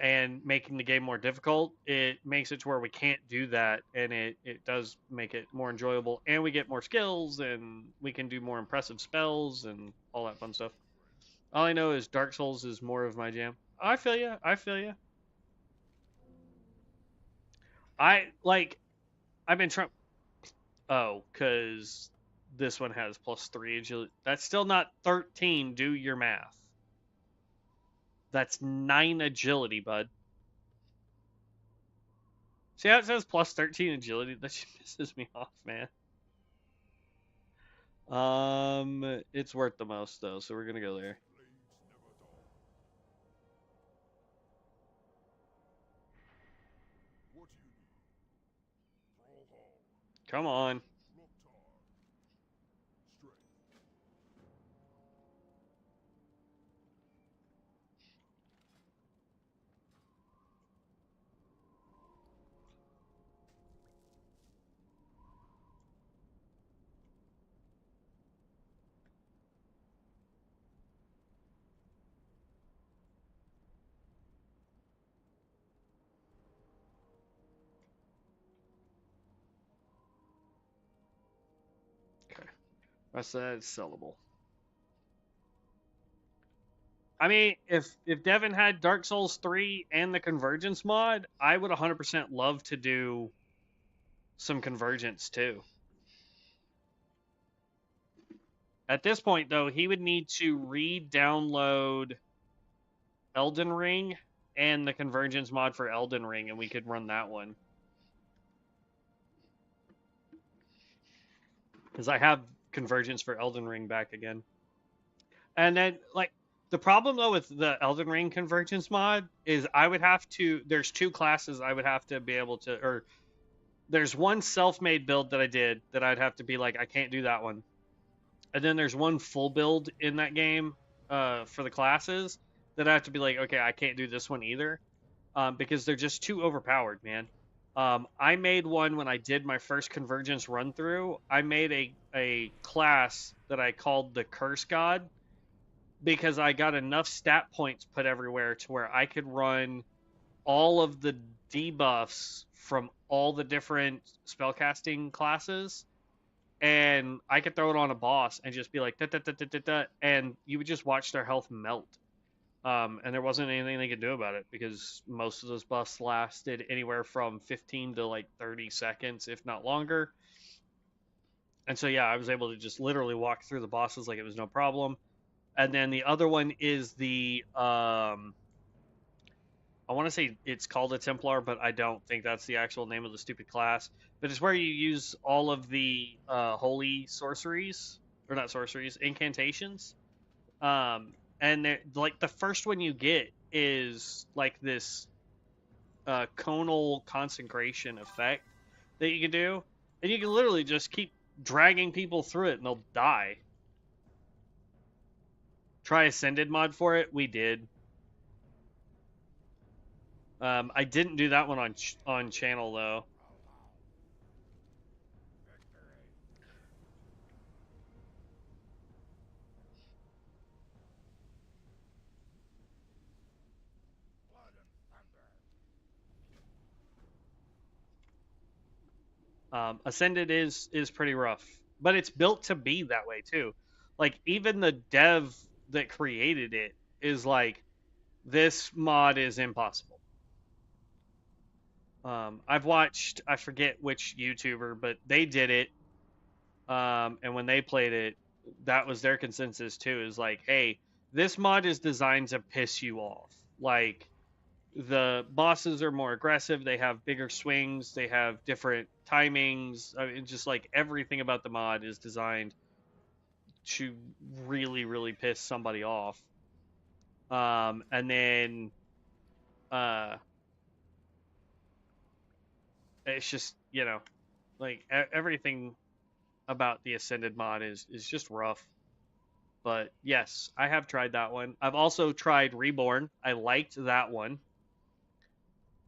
and making the game more difficult, it makes it to where we can't do that, and it does make it more enjoyable, and we get more skills and we can do more impressive spells and all that fun stuff. All I know is Dark Souls is more of my jam. I feel you. I feel you. I like. I've been trying. Oh, because this one has +3 agility. That's still not 13. Do your math. That's 9 agility, bud. See how it says +13 agility? That shit pisses me off, man. It's worth the most though, so we're gonna go there. Come on. Okay. Rest of that is sellable. I mean, if Devin had Dark Souls 3 and the Convergence mod, I would 100% love to do some Convergence too. At this point, though, he would need to re-download Elden Ring and the Convergence mod for Elden Ring, and we could run that one. Because I have Convergence for Elden Ring back again. And then, like, the problem, though, with the Elden Ring Convergence mod is I would have to, there's 2 classes I would have to be able to, or there's one self-made build that I did that I'd have to be like, I can't do that one. And then there's one full build in that game for the classes that I have to be like, okay, I can't do this one either, because they're just too overpowered, man. I made one when I did my first Convergence run through. I made a class that I called the Curse God because I got enough stat points put everywhere to where I could run all of the debuffs from all the different spellcasting classes, and I could throw it on a boss and just be like da, da, da, da, da, da, and you would just watch their health melt. And there wasn't anything they could do about it because most of those buffs lasted anywhere from 15 to like 30 seconds, if not longer. And so yeah, I was able to just literally walk through the bosses like it was no problem. And then the other one is the I want to say it's called a Templar, but I don't think that's the actual name of the stupid class. But it's where you use all of the holy sorceries, or not sorceries, incantations. And like the first one you get is like this conal consecration effect that you can do, and you can literally just keep dragging people through it and they'll die. Try Ascended mod for it. We did. I didn't do that one on channel though. Ascended is pretty rough, but it's built to be that way too. Like even the dev that created it is like, this mod is impossible. I've watched, I forget which YouTuber, but they did it. And when they played it, that was their consensus too. Is like, hey, this mod is designed to piss you off. Like the bosses are more aggressive. They have bigger swings. They have different timings. I mean, just like everything about the mod is designed to really, really piss somebody off. And then uh, it's just, like everything about the Ascended mod is just rough. But yes, I have tried that one. I've also tried Reborn. I liked that one.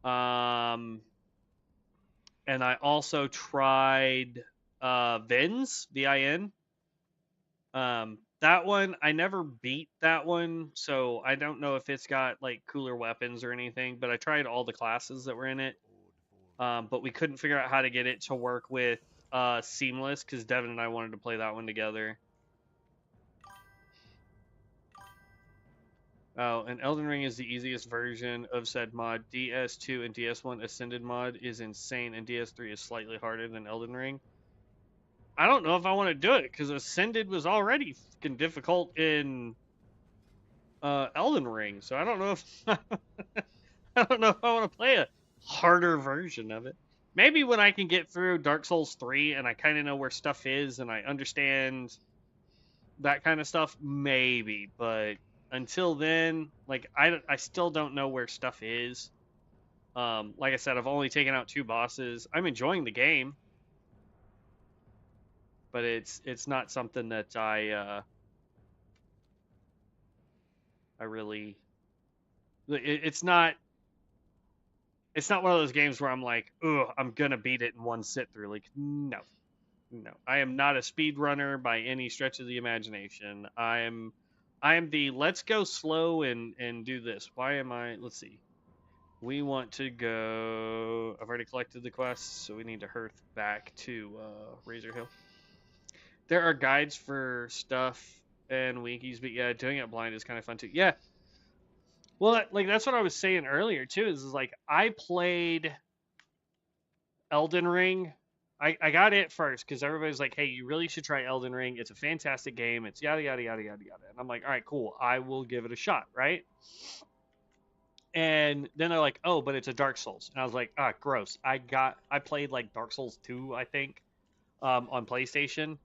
Um, and I also tried Vins, VIN. That one I never beat that one, so I don't know if it's got like cooler weapons or anything. But I tried all the classes that were in it. But we couldn't figure out how to get it to work with Seamless because Devin and I wanted to play that one together. Oh, and Elden Ring is the easiest version of said mod. DS2 and DS1 Ascended mod is insane, and DS3 is slightly harder than Elden Ring. I don't know if I want to do it because Ascended was already fucking difficult in Elden Ring, so I don't know if I don't know if I want to play a harder version of it. Maybe when I can get through Dark Souls 3 and I kind of know where stuff is and I understand that kind of stuff, maybe. But until then, like I still don't know where stuff is. Like I said, I've only taken out 2 bosses. I'm enjoying the game, but it's not something that I really. It's not one of those games where I'm like, oh, I'm gonna beat it in one sit through. Like, no, no, I am not a speed runner by any stretch of the imagination. I am the let's go slow and do this. Why am I? Let's see. We want to go. I've already collected the quests, so we need to hearth back to Razor Hill. There are guides for stuff and wikis, but yeah, doing it blind is kind of fun too. Yeah, well, like that's what I was saying earlier too. Is like I played Elden Ring. I got it first because everybody's like, hey, you really should try Elden Ring. It's a fantastic game. It's yada yada yada yada yada. And I'm like, all right, cool. I will give it a shot, right? And then they're like, oh, but it's a Dark Souls. And I was like, ah, gross. I played like Dark Souls 2, I think, on PlayStation.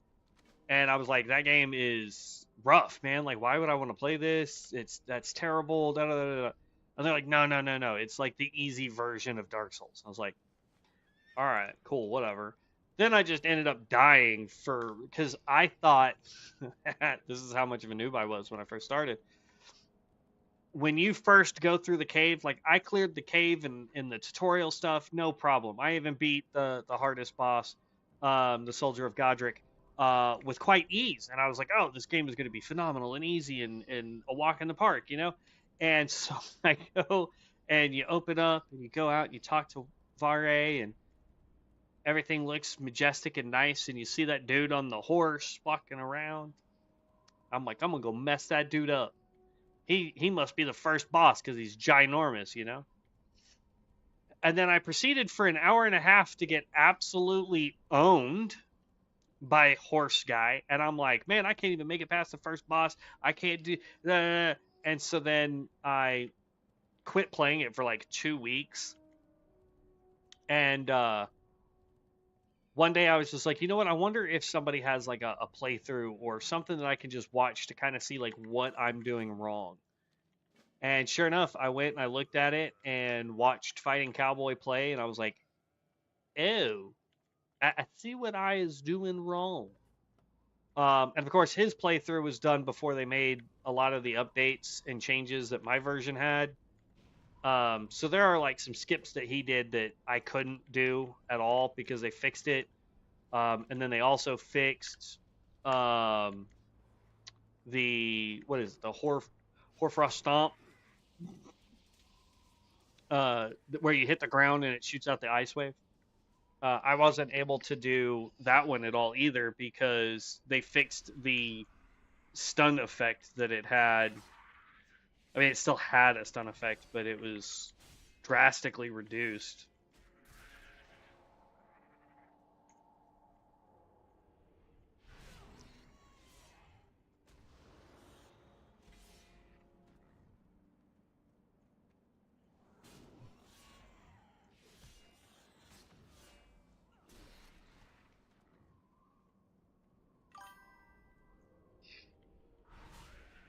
And I was like, that game is rough, man. Like, why would I want to play this? That's terrible. Da, da, da, da. And they're like, no, no, no, no. It's like the easy version of Dark Souls. I was like, all right, cool, whatever. Then I just ended up dying because I thought this is how much of a noob I was when I first started. When you first go through the cave, like I cleared the cave and in the tutorial stuff, no problem. I even beat the hardest boss, the Soldier of Godric, with quite ease. And I was like, oh, this game is going to be phenomenal and easy and a walk in the park, you know? And so I go and you open up and you go out and you talk to Vare and everything looks majestic and nice. And you see that dude on the horse walking around. I'm like, I'm going to go mess that dude up. He must be the first boss because he's ginormous, you know? And then I proceeded for an hour and a half to get absolutely owned by horse guy. And I'm like, man, I can't even make it past the first boss. I can't do. And so then I quit playing it for like 2 weeks. And one day I was just like, you know what? I wonder if somebody has like a playthrough or something that I can just watch to kind of see like what I'm doing wrong. And sure enough, I went and I looked at it and watched Fighting Cowboy play, and I was like, oh, I see what I is doing wrong. And of course, his playthrough was done before they made a lot of the updates and changes that my version had. So there are like some skips that he did that I couldn't do at all because they fixed it. And then they also fixed um, the what is it, the Horfrost Stomp, where you hit the ground and it shoots out the ice wave. I wasn't able to do that one at all either because they fixed the stun effect that it had. I mean, it still had a stun effect, but it was drastically reduced.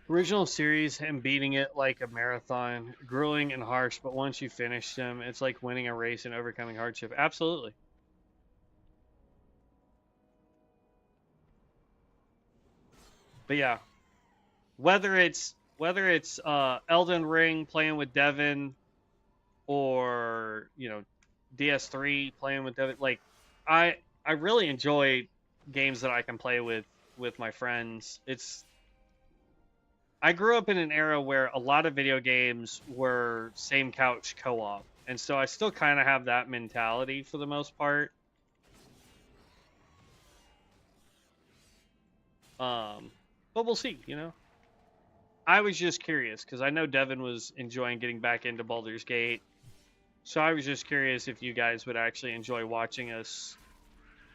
Original series, him beating it like a marathon, grueling and harsh, but once you finish them, it's like winning a race and overcoming hardship. Absolutely. But yeah, whether it's Elden Ring playing with Devin or DS3 playing with Devin, like I really enjoy games that I can play with my friends. It's I grew up in an era where a lot of video games were same couch co-op, and so I still kind of have that mentality for the most part. Um, but we'll see. I was just curious because I know Devin was enjoying getting back into Baldur's Gate, so I was just curious if you guys would actually enjoy watching us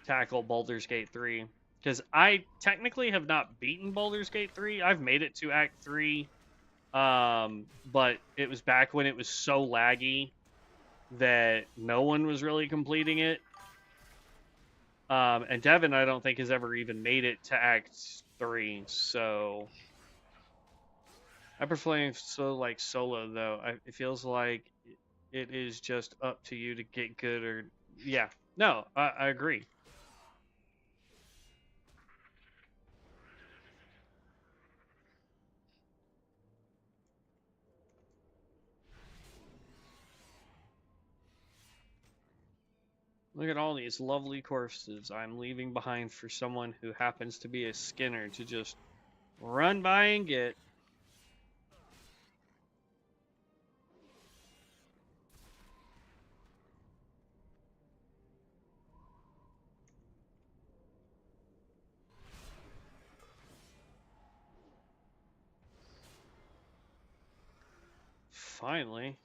tackle Baldur's Gate 3. Because I technically have not beaten Baldur's Gate 3. I've made it to Act 3, but it was back when it was so laggy that no one was really completing it. And Devin, I don't think, has ever even made it to Act 3. So I prefer like solo, though. It feels like it is just up to you to get good or. Yeah. No, I agree. Look at all these lovely corpses I'm leaving behind for someone who happens to be a skinner to just run by and get. Finally.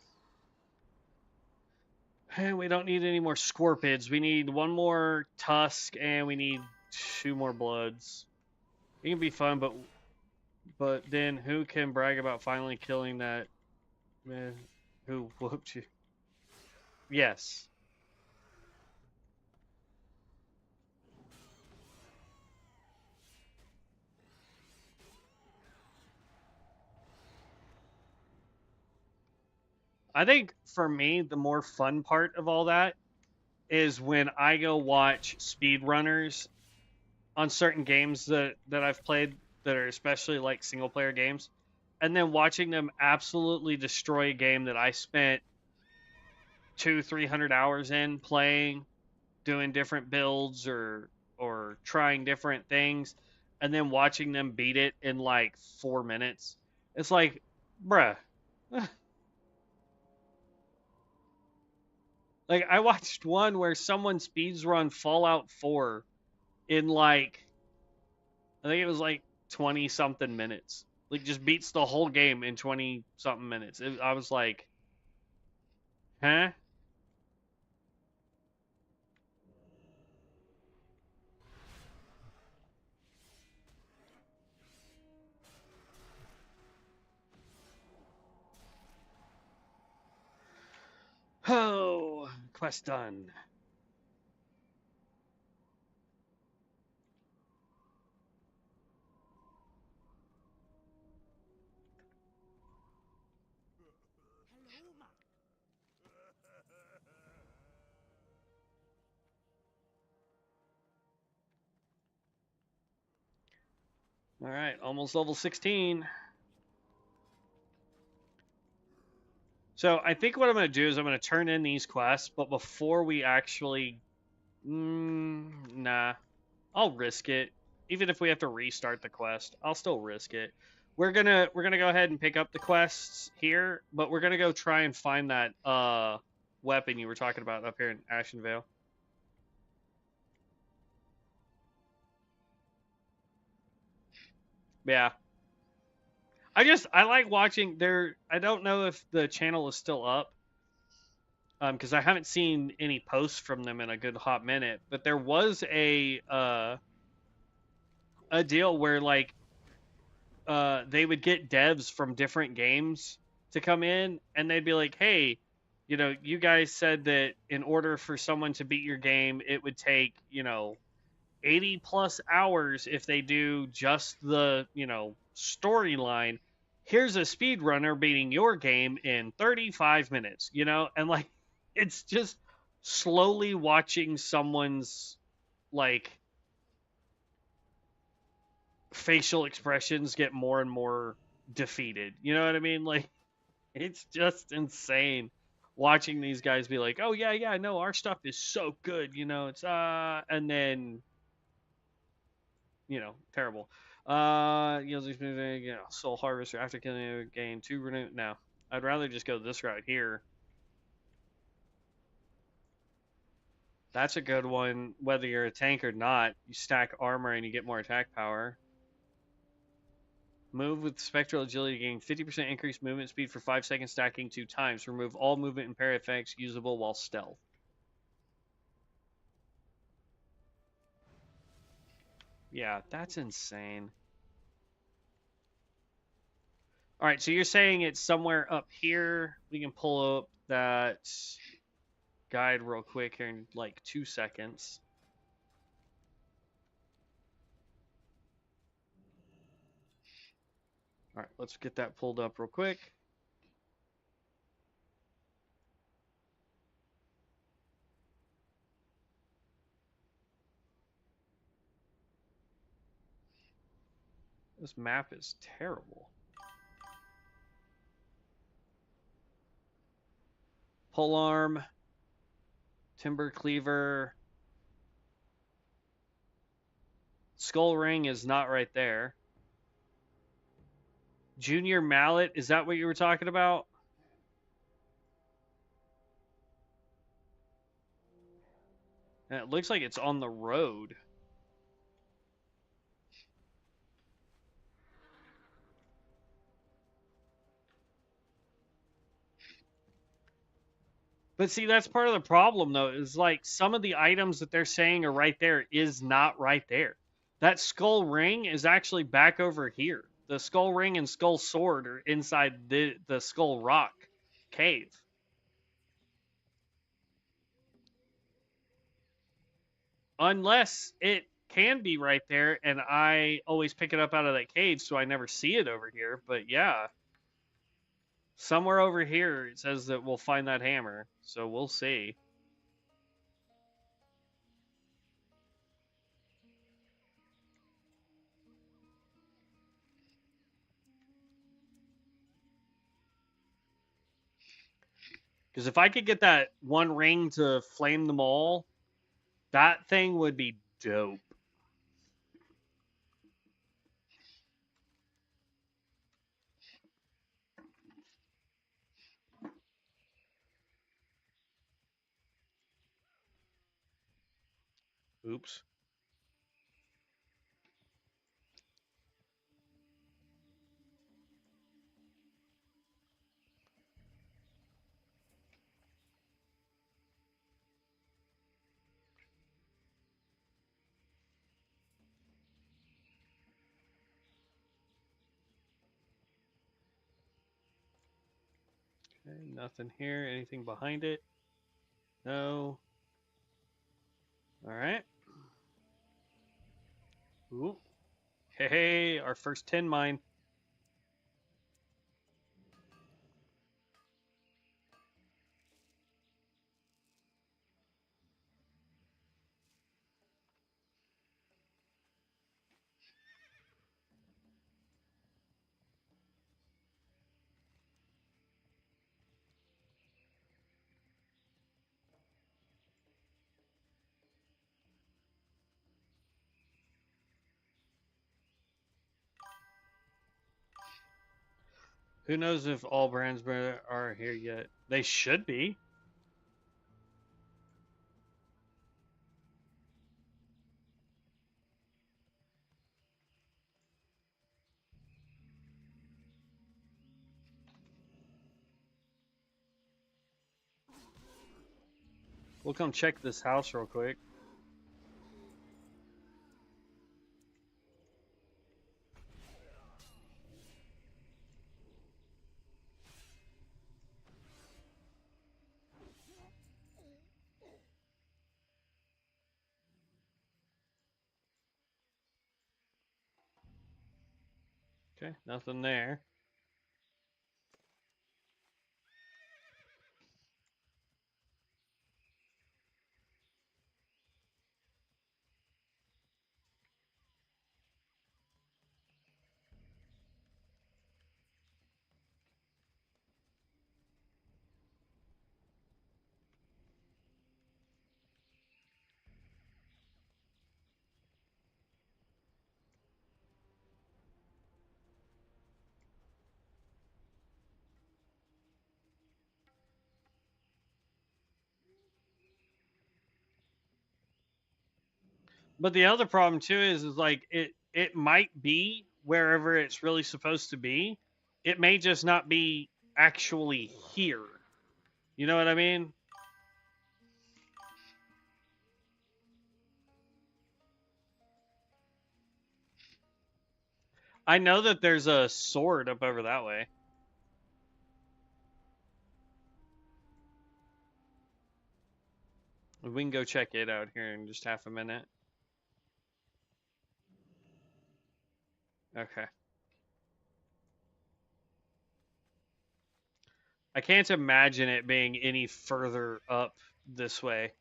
And we don't need any more scorpids. We need one more tusk and we need two more bloods. It can be fun, but then who can brag about finally killing that man who whooped you? Yes. I think for me, the more fun part of all that is when I go watch speedrunners on certain games that I've played that are especially like single player games, and then watching them absolutely destroy a game that I spent 200-300 hours in playing, doing different builds or trying different things, and then watching them beat it in like 4 minutes. It's like, bruh. Like I watched one where someone speeds run Fallout 4 in like I think it was like 20 something minutes. Like just beats the whole game in 20 something minutes. I was like, huh? Oh, quest done. All right, almost level 16. So I think what I'm going to do is I'm going to turn in these quests, but before we actually... nah. I'll risk it. Even if we have to restart the quest, I'll still risk it. We're gonna go ahead and pick up the quests here, but we're gonna go try and find that weapon you were talking about up here in Ashenvale. Yeah. I like watching their I don't know if the channel is still up. Because I haven't seen any posts from them in a good hot minute, but there was a deal where like they would get devs from different games to come in and they'd be like, hey, you know, you guys said that in order for someone to beat your game, it would take, 80 plus hours if they do just the, storyline. Here's a speedrunner beating your game in 35 minutes, and like it's just slowly watching someone's like facial expressions get more and more defeated. You know what I mean? Like it's just insane watching these guys be like, "Oh yeah, yeah, no, our stuff is so good." It's and then, terrible. Soul harvester after killing a gain 2 renew. No. I'd rather just go this route here. That's a good one whether you're a tank or not. You stack armor and you get more attack power. Move with spectral agility, gain 50% increased movement speed for 5 seconds, stacking 2 times. Remove all movement and parry effects usable while stealth. Yeah, that's insane. All right, so you're saying it's somewhere up here. We can pull up that guide real quick here in like 2 seconds. All right, let's get that pulled up real quick. This map is terrible. Polearm, Timber Cleaver, Skull Ring is not right there. Junior Mallet, is that what you were talking about? And it looks like it's on the road. But see, that's part of the problem, though, is like some of the items that they're saying are right there is not right there. That skull ring is actually back over here. The skull ring and skull sword are inside the skull rock cave. Unless it can be right there and I always pick it up out of that cave, so I never see it over here. But yeah, somewhere over here it says that we'll find that hammer. So we'll see. Because if I could get that one ring to flame them all, that thing would be dope. Oops. Okay, nothing here. Anything behind it? No. All right. Ooh. Hey, our first 10 mine. Who knows if all brands are here yet? They should be. We'll come check this house real quick. Okay, nothing there. But the other problem too is like it might be wherever it's really supposed to be. It may just not be actually here. You know what I mean? I know that there's a sword up over that way. We can go check it out here in just half a minute. Okay. I can't imagine it being any further up this way.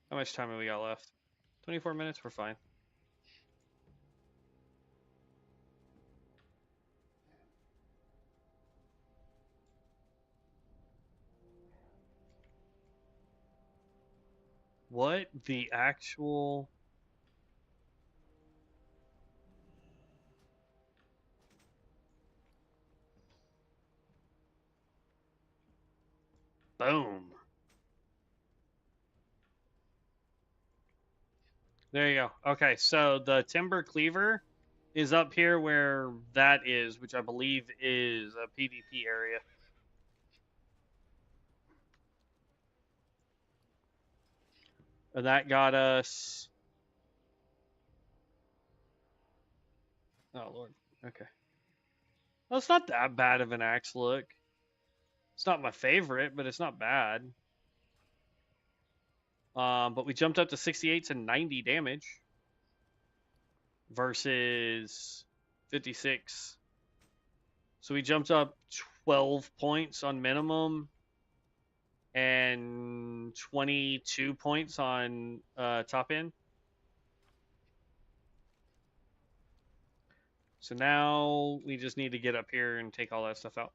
How much time have we got left? 24 minutes? We're fine. What the actual... Boom. There you go. Okay, so the timber cleaver is up here where that is, which I believe is a PvP area. And that got us... Oh, Lord. Okay. Well, it's not that bad of an axe look. It's not my favorite, but it's not bad. But we jumped up to 68 to 90 damage versus 56. So we jumped up 12 points on minimum and 22 points on top end. So now we just need to get up here and take all that stuff out.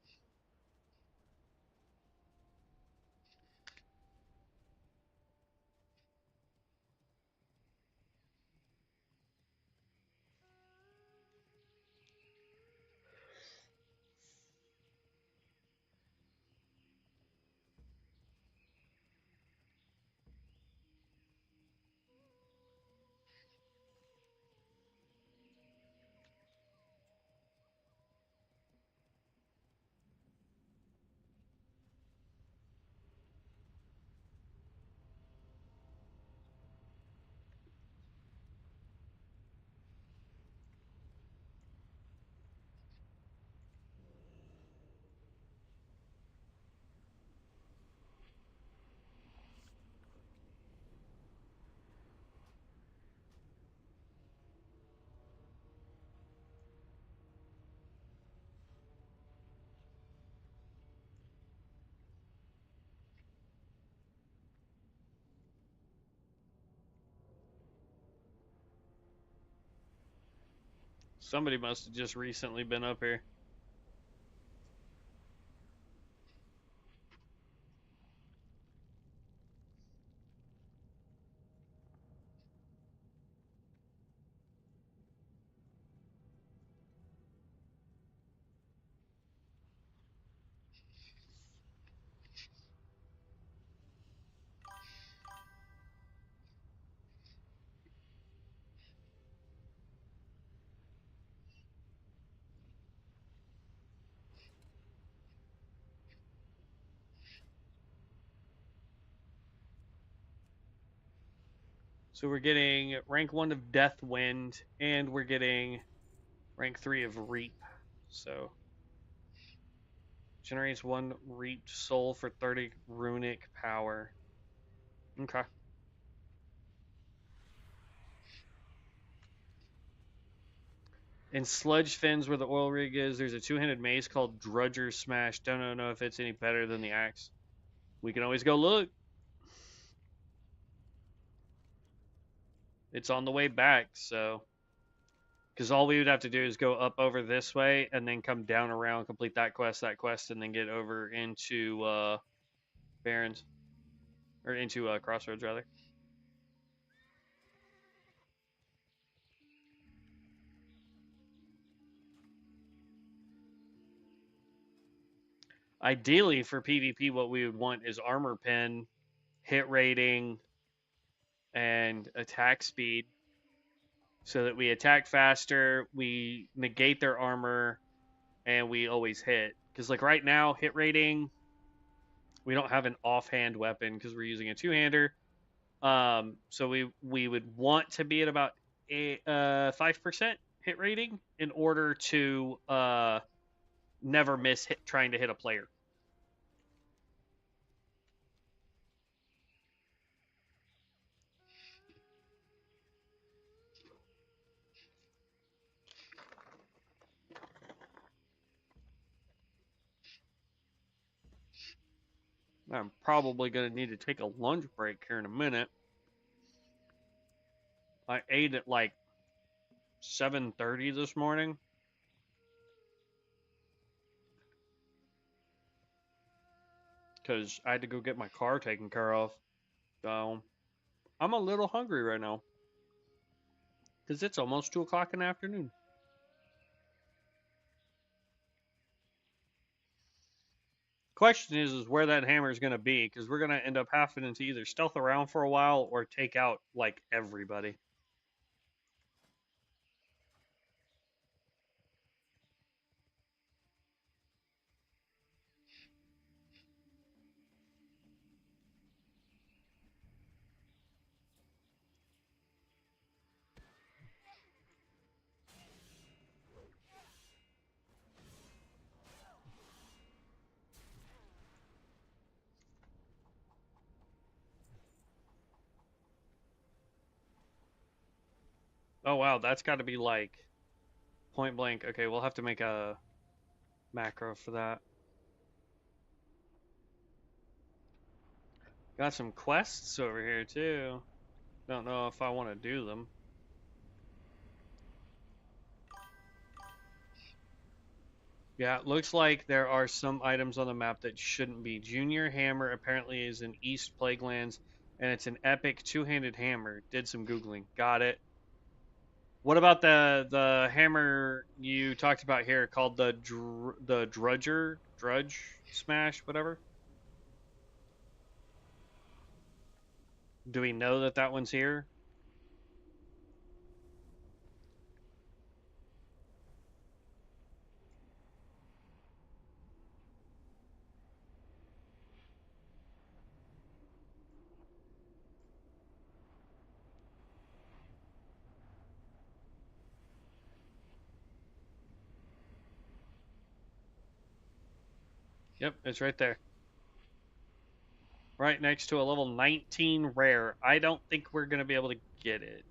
Somebody must have just recently been up here. So we're getting rank 1 of Death Wind, and we're getting rank 3 of Reap. So generates 1 reaped soul for 30 runic power. Okay. In Sludge Fens, where the oil rig is, there's a 2-handed mace called Drudger Smash. Don't know if it's any better than the axe. We can always go look. It's on the way back, so. Because all we would have to do is go up over this way and then come down around, complete that quest, and then get over into Barrens. Or into Crossroads, rather. Ideally, for PvP, what we would want is armor pen, hit rating, and attack speed. So that we attack faster, we negate their armor, and we always hit. Because, like, right now, hit rating, we don't have an offhand weapon because we're using a two-hander. So we would want to be at about 5% hit rating in order to never miss trying to hit a player. I'm probably going to need to take a lunch break here in a minute. I ate at like 7:30 this morning. Because I had to go get my car taken care of. So I'm a little hungry right now. Because it's almost 2 o'clock in the afternoon. Question is where that hammer is going to be. Because we're going to end up having to either stealth around for a while or take out, like, everybody. Oh, wow. That's got to be, like, point blank. Okay, we'll have to make a macro for that. Got some quests over here, too. Don't know if I want to do them. Yeah, it looks like there are some items on the map that shouldn't be. Junior Hammer apparently is in East Plaguelands, and it's an epic two-handed hammer. Did some Googling. Got it. What about the hammer you talked about here called the Drudge Smash, whatever? Do we know that that one's here? Yep, it's right there. Right next to a level 19 rare. I don't think we're going to be able to get it.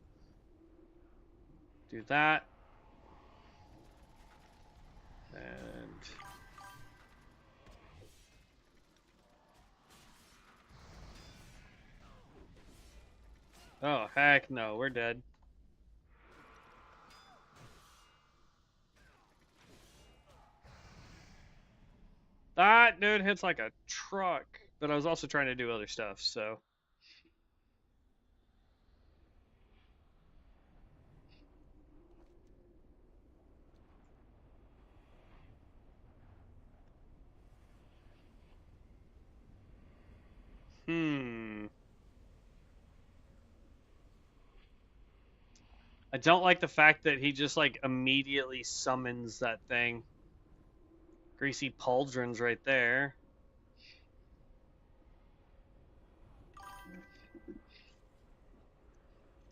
Do that. And oh, heck no, we're dead. That dude hits like a truck. But I was also trying to do other stuff, so. Hmm. I don't like the fact that he just like immediately summons that thing. Greasy pauldrons right there.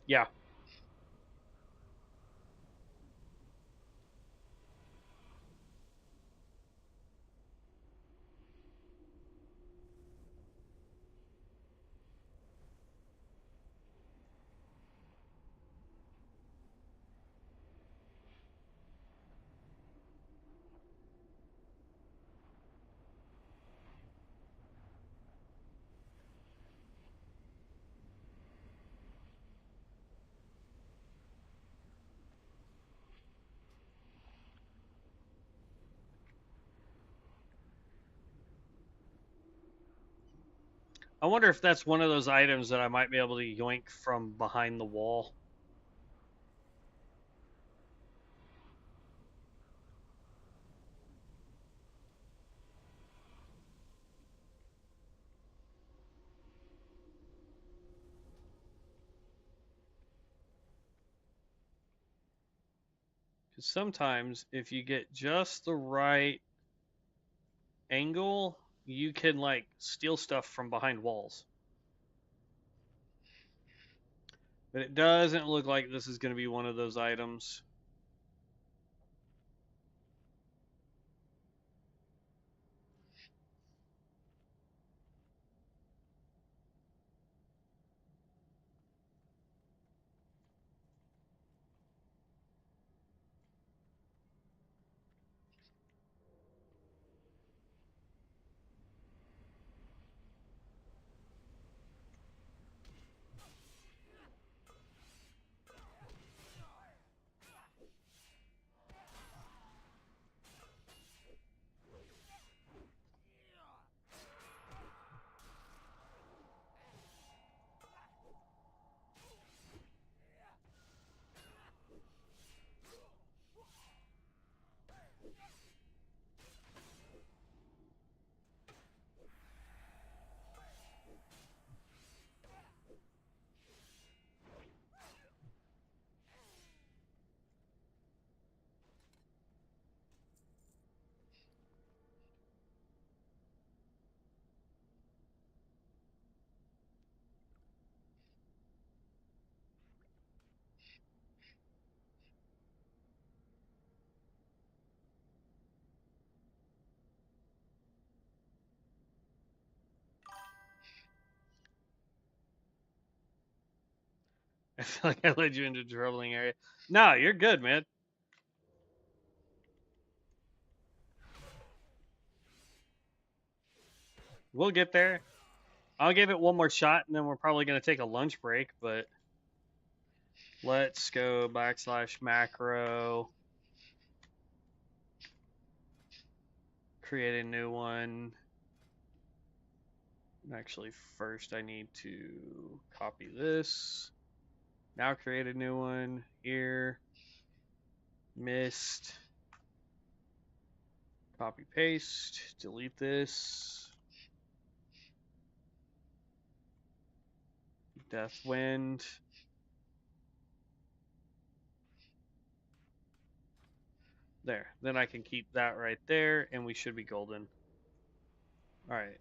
Yeah. I wonder if that's one of those items that I might be able to yoink from behind the wall. Because sometimes if you get just the right angle, you can like steal stuff from behind walls. But it doesn't look like this is going to be one of those items. I feel like I led you into a troubling area. No, you're good, man. We'll get there. I'll give it one more shot, and then we're probably going to take a lunch break. But let's go / macro. Create a new one. Actually, first I need to copy this. Now create a new one. Here. Missed. Copy paste. Delete this. Deathwind. There. Then I can keep that right there, and we should be golden. All right.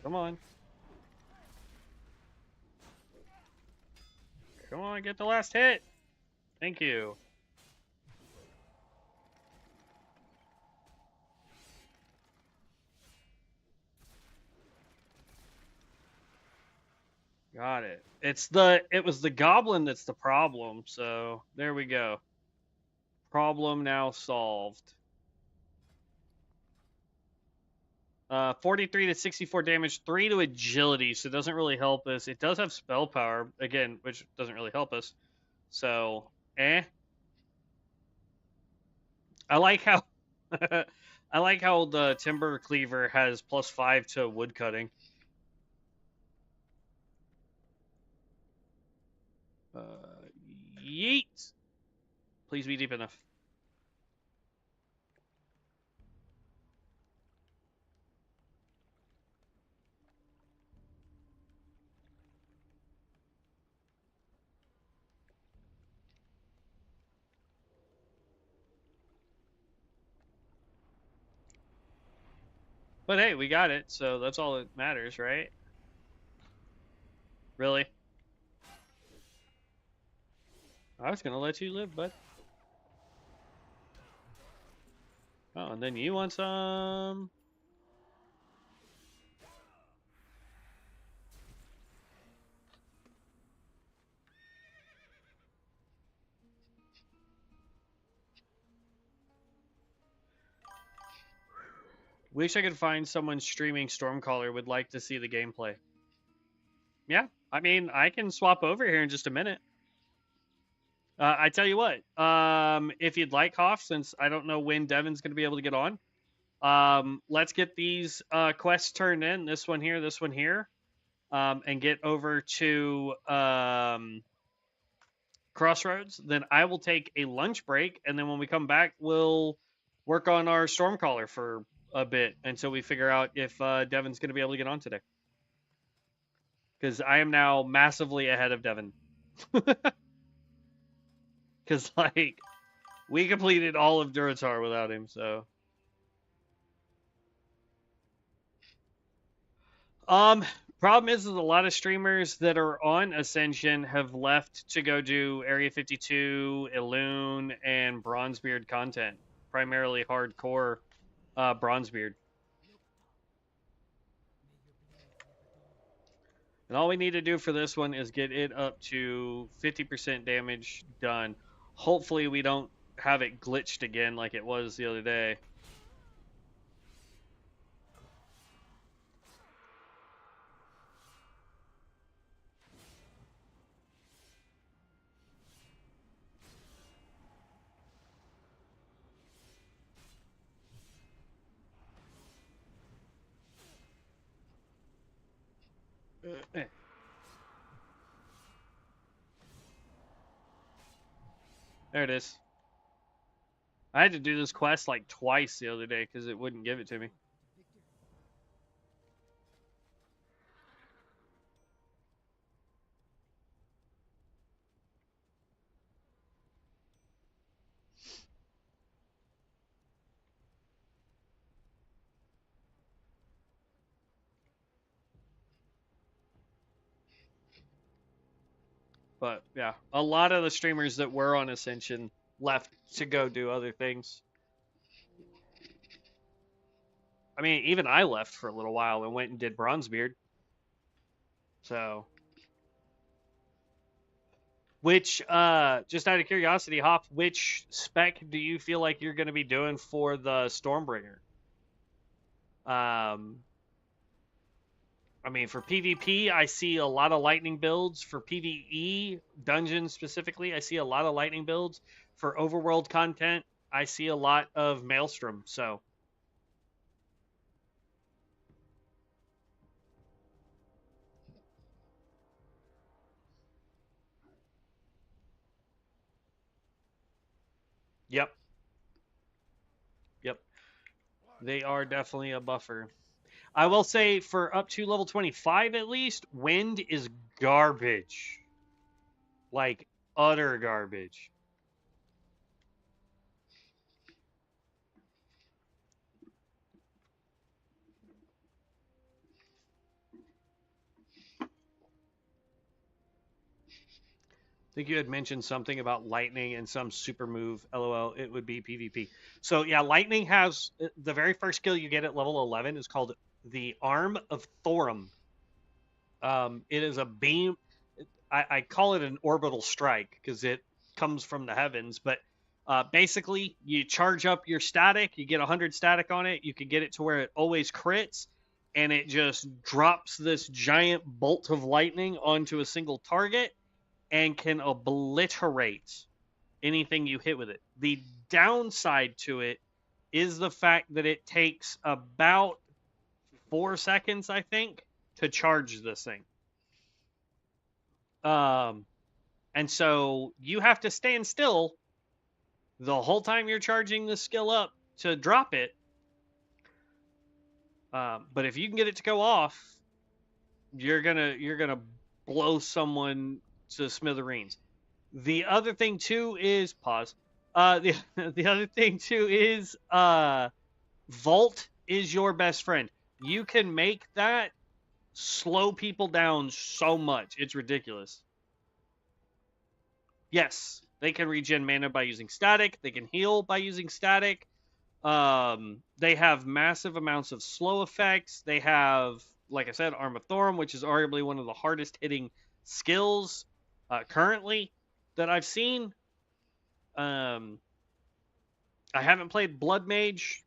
Come on. Come on, get the last hit. Thank you. Got it. It was the goblin that's the problem, so there we go. Problem now solved. 43 to 64 damage, 3 to agility, so it doesn't really help us. It does have spell power, again, which doesn't really help us. So, eh. I like how I like how the timber cleaver has +5 to wood cutting. Uh, yeet. Please be deep enough. But hey, we got it, so that's all that matters, right? Really? I was gonna let you live, bud. Oh, and then you want some? Wish I could find someone streaming Stormcaller would like to see the gameplay. Yeah, I mean, I can swap over here in just a minute. I tell you what, if you'd like, Hoff, since I don't know when Devin's going to be able to get on, let's get these quests turned in. This one here, and get over to Crossroads. Then I will take a lunch break, and then when we come back, we'll work on our Stormcaller for a bit until we figure out if Devin's going to be able to get on today. Because I am now massively ahead of Devin. Because, like, we completed all of Duratar without him, so. Um, Problem is a lot of streamers that are on Ascension have left to go do Area 52, Elune, and Bronzebeard content. Primarily hardcore Bronzebeard. And all we need to do for this one is get it up to 50% damage done. Hopefully we don't have it glitched again like it was the other day. Eh. There it is. I had to do this quest like twice the other day because it wouldn't give it to me. But yeah, a lot of the streamers that were on Ascension left to go do other things. I mean, even I left for a little while and went and did Bronzebeard. So, which, just out of curiosity, Hop, which spec do you feel like you're going to be doing for the Stormbringer? I mean, for PvP, I see a lot of lightning builds. For PvE, dungeons specifically, I see a lot of lightning builds. For overworld content, I see a lot of Maelstrom. So, yep, yep. They are definitely a buffer. I will say for up to level 25 at least, wind is garbage. Like utter garbage. I think you had mentioned something about lightning and some super move. LOL, it would be PvP. So yeah, lightning has the very first skill you get at level 11 is called the Arm of Thorum. It is a beam. I call it an orbital strike because it comes from the heavens. But basically, you charge up your static. You get 100 static on it. You can get it to where it always crits, and it just drops this giant bolt of lightning onto a single target and can obliterate anything you hit with it. The downside to it is the fact that it takes about 4 seconds, I think, to charge this thing. And so you have to stand still the whole time you're charging the skill up to drop it. But if you can get it to go off, you're gonna blow someone to smithereens. The other thing too is pause. The other thing too is Vault is your best friend. You can make that slow people down so much. It's ridiculous. Yes, they can regen mana by using static. They can heal by using static. They have massive amounts of slow effects. They have, like I said, Arm of Thorn, which is arguably one of the hardest hitting skills currently that I've seen. Um, I haven't played Blood Mage.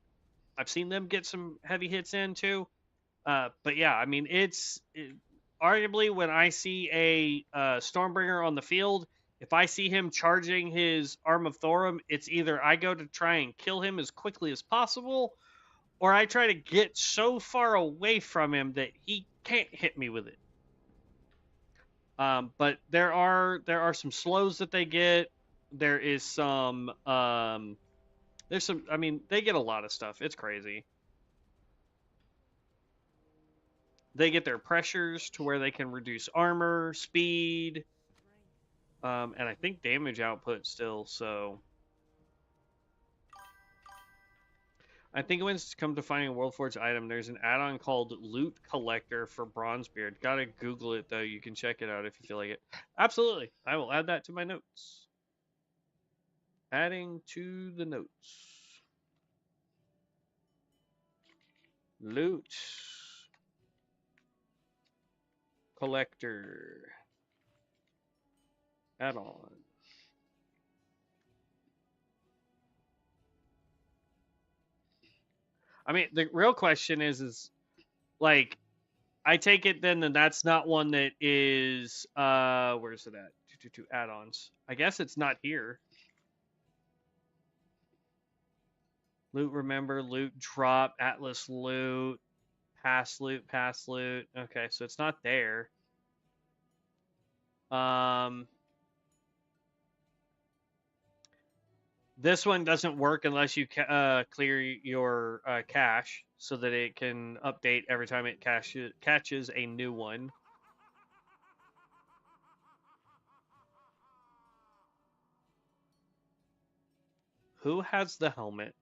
I've seen them get some heavy hits in too. But yeah, I mean, arguably when I see a Stormbringer on the field, if I see him charging his Arm of Thorum, it's either I go to try and kill him as quickly as possible, or I try to get so far away from him that he can't hit me with it. But there are some slows that they get. There is some there's some. I mean, they get a lot of stuff. It's crazy. They get their pressures to where they can reduce armor, speed, and I think damage output still. So I think when it's come to finding a Worldforged item, there's an add-on called Loot Collector for Bronzebeard. Gotta Google it though. You can check it out if you feel like it. Absolutely, I will add that to my notes. Adding to the notes. Loot Collector add-on. I mean, the real question is like, I take it then that that's not one that is where's it at? Add-ons. I guess it's not here. Loot, remember, loot, drop, Atlas loot, pass loot, pass loot. Okay, so it's not there. This one doesn't work unless you clear your cache so that it can update every time it catches a new one. Who has the helmet?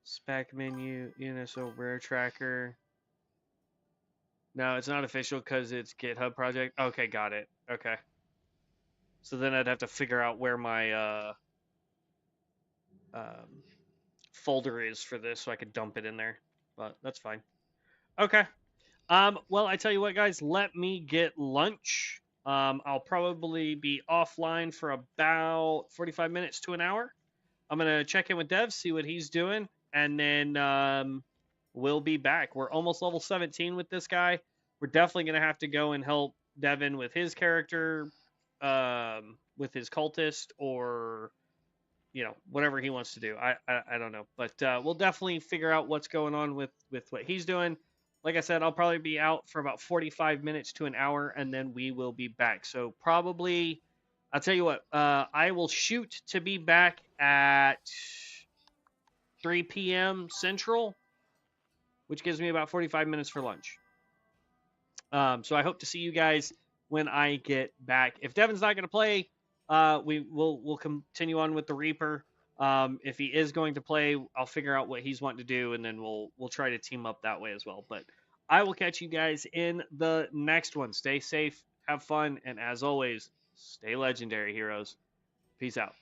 Spec menu, UNSO rare tracker. No, it's not official because it's GitHub project. Okay, got it. Okay. So then I'd have to figure out where my um, folder is for this so I could dump it in there. But that's fine. Okay. Well, I tell you what, guys, let me get lunch. I'll probably be offline for about 45 minutes to an hour. I'm gonna check in with Dev, see what he's doing, and then we'll be back. We're almost level 17 with this guy. We're definitely gonna have to go and help Devin with his character, with his cultist, or whatever he wants to do. I don't know, but we'll definitely figure out what's going on with what he's doing. Like I said, I'll probably be out for about 45 minutes to an hour, and then we will be back. So probably, I'll tell you what, I will shoot to be back at 3 p.m. Central, which gives me about 45 minutes for lunch. So I hope to see you guys when I get back. If Devin's not going to play, we'll continue on with the Reaper. If he is going to play, I'll figure out what he's wanting to do, and then we'll try to team up that way as well. But I will catch you guys in the next one. Stay safe, have fun, and as always, stay legendary, heroes. Peace out.